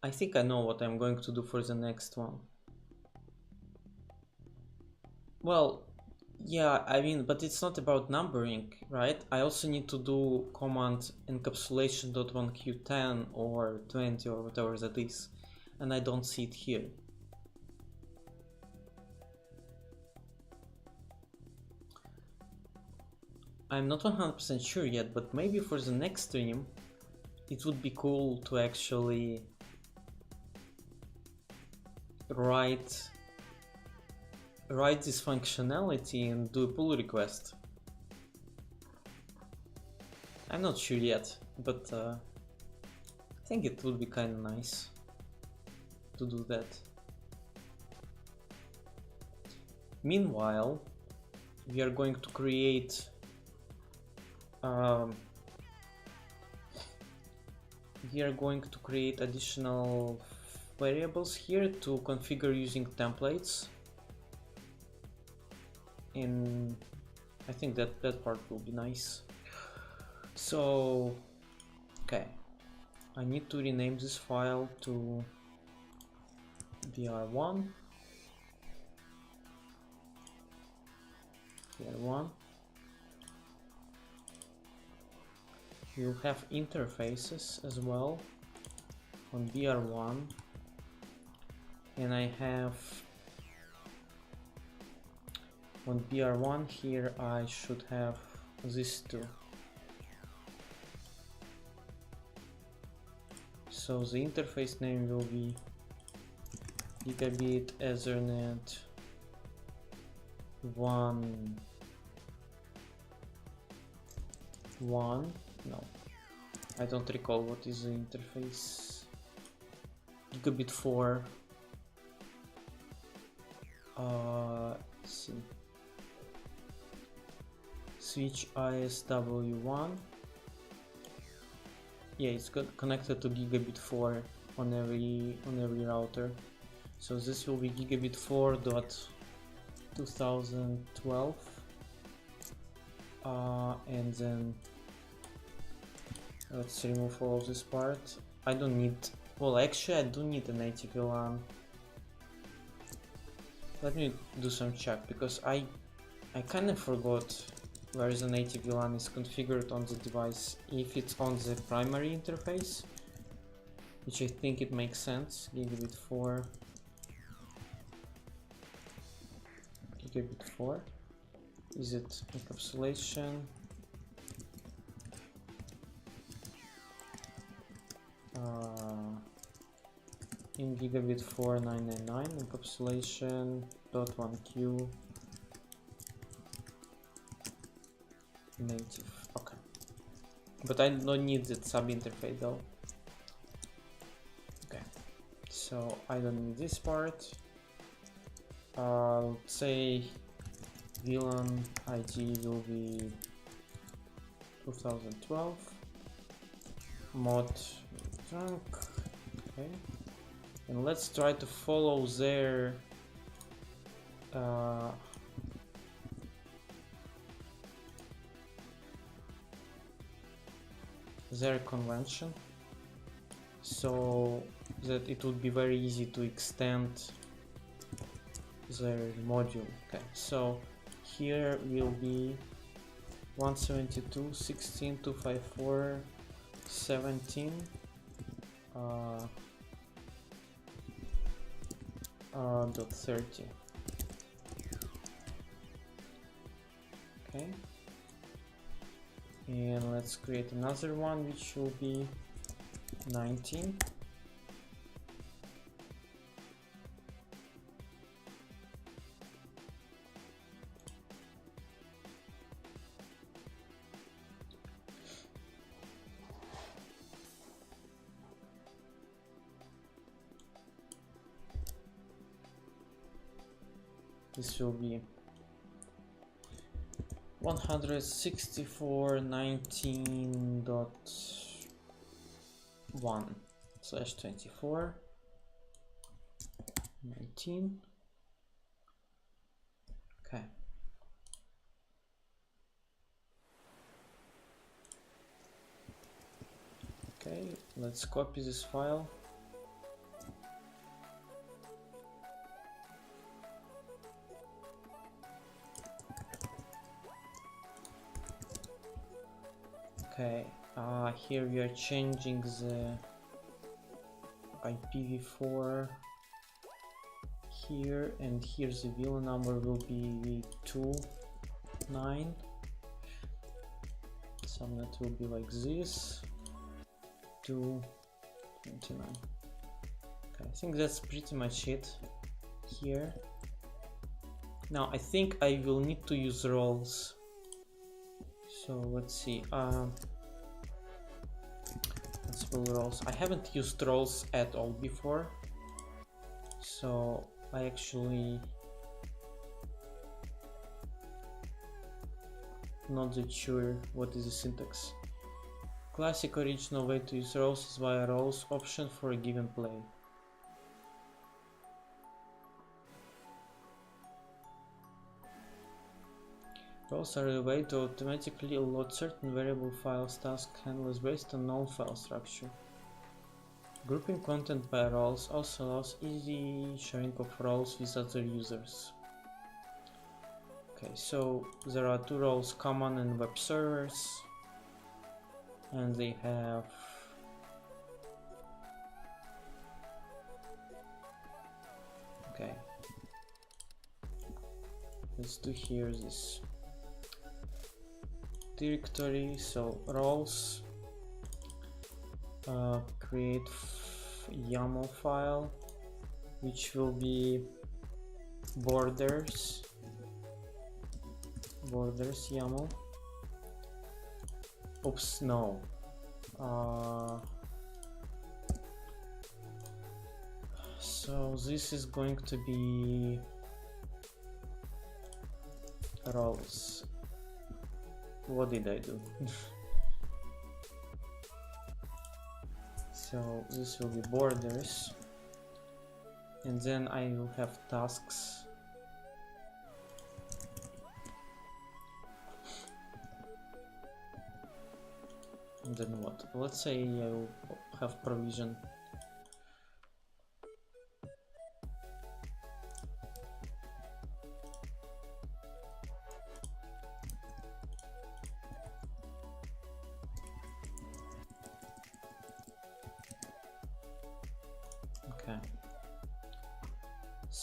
think I know what I'm going to do for the next one. Well, yeah, I mean, but it's not about numbering, right? I also need to do command encapsulation.1q10 or 20 or whatever that is, and I don't see it here. I'm not 100% sure yet, but maybe for the next stream it would be cool to actually write this functionality and do a pull request. I'm not sure yet, but I think it would be kind of nice to do that. Meanwhile, we are going to create additional variables here to configure using templates, and I think that part will be nice. So okay, I need to rename this file to vr1 vr1. You'll have interfaces as well on vr1, and I have on vr1 here I should have these two. So the interface name will be gigabit Ethernet 1. No, I don't recall what is the interface. Gigabit 4. Let's see. Switch ISW1. Yeah, it's got connected to gigabit 4 on every router. So this will be gigabit 4.2012, and then let's remove all of this part. I don't need, well, actually I do need a native VLAN. Let me do some check, because I kind of forgot where the native VLAN is configured on the device. If it's on the primary interface, which I think it makes sense, gigabit 4, is it encapsulation? In gigabit 4 999 encapsulation .1q native. Okay, but I don't need that sub interface though. Okay, so I don't need this part. Let's say VLAN ID will be 2012 mod trunk. Okay, and let's try to follow their convention, so that it would be very easy to extend their module. Okay, so here will be 172.16.254.17 .30. Okay, and let's create another one which will be 19. This will be 164.19.1/24 Okay. Okay, let's copy this file. Okay, here we are changing the IPv4 here, and here the VLAN number will be 29. Subnet will be like this, 229. Okay, I think that's pretty much it here. Now I think I will need to use roles. So let's see, Ansible roles. I haven't used roles at all before, so I actually not that sure what is the syntax. Classic original way to use roles is via roles option for a given play. Roles are a way to automatically load certain variable files, task handlers based on known file structure. Grouping content by roles also allows easy sharing of roles with other users. Okay, so there are two roles common in web servers, and they have okay. Let's do here this directory. So roles, create YAML file which will be borders YAML. Oops, no. So this is going to be roles. What did I do? So this will be borders, and then I will have tasks. And then what? Let's say I will have provision.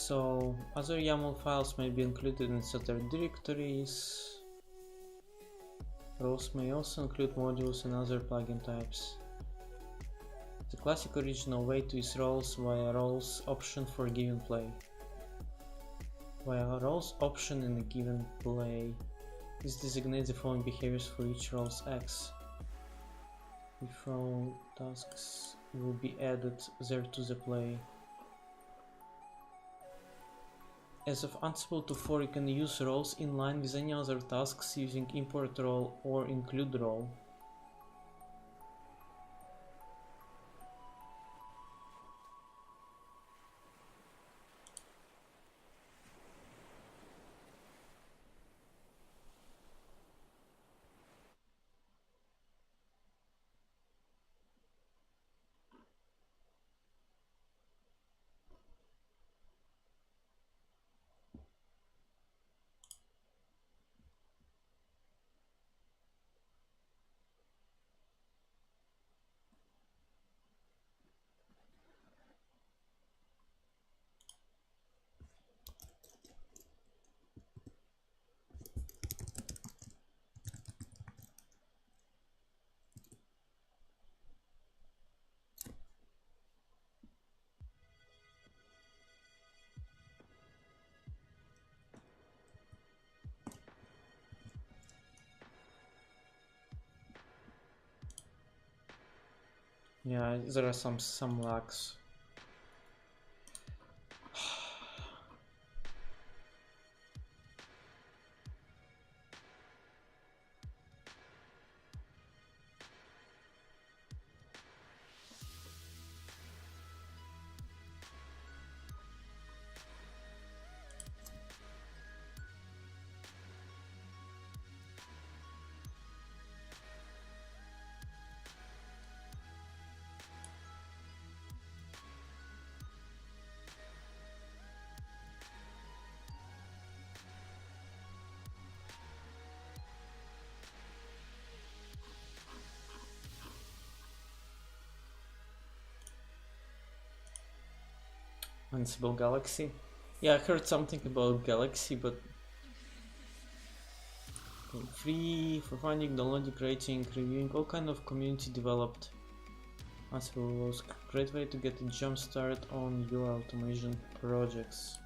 So other YAML files may be included in certain directories. Roles may also include modules and other plugin types. The classic original way to use roles via roles option for a given play. Via roles option in a given play, this designates the following behaviors for each role's X. If role tasks will be added there to the play. As of Ansible 2.4, you can use roles in line with any other tasks using import role or include role. Yeah, there are some lags. Ansible Galaxy. Yeah, I heard something about Galaxy, but free for finding, downloading, creating, reviewing, all kind of community developed. Ansible was a great way to get a jump start on your automation projects.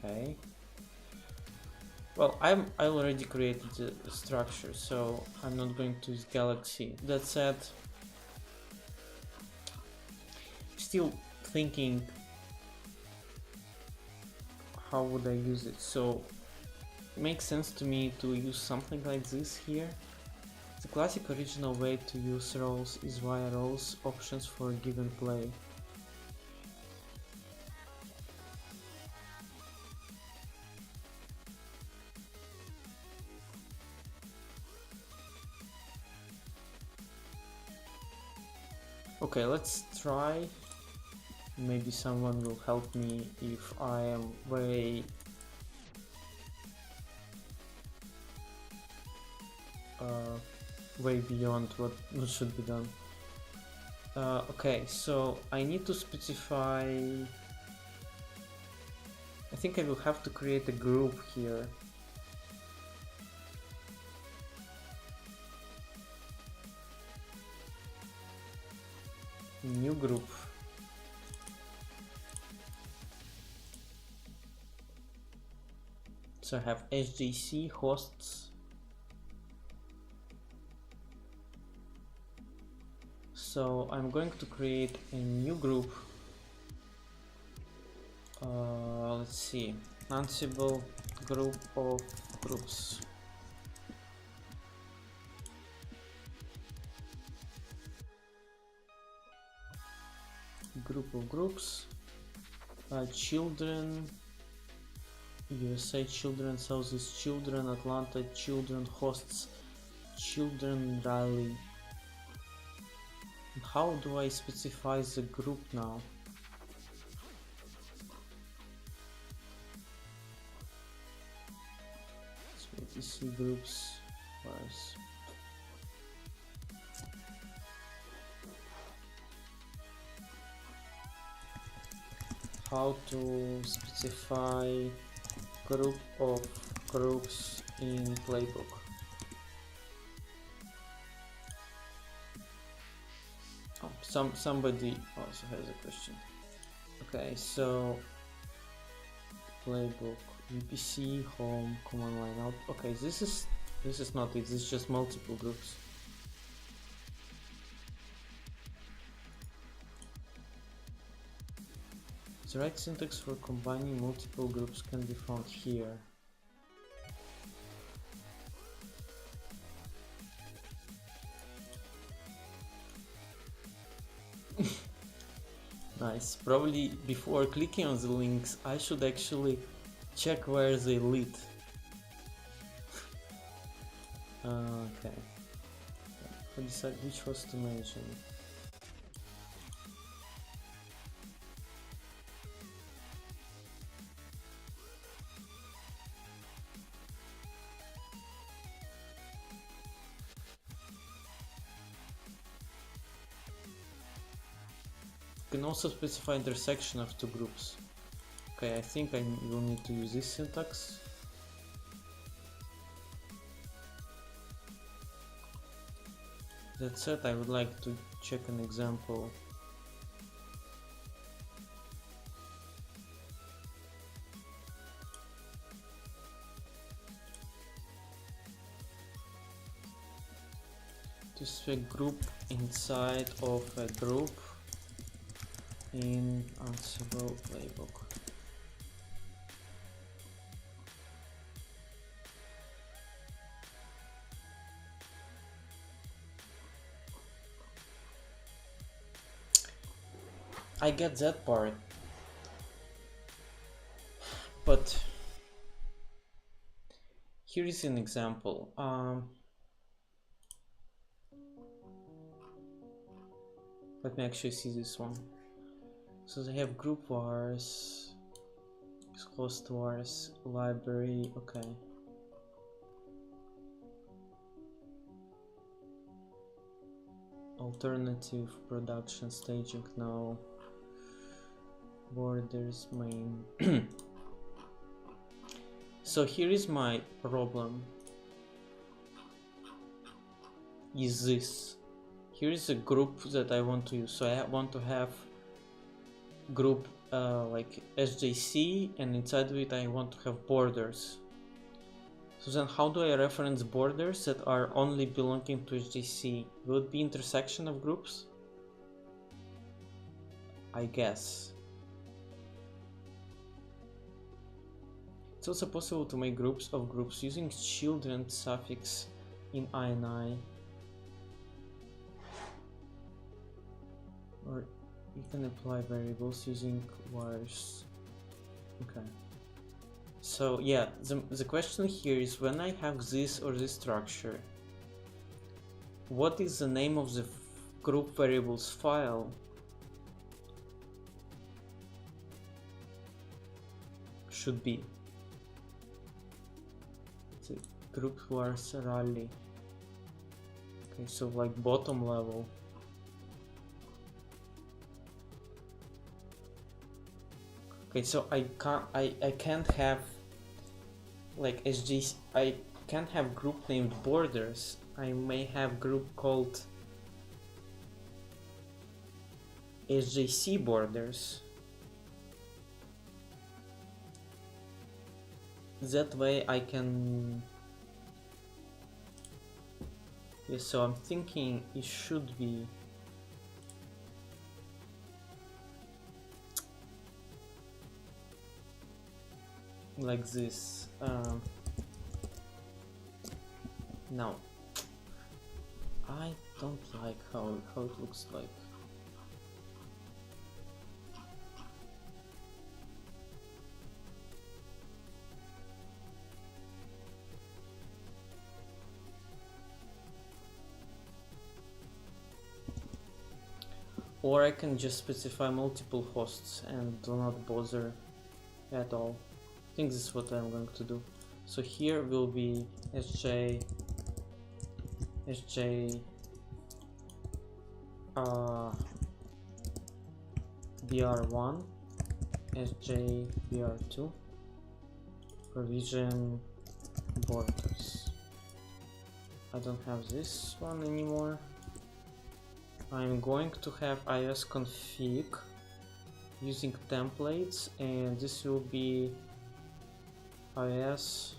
Okay. Well, I already created the structure, so I'm not going to use Galaxy. That said, still thinking how would I use it. So it makes sense to me to use something like this here. The classic original way to use roles is via roles options for a given play. Okay, let's try. Maybe someone will help me if I am way beyond what should be done. Okay, so I need to specify. I think I will have to create a group here. New group. So I have SJC hosts. So I'm going to create a new group. Let's see, Ansible group of groups. Group of groups. Children. USA children, Southeast children, Atlanta children, hosts children, Raleigh. How do I specify the group now? So DC groups first. how to specify group of groups in playbook. Oh, somebody also has a question. Okay, so playbook, VPC, home, command line out. Okay, this is not it. This is just multiple groups. The right syntax for combining multiple groups can be found here. Nice. Probably before clicking on the links, I should actually check where they lead. Okay. To decide which host to mention. You can also specify intersection of two groups. Okay, I think I will need to use this syntax. That said, I would like to check an example. To specify group inside of a group in Ansible playbook. I get that part, but here is an example. Let me actually see this one. So they have group vars, host vars, library, okay. Alternative production staging, no. Borders, main. So here is my problem. Is this. Here is a group that I want to use. So I want to have group like SJC, and inside of it I want to have borders. So then how do I reference borders that are only belonging to SJC? Will it be intersection of groups? I guess. It's also possible to make groups of groups using children suffix in INI. Or you can apply variables using vars. Okay. So yeah, the question here is, when I have this or this structure, what is the name of the group variables file? Should be. It's a group vars rally. Okay, so like bottom level. Okay, so I can't have like SG. I can't have group named borders. I may have group called SJC borders. That way I can. Yes, so I'm thinking it should be. Like this. No, I don't like how it looks like. Or I can just specify multiple hosts and do not bother at all. I think this is what I'm going to do. So here will be SJ BR1, sjbr2 provision borders. I don't have this one anymore. I'm going to have is config using templates, and this will be is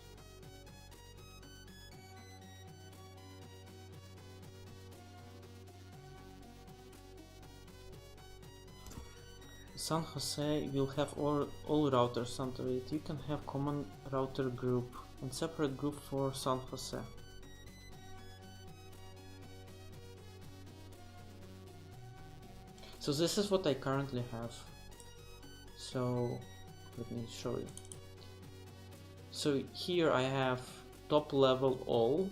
San Jose will have all routers under it. You can have common router group and separate group for San Jose. So this is what I currently have. So let me show you. So here I have top level all,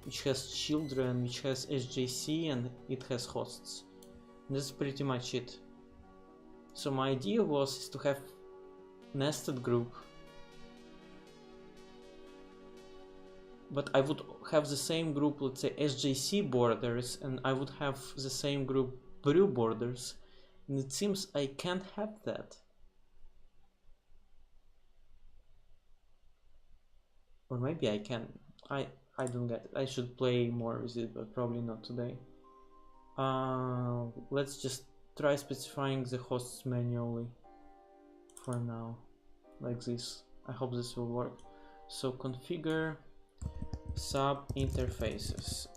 which has children, which has SJC, and it has hosts. And this is pretty much it. So my idea was to have nested group, but I would have the same group, let's say SJC borders, and I would have the same group brew borders, and it seems I can't have that. Or maybe I can. I don't get it. I should play more with it, but probably not today. Let's just try specifying the hosts manually for now, like this. I hope this will work. So configure subinterfaces,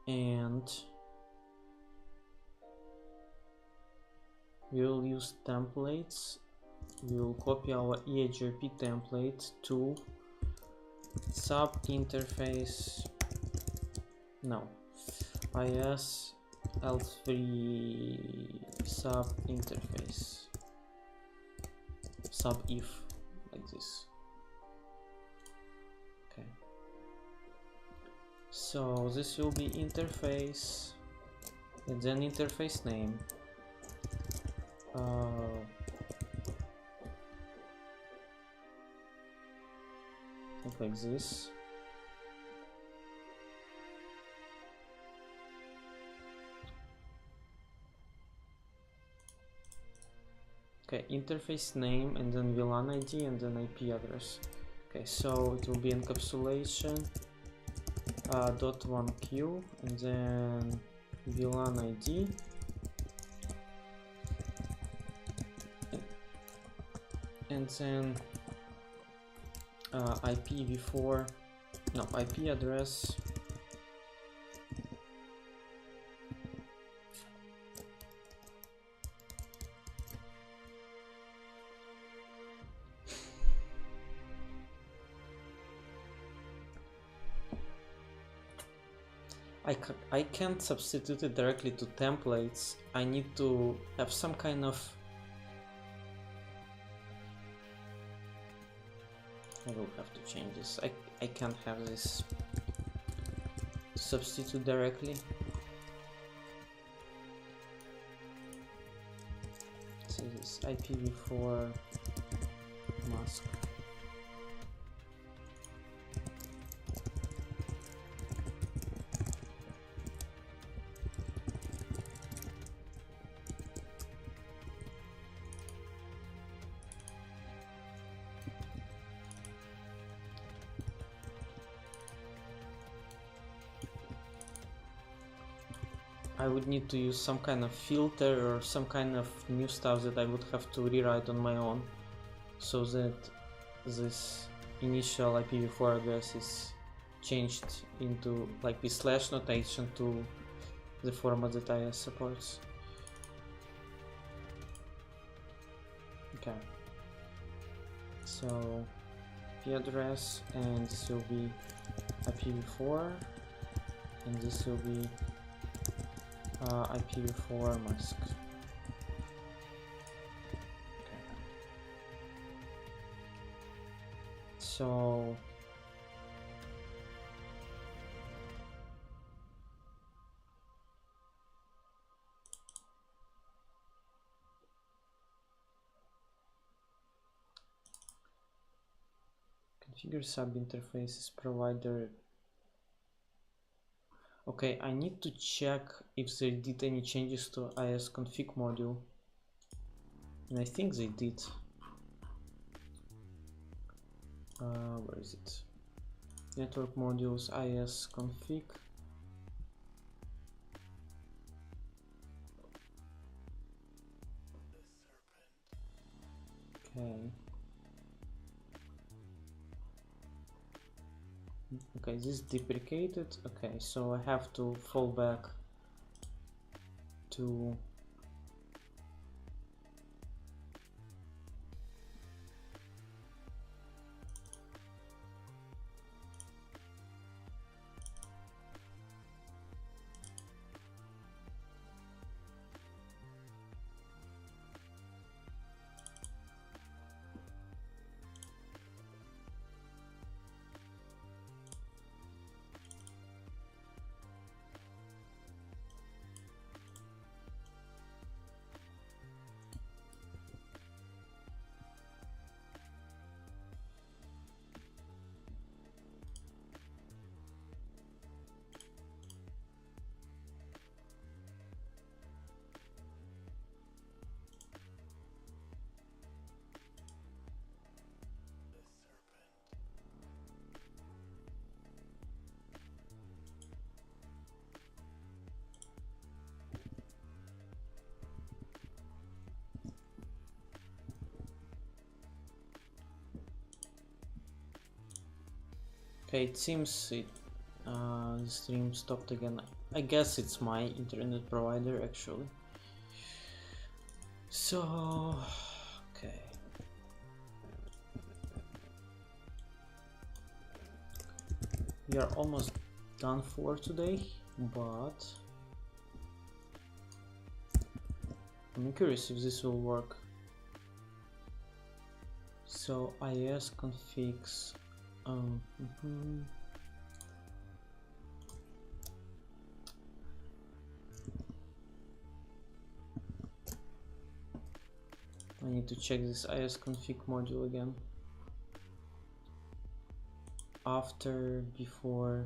and we'll use templates. We'll copy our EHRP template to subinterface. No. IS L3 subinterface subif, like this. Okay. So this will be interface and then interface name. Like this. Okay, interface name and then VLAN ID and then IP address. Okay, so it will be encapsulation .1q and then VLAN ID and then IPv4, no, IP address I can't substitute it directly to templates. I need to have some kind of, I will have to change this. I can't have this substitute directly. So this IPv4 mask. I would need to use some kind of filter or some kind of new stuff that I would have to rewrite on my own, so that this initial IPv4 address is changed into like with slash notation to the format that IS supports. Okay, so IP address, and this will be IPv4, and this will be IPv4 mask. Okay. So configure subinterfaces provider. Okay, I need to check if they did any changes to IS config module. And I think they did. Where is it? Network modules is config. Okay. Okay, this is deprecated. Okay, so I have to fall back to okay, it seems the stream stopped again. I guess it's my internet provider actually. So, okay. We are almost done for today, but I'm curious if this will work. So IS configs. I need to check this isconfig module again. After, before.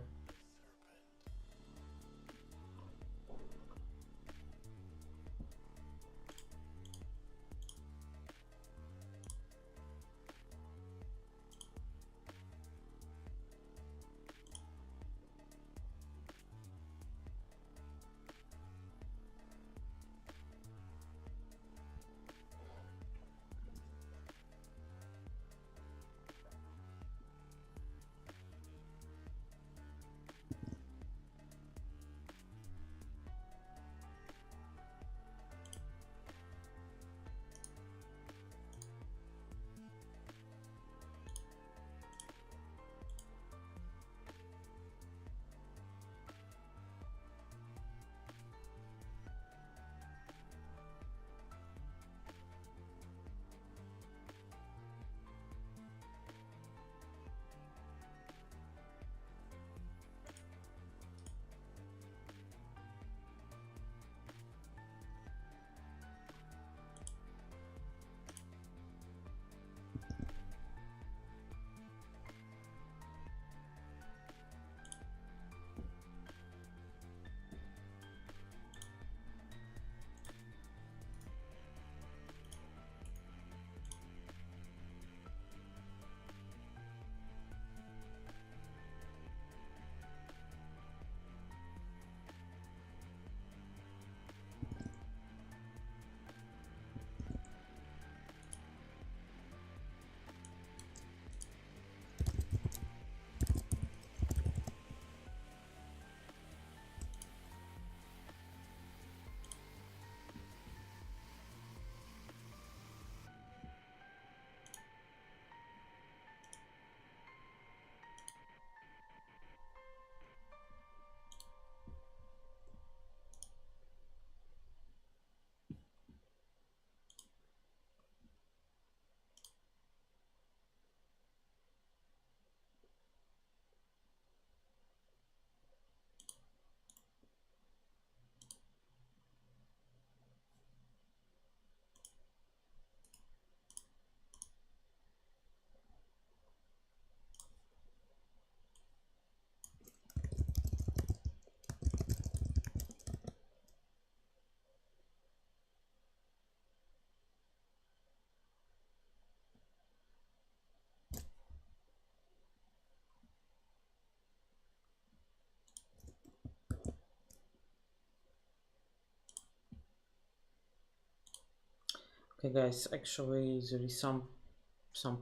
Okay guys, actually there is some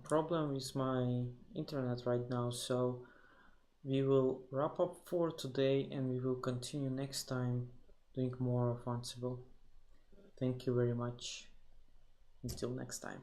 problem with my internet right now, so we will wrap up for today and we will continue next time doing more of Ansible. Thank you very much. Until next time.